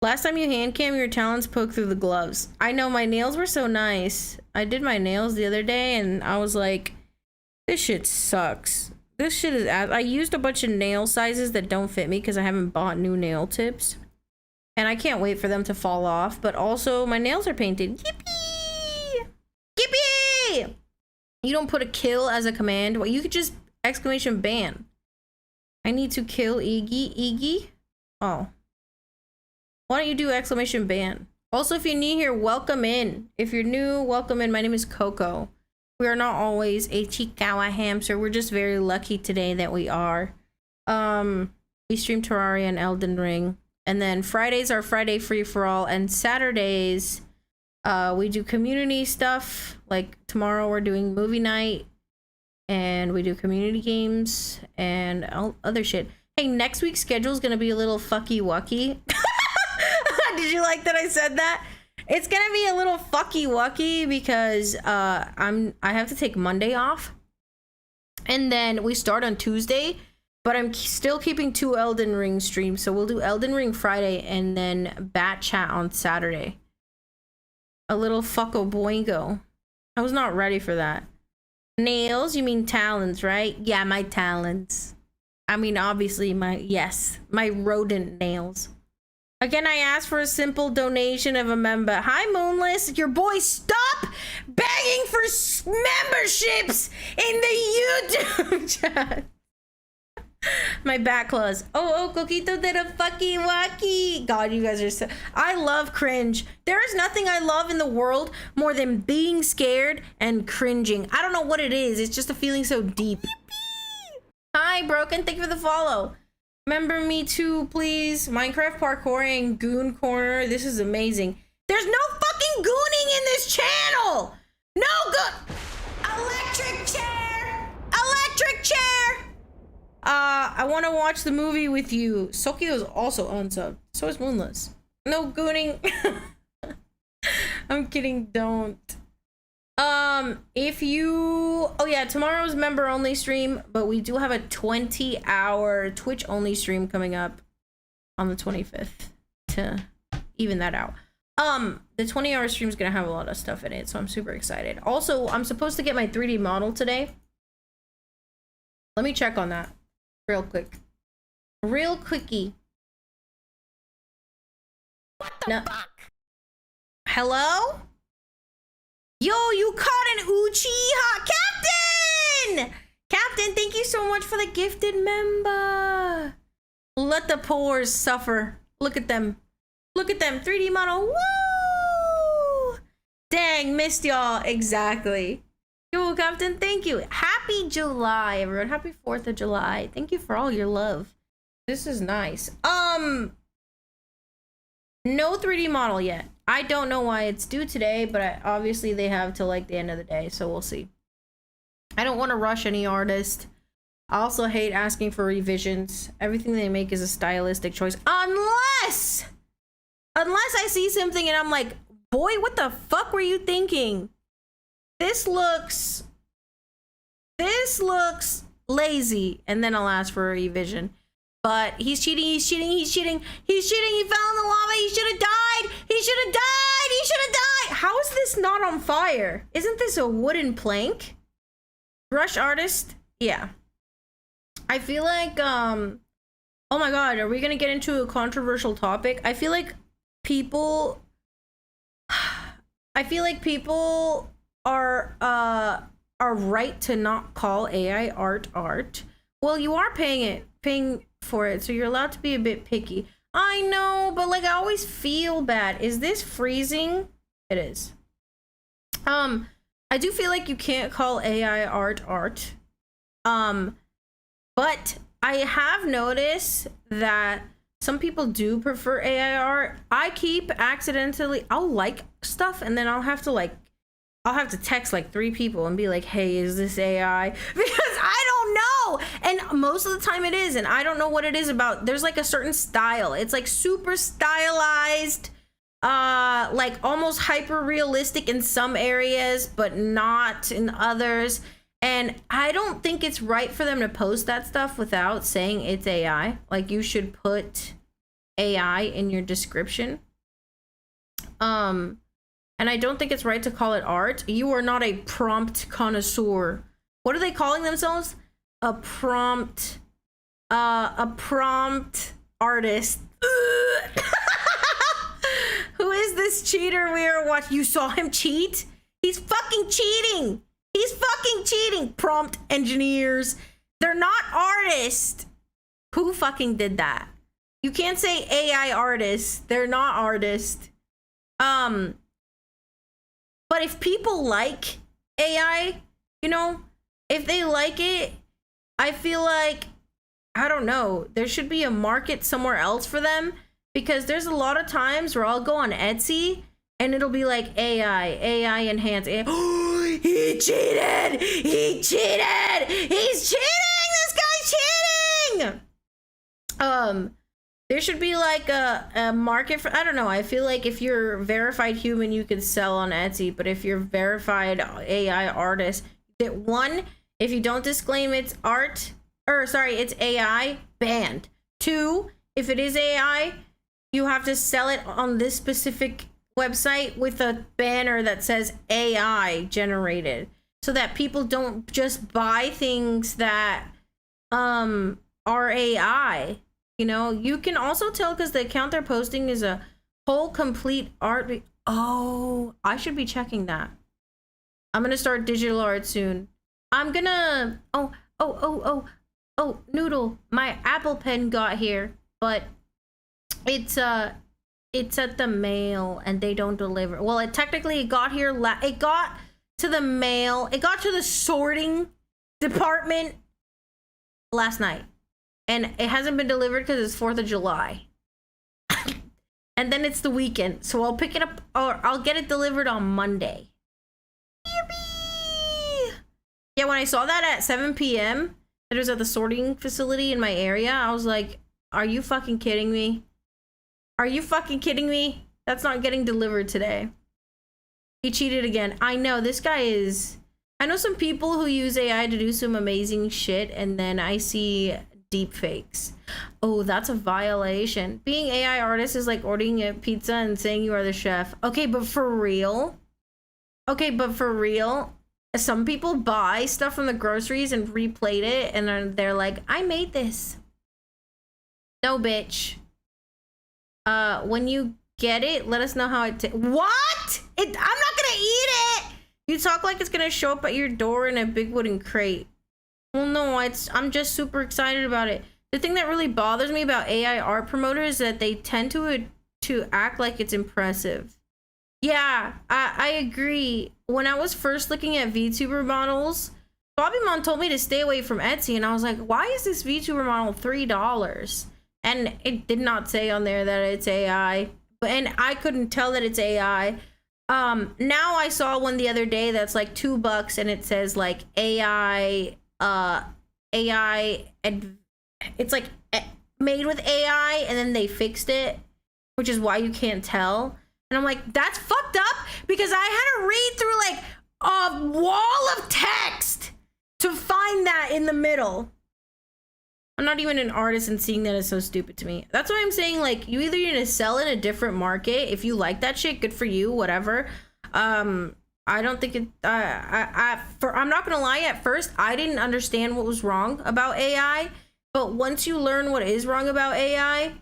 Last time you hand cam, your talons poked through the gloves. I know, my nails were so nice. I did my nails the other day and I was like, this shit sucks. This shit is I used a bunch of nail sizes that don't fit me because I haven't bought new nail tips. And I can't wait for them to fall off. But also, my nails are painted. Yippee! Yippee! You don't put a kill as a command. Well, you could just exclamation ban. I need to kill Iggy. Iggy? Oh. Why don't you do exclamation ban? Also, if you're new here, welcome in. If you're new, welcome in. My name is Coco. We are not always a Chiikawa hamster. We're just very lucky today that we are. We stream Terraria and Elden Ring. And then Fridays are Friday free for all. And Saturdays, we do community stuff. Like tomorrow we're doing movie night. And we do community games and other shit. Hey, next week's schedule is going to be a little fucky-wucky. Did you like that I said that? It's gonna be a little fucky-wucky because I have to take Monday off. And then we start on Tuesday, but I'm still keeping 2 Elden Ring streams. So we'll do Elden Ring Friday and then Bat Chat on Saturday. A little fucko boingo. I was not ready for that. Nails? You mean talons, right? Yeah, my talons. I mean, obviously my rodent nails. Again, I asked for a simple donation of a member. Hi, Moonless. Your boy, stop begging for memberships in the YouTube chat. My back claws. Oh, Coquito did a fucky wacky. God, you guys are so... I love cringe. There is nothing I love in the world more than being scared and cringing. I don't know what it is. It's just a feeling so deep. Hi, Broken. Thank you for the follow. Remember me too, please. Minecraft parkour and goon corner. This is amazing. There's no fucking gooning in this channel. No good. Electric chair. Electric chair. I want to watch the movie with you. Sokio is also unsubbed. So is Moonless. No gooning. I'm kidding. Don't. If you, oh yeah, tomorrow's member only stream, but we do have a 20-hour Twitch only stream coming up on the 25th to even that out. The 20-hour stream is gonna have a lot of stuff in it, so I'm super excited. Also, I'm supposed to get my 3D model today. Let me check on that real quick. Real quickie. What the fuck? Hello? Yo, you caught an Uchiha! Captain! Captain, thank you so much for the gifted member. Let the poors suffer. Look at them. Look at them. 3D model. Woo! Dang, missed y'all. Exactly. Yo, Captain, thank you. Happy July, everyone. Happy 4th of July. Thank you for all your love. This is nice. No 3D model yet. I don't know why it's due today, but obviously they have till like the end of the day, so we'll see. I don't want to rush any artist. I also hate asking for revisions. Everything they make is a stylistic choice. Unless I see something and I'm like, boy, what the fuck were you thinking? This looks lazy. And then I'll ask for a revision. But he's cheating, he's cheating, he's cheating, he's cheating, he fell in the lava, he should have died, he should have died, he should have died. How is this not on fire? Isn't this a wooden plank? Rush artist? Yeah. I feel like, oh my god, are we gonna get into a controversial topic? I feel like people are right to not call AI art. Well, you are paying for it, so you're allowed to be a bit picky. I know, but like I always feel bad. Is this freezing? It is. I do feel like you can't call AI art. But I have noticed that some people do prefer AI art. I keep I'll like stuff and then I'll have to text like 3 people and be like, hey, is this AI? Because I don't know. And most of the time it is. And I don't know what it is about. There's like a certain style. It's like super stylized, like almost hyper realistic in some areas, but not in others. And I don't think it's right for them to post that stuff without saying it's AI. Like you should put AI in your description. And I don't think it's right to call it art. You are not a prompt connoisseur. What are they calling themselves? A prompt artist. Who is this cheater we are watching? You saw him cheat? He's fucking cheating. He's fucking cheating. Prompt engineers. They're not artists. Who fucking did that? You can't say AI artists. They're not artists. But if people like AI, you know, if they like it, I feel like, I don't know, there should be a market somewhere else for them, because there's a lot of times where I'll go on Etsy and it'll be like AI enhanced. Oh, he cheated! He cheated! He's cheating! This guy's cheating! There should be like a market for, I don't know, I feel like if you're verified human, you could sell on Etsy, but if you're verified AI artist, that one, if you don't disclaim it's art, or sorry, it's AI, banned. 2, if it is AI, you have to sell it on this specific website with a banner that says AI generated, so that people don't just buy things that are AI. You know, you can also tell because the account they're posting is a whole complete art. Oh, I should be checking that. I'm gonna start digital art soon. I'm gonna, oh, Noodle, my Apple Pen got here, but it's at the mail and they don't deliver. Well, it technically got here, it got to the mail, it got to the sorting department last night. And it hasn't been delivered because it's 4th of July. And then it's the weekend. So I'll pick it up, or I'll get it delivered on Monday. Yippee! Yeah, when I saw that at 7 p.m., it was at the sorting facility in my area, I was like, are you fucking kidding me? Are you fucking kidding me? That's not getting delivered today. He cheated again. I know, this guy is... I know some people who use AI to do some amazing shit, and then I see deep fakes. Oh, that's a violation. Being AI artist is like ordering a pizza and saying you are the chef. Okay, but for real? Okay, but for real? Some people buy stuff from the groceries and replate it, and they're like, I made this. No, bitch. When you get it, let us know how it what? I'm not gonna eat it! You talk like it's gonna show up at your door in a big wooden crate. Well, no, I'm just super excited about it. The thing that really bothers me about AI art promoters is that they tend to act like it's impressive. Yeah, I agree. When I was first looking at VTuber models, Bobby Mon told me to stay away from Etsy, and I was like, why is this VTuber model $3? And it did not say on there that it's AI, and I couldn't tell that it's AI. Now I saw one the other day that's like $2 and it says like AI, it's like made with AI, and then they fixed it, which is why you can't tell. And I'm like, that's fucked up, because I had to read through like a wall of text to find that in the middle. I'm not even an artist, and seeing that is so stupid to me. That's why I'm saying, like, you either need to sell in a different market. If you like that shit, good for you, whatever. I don't think it, I'm not gonna lie, at first, I didn't understand what was wrong about AI. But once you learn what is wrong about AI,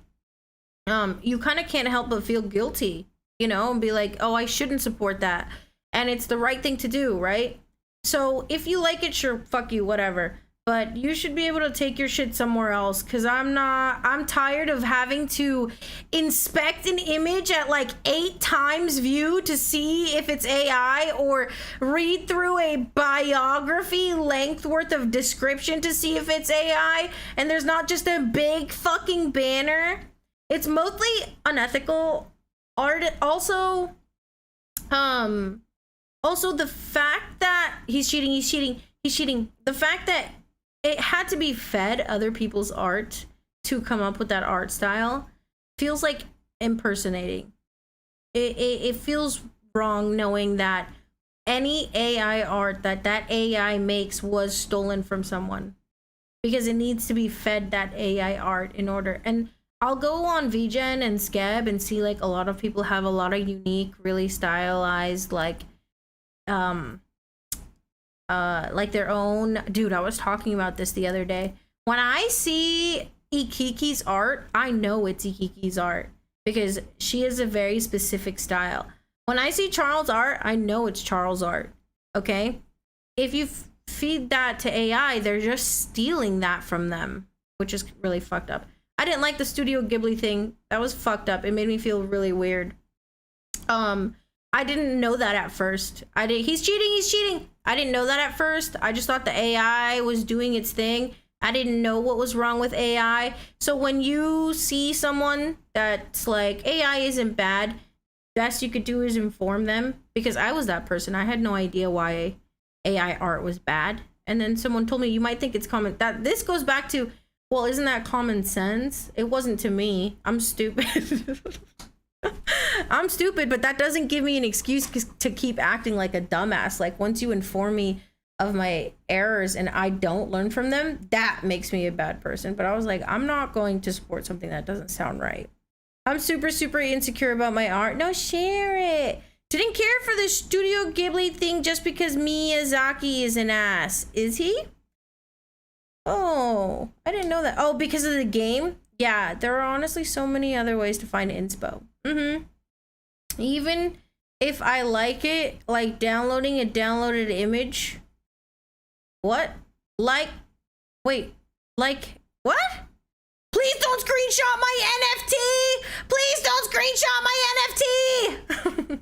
you kind of can't help but feel guilty, you know, and be like, oh, I shouldn't support that. And it's the right thing to do, right? So if you like it, sure, fuck you, whatever. But you should be able to take your shit somewhere else, because I'm tired of having to inspect an image at like 8 times view to see if it's AI, or read through a biography length worth of description to see if it's AI, and there's not just a big fucking banner. It's mostly unethical art. Also the fact that he's cheating. The fact that it had to be fed other people's art to come up with that art style feels like impersonating. It feels wrong knowing that any AI art that AI makes was stolen from someone, because it needs to be fed that AI art in order. And I'll go on VGen and Skeb and see like a lot of people have a lot of unique, really stylized like their own. Dude, I was talking about this the other day. When I see Ikiki's art, I know it's Ikiki's art, because she has a very specific style. When I see Charles' art, I know it's Charles' art. Okay, if you feed that to AI, they're just stealing that from them, which is really fucked up. I didn't like the Studio Ghibli thing. That was fucked up. It made me feel really weird. I didn't know that at first. He's cheating. I didn't know that at first. I just thought the AI was doing its thing. I didn't know what was wrong with AI. So when you see someone that's like, AI isn't bad, best you could do is inform them, because I was that person. I had no idea why AI art was bad. And then someone told me, you might think it's common. That this goes back to, well, isn't that common sense? It wasn't to me. I'm stupid. I'm stupid, but that doesn't give me an excuse to keep acting like a dumbass. Like, once you inform me of my errors and I don't learn from them, that makes me a bad person. But I was like, I'm not going to support something that doesn't sound right. I'm super insecure about my art. No, share it. Didn't care for the Studio Ghibli thing just because Miyazaki is an ass. Is he? Oh, I didn't know that. Oh, because of the game? Yeah, there are honestly so many other ways to find inspo. Even if I like it, like downloading a downloaded image. What? Like, wait, like, what? Please don't screenshot my NFT! Please don't screenshot my NFT!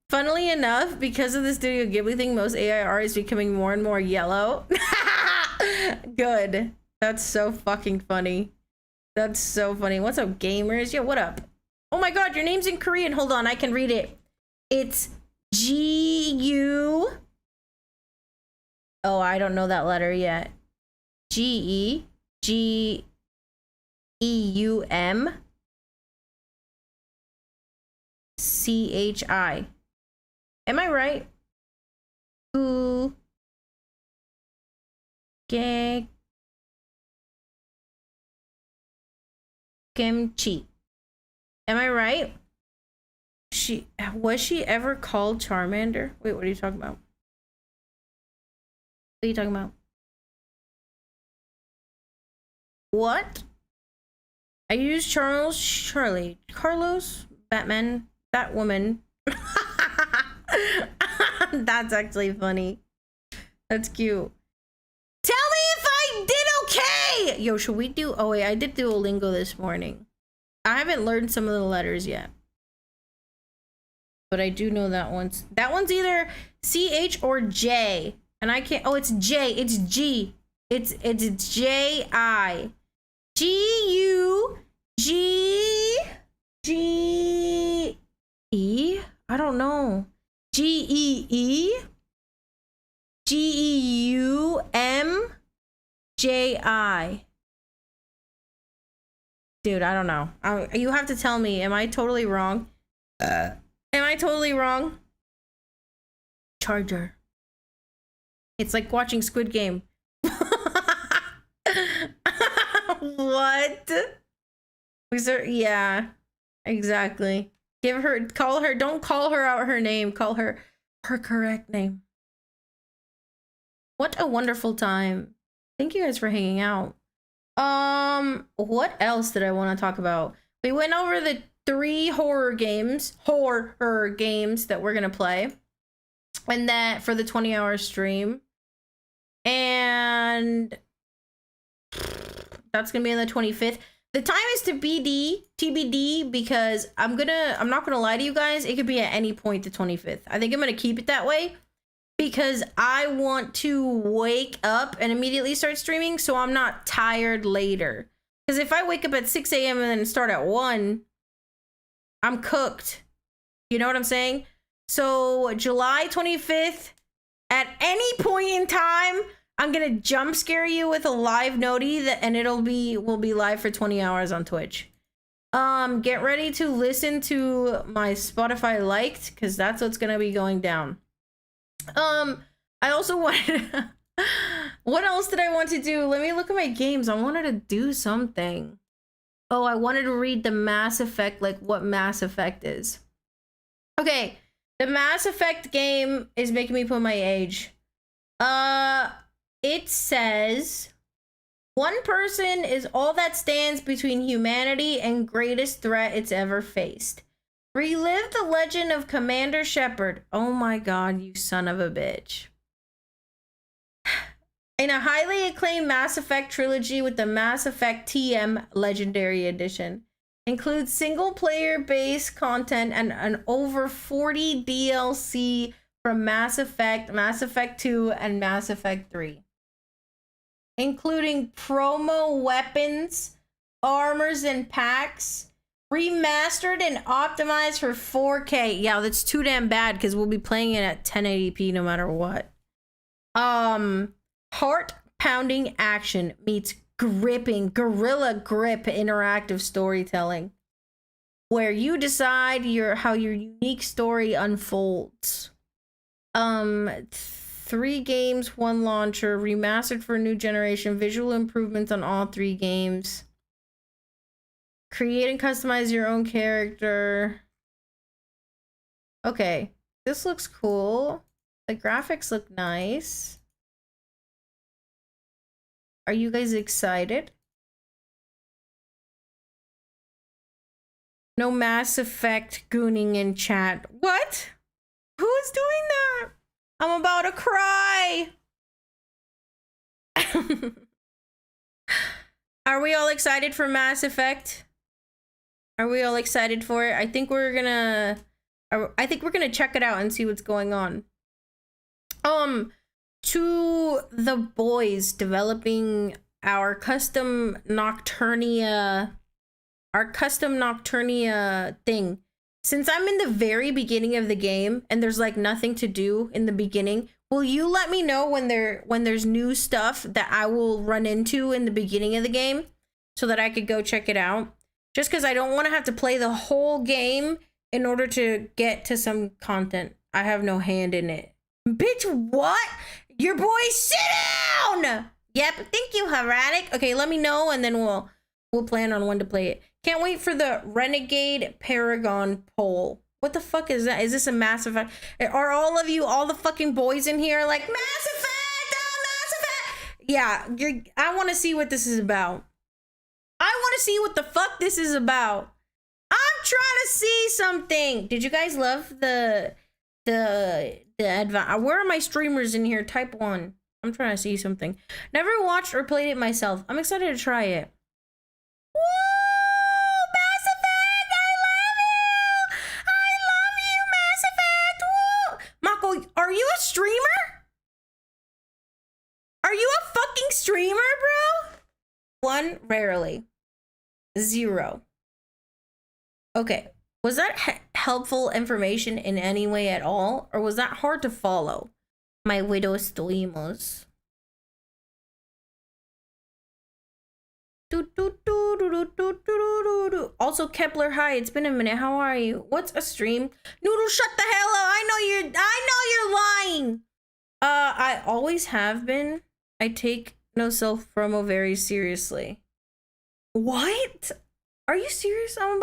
Funnily enough, because of the Studio Ghibli thing, most AI art is becoming more and more yellow. Good. That's so fucking funny. That's so funny. What's up, gamers? Yo, what up? Oh my god, your name's in Korean. Hold on, I can read it. It's G-U... Oh, I don't know that letter yet. G-E-G-E-U-M C-H-I. Am I right? Kimchi. Am I right? Was she ever called Charmander? Wait, what are you talking about? What are you talking about? What? I use Carlos, Batman, Batwoman. That's actually funny. That's cute. Tell me if I did okay! Yo, should we do... Oh wait, I did Duolingo this morning. I haven't learned some of the letters yet. But I do know that one's... That one's either C-H or J. And I can't... Oh, it's J. It's G. It's J-I. G-U... G... J-I. Dude, I don't know. You have to tell me. Am I totally wrong? Am I totally wrong? Charger. It's like watching Squid Game. What? Was there? Yeah, exactly. Call her, don't call her out her name. Call her correct name. What a wonderful time. Thank you guys for hanging out. What else did I want to talk about? We went over the 3 horror games that we're gonna play, and that for the 20-hour stream, and that's gonna be on the 25th. The time is TBD, because I'm not gonna lie to you guys, it could be at any point the 25th. I think I'm gonna keep it that way because I want to wake up and immediately start streaming so I'm not tired later. Because if I wake up at 6 a.m. and then start at 1, I'm cooked. You know what I'm saying? So July 25th, at any point in time, I'm gonna jump scare you with a live noti and we'll be live for 20 hours on Twitch. Get ready to listen to my Spotify liked, because that's what's gonna be going down. I also wanted what else did I want to do? Let me look at my games. I wanted to do something. Oh, I wanted to read the Mass Effect, like what Mass Effect is. Okay, the Mass Effect game is making me put my age. It says, one person is all that stands between humanity and greatest threat it's ever faced. Relive the legend of Commander Shepard. Oh my god, you son of a bitch. In a highly acclaimed Mass Effect trilogy with the Mass Effect TM Legendary Edition. Includes single-player based content and an over 40 DLC from Mass Effect, Mass Effect 2, and Mass Effect 3. Including promo weapons, armors, and packs. Remastered and optimized for 4K. Yeah, that's too damn bad because we'll be playing it at 1080p no matter what. Heart-pounding action meets gripping, gorilla grip interactive storytelling, where you decide how your unique story unfolds. 3 games, 1 launcher, remastered for a new generation, visual improvements on all 3 games. Create and customize your own character. Okay, this looks cool. The graphics look nice. Are you guys excited? No Mass Effect gooning in chat. What? Who's doing that? I'm about to cry. Are we all excited for Mass Effect? Are we all excited for it? I think we're gonna check it out and see what's going on. To the boys developing our custom Nocturnia thing. Since I'm in the very beginning of the game and there's like nothing to do in the beginning, will you let me know when there's new stuff that I will run into in the beginning of the game so that I could go check it out? Just because I don't want to have to play the whole game in order to get to some content. I have no hand in it. Bitch, what? Your boy, sit down! Yep, thank you, Herratic. Okay, let me know and then we'll plan on when to play it. Can't wait for the Renegade Paragon poll. What the fuck is that? Is this a Mass Effect? Are all of you, all the fucking boys in here like, Mass Effect, Mass Effect? Yeah, I want to see what this is about. I want to see what the fuck this is about. I'm trying to see something. Did you guys love the advance? Where are my streamers in here? Type 1. I'm trying to see something. Never watched or played it myself. I'm excited to try it. Woo! Mass Effect! I love you! I love you, Mass Effect! Woo! Mako, are you a streamer? Are you a fucking streamer, bro? 1, rarely. 0. Okay. Was that helpful information in any way at all? Or was that hard to follow? My widow streamers. Also, Kepler, hi. It's been a minute. How are you? What's a stream? Noodle, shut the hell up. I know you're lying. I always have been. I take no self promo very seriously. What? Are you serious? I'm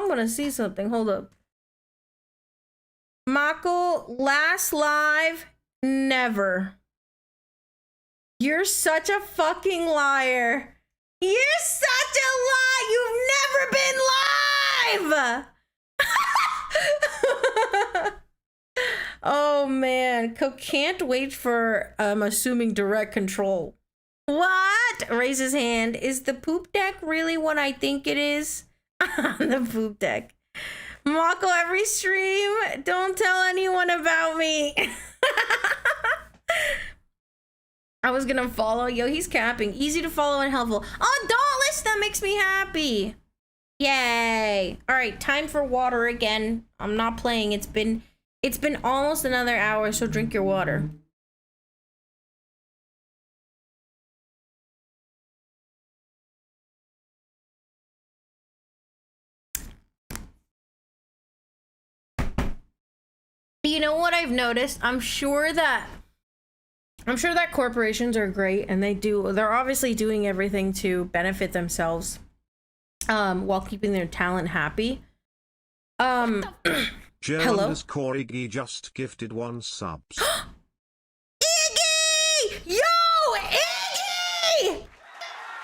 gonna see something. Hold up. Mako, last live, never. You're such a fucking liar. You're such a lie. You've never been live. Oh man, can't wait for I'm assuming direct control. What? Raise his hand. Is the poop deck really what I think it is? The poop deck. Mako, every stream, don't tell anyone about me. I was gonna follow. Yo, he's capping. Easy to follow and helpful. Oh, Dauntless, that makes me happy. Yay. All right, time for water again. I'm not playing. It's been almost another hour, so drink your water. You know what I've noticed? I'm sure that corporations are great, and they're obviously doing everything to benefit themselves while keeping their talent happy. Jonas Corigi just gifted 1 sub. Iggy! Yo, Iggy!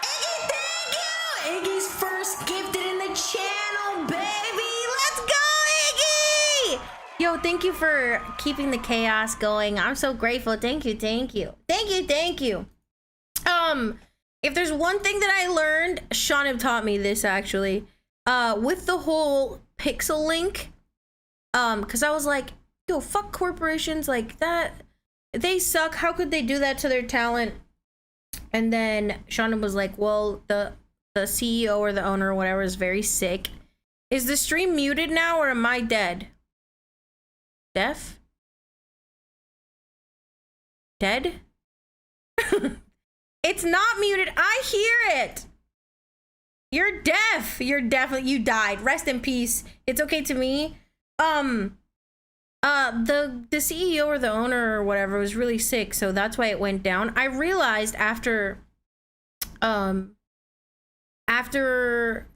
Iggy, thank you! Iggy's first gifted in the channel, baby! Let's go, Iggy! Yo, thank you for keeping the chaos going. I'm so grateful. Thank you, thank you. Thank you, thank you. If there's one thing that I learned, Shauna taught me this actually, with the whole pixel link, because I was like, yo, fuck corporations like that. They suck. How could they do that to their talent? And then Shauna was like, well, the CEO or the owner or whatever is very sick. Is the stream muted now or am I dead? Deaf? Dead? It's not muted. I hear it. You're deaf. You died. Rest in peace. It's okay to me. The CEO or the owner or whatever was really sick, so that's why it went down. I realized after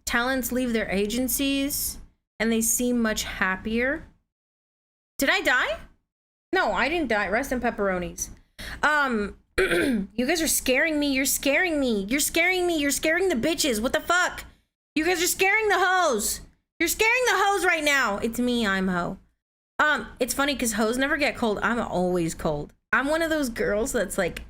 talents leave their agencies and they seem much happier. Did I die? No, I didn't die. Rest in pepperonis. You guys are scaring me. You're scaring me. You're scaring me. You're scaring the bitches. What the fuck? You guys are scaring the hoes. You're scaring the hoes right now. It's me. I'm ho. It's funny because hoes never get cold. I'm always cold. I'm one of those girls that's like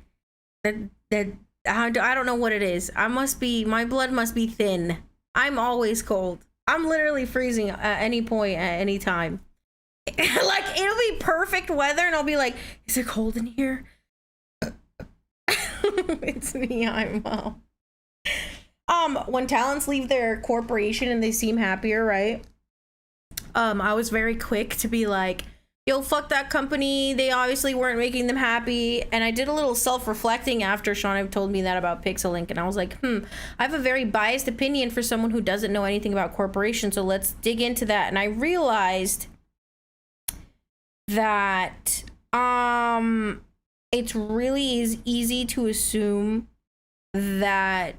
that I don't know what it is. My blood must be thin. I'm always cold. I'm literally freezing at any point at any time. Like it'll be perfect weather and I'll be like, is it cold in here? It's me, I'm Mo. When talents leave their corporation and they seem happier, right? I was very quick to be like, yo, fuck that company. They obviously weren't making them happy. And I did a little self-reflecting after Shauna told me that about Pixelink. And I was like, I have a very biased opinion for someone who doesn't know anything about corporations. So let's dig into that. And I realized that it's really easy to assume that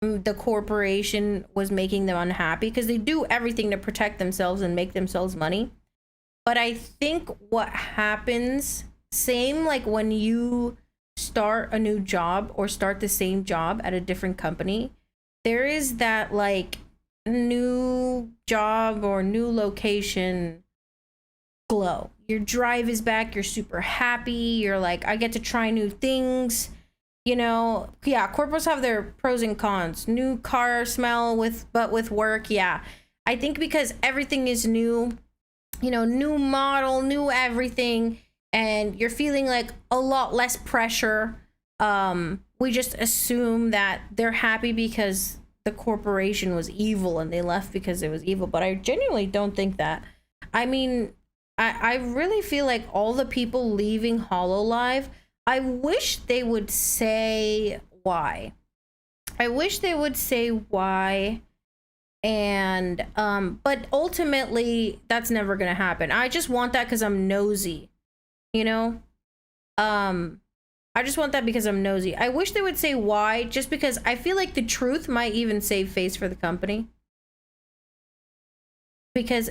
the corporation was making them unhappy because they do everything to protect themselves and make themselves money. But I think what happens, same like when you start a new job or start the same job at a different company, there is that like new job or new location glow. Your drive is back. You're super happy. You're like, I get to try new things. You know, yeah, corporates have their pros and cons. New car smell with work. Yeah, I think because everything is new, you know, new model, new everything, and you're feeling like a lot less pressure. We just assume that they're happy because the corporation was evil and they left because it was evil. But I genuinely don't think that. I mean, I really feel like all the people leaving HoloLive, I wish they would say why. I wish they would say why. And but ultimately that's never gonna happen. I just want that because I'm nosy, you know. I just want that because I'm nosy. I wish they would say why, just because I feel like the truth might even save face for the company, because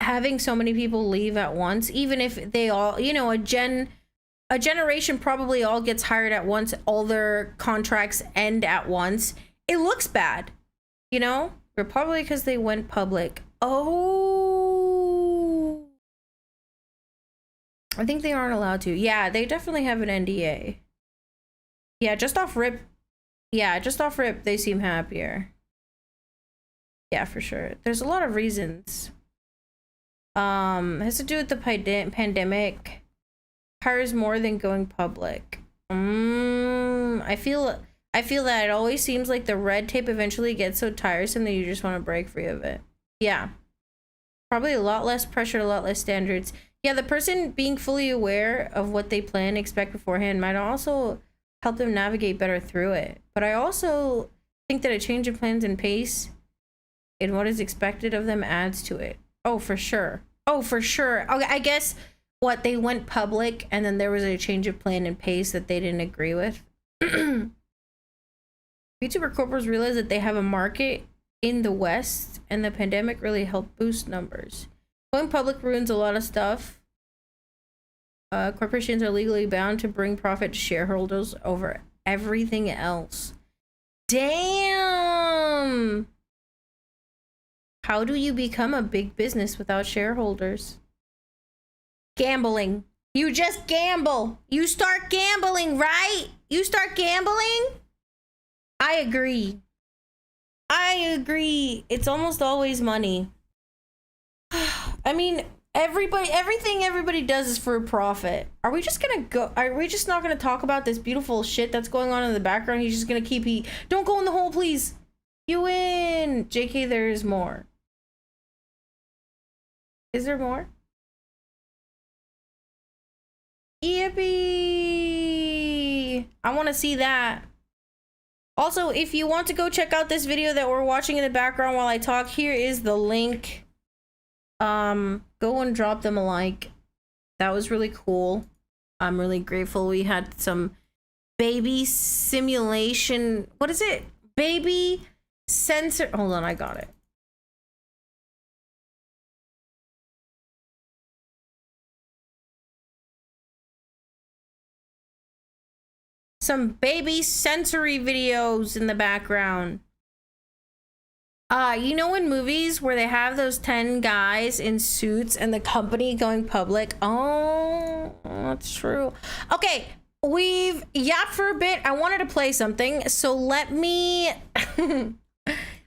having so many people leave at once, even if they all, you know, a generation probably all gets hired at once, all their contracts end at once, it looks bad, you know. Or probably because they went public. Oh, I think they aren't allowed to. Yeah, they definitely have an NDA. Yeah, just off rip. Yeah, just off rip, they seem happier. Yeah, for sure. There's a lot of reasons. It has to do with the pandemic. Hires more than going public. I feel that it always seems like the red tape eventually gets so tiresome that you just want to break free of it. Yeah. Probably a lot less pressure, a lot less standards. Yeah, the person being fully aware of what they plan, expect beforehand might also help them navigate better through it. But I also think that a change of plans and pace in what is expected of them adds to it. Oh, for sure. Oh, for sure. Okay, I guess what, they went public and then there was a change of plan and pace that they didn't agree with. YouTuber corporates realize that they have a market in the West, and the pandemic really helped boost numbers. Going public ruins a lot of stuff. Corporations are legally bound to bring profit to shareholders over everything else. Damn! How do you become a big business without shareholders? Gambling. You just gamble. You start gambling, right? You start gambling? I agree. I agree. It's almost always money. I mean, everything everybody does is for profit. Are we just not gonna talk about this beautiful shit that's going on in the background? He's just gonna keep don't go in the hole, please. You win. JK, there is more. Is there more? Yippee! I want to see that. Also, if you want to go check out this video that we're watching in the background while I talk, here is the link. Go and drop them a like. That was really cool. I'm really grateful we had some baby simulation. What is it? Baby sensor. Hold on, I got it. Some baby sensory videos in the background. You know in movies where they have those 10 guys in suits and the company going public? Oh, that's true. Okay, we've yapped for a bit. I wanted to play something, so let me...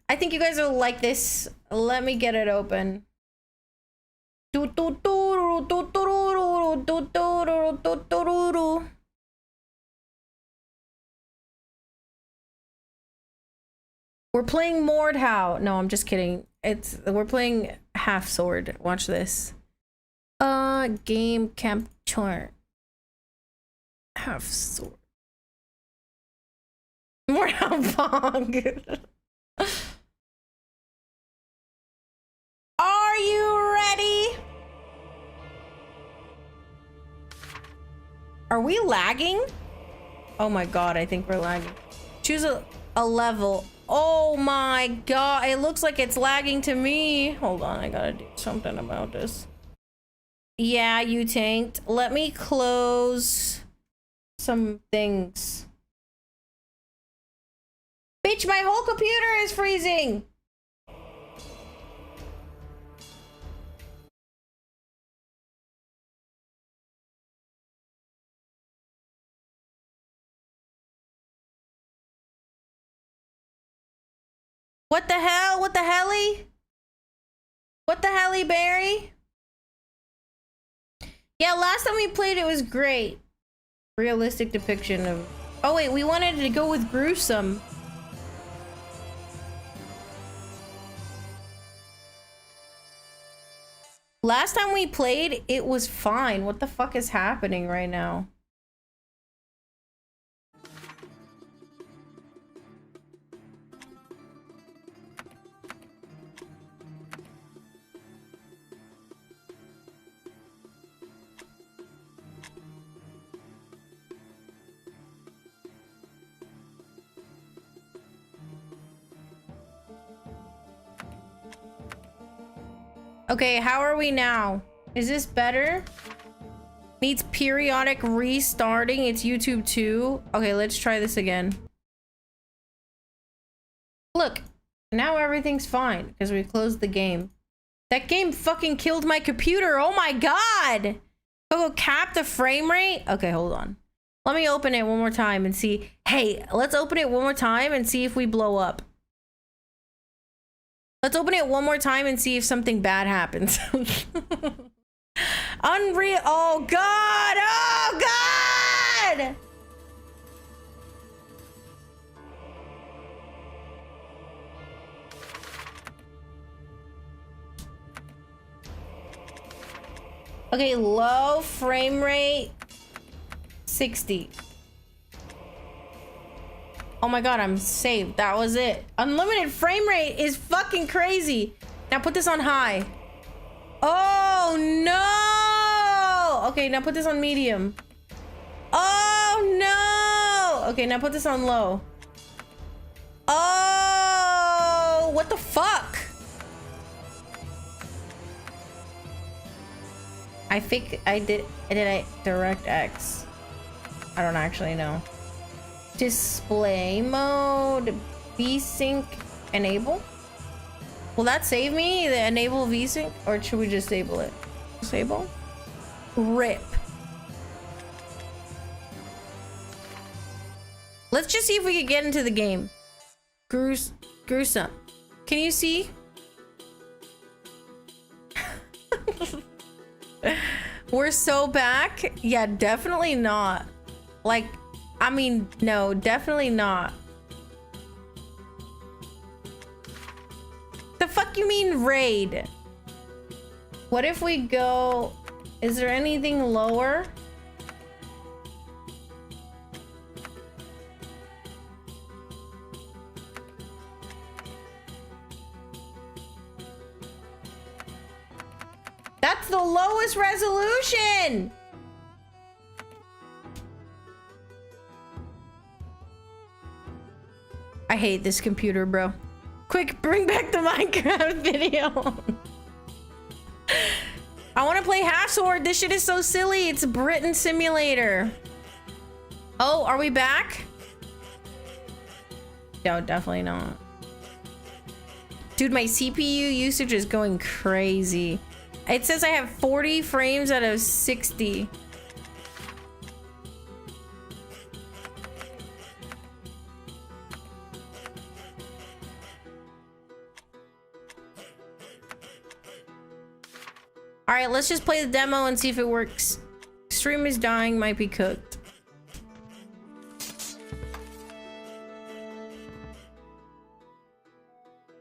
I think you guys will like this. Let me get it open. We're playing Mordhau. No, I'm just kidding. We're playing Half Sword. Watch this. Game capture. Half Sword. Mordhau Pong. Are you ready? Are we lagging? Oh my god, I think we're lagging. Choose a level. Oh my god, it looks like it's lagging to me. Hold on, I gotta do something about this. Yeah, you tanked. Let me close some things. Bitch, my whole computer is freezing. What the hell? What the helly? What the helly, Barry? Yeah, last time we played it was great. Realistic depiction of... Oh wait, we wanted to go with gruesome. Last time we played, it was fine. What the fuck is happening right now? Okay, how are we now? Is this better? Needs periodic restarting. It's YouTube too. Okay, let's try this again. Look, now everything's fine because we closed the game. That game fucking killed my computer. Oh my god. KoKo cap the frame rate. Okay, hold on. Let me open it one more time and see. Hey, let's open it one more time and see if we blow up. Let's open it one more time and see if something bad happens. Unreal. Oh god. Oh god. Okay, low frame rate 60. Oh my god, I'm saved. That was it. Unlimited frame rate is fucking crazy. Now put this on high. Oh no! Okay, now put this on medium. Oh no! Okay, now put this on low. Oh, what the fuck? I think I did I direct X? I don't actually know. Display mode, VSync enable. Will that save me the enable VSync, or should we just disable it? Disable? RIP. Let's just see if we can get into the game. Gruesome. Can you see? We're so back. Yeah, definitely not. Like, I mean, no, definitely not. The fuck you mean raid? What if we go... Is there anything lower? That's the lowest resolution! I hate this computer, bro. Quick, bring back the Minecraft video. I want to play Half Sword. This shit is so silly. It's Britain Simulator. Oh, are we back? No, definitely not. Dude, my CPU usage is going crazy. It says I have 40 frames out of 60. All right, let's just play the demo and see if it works. Stream is dying, might be cooked.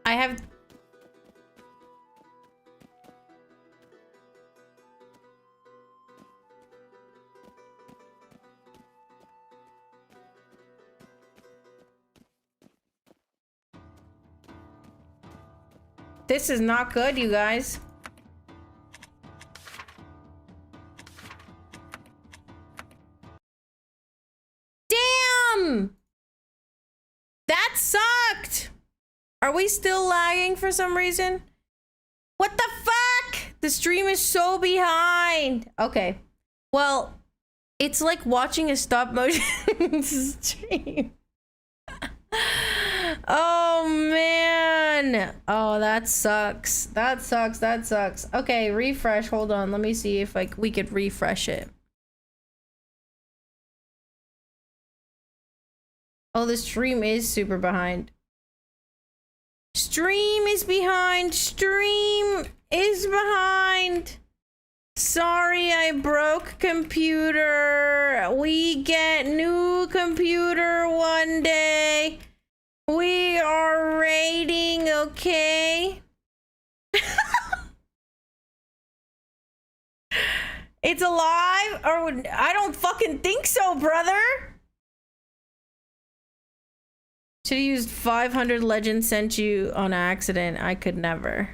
I have... This is not good, you guys. Damn! That sucked! Are we still lagging for some reason? What the fuck? The stream is so behind. Okay. Well, it's like watching a stop motion stream. Oh man. Oh, that sucks. That sucks. That sucks. Okay, refresh. Hold on. Let me see if we could refresh it. Oh, the stream is super behind. Stream is behind. Stream is behind. Sorry, I broke computer. We get new computer one day. We are raiding, okay? It's alive? Or I don't fucking think so, brother. Should have used 500 legends sent you on accident. I could never.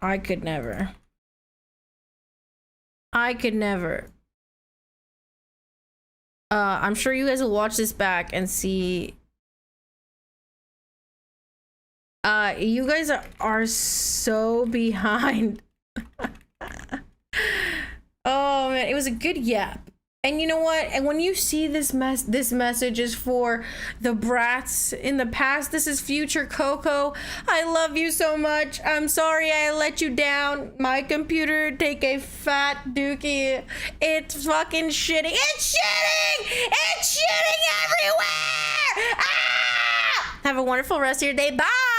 I could never. I could never. I'm sure you guys will watch this back and see You guys are so behind. Oh man, it was a good yap. And you know what? And when you see this message is for the brats in the past. This is future Koko. I love you so much. I'm sorry I let you down. My computer take a fat dookie. It's fucking shitting. It's shitting! It's shitting everywhere! Ah! Have a wonderful rest of your day. Bye!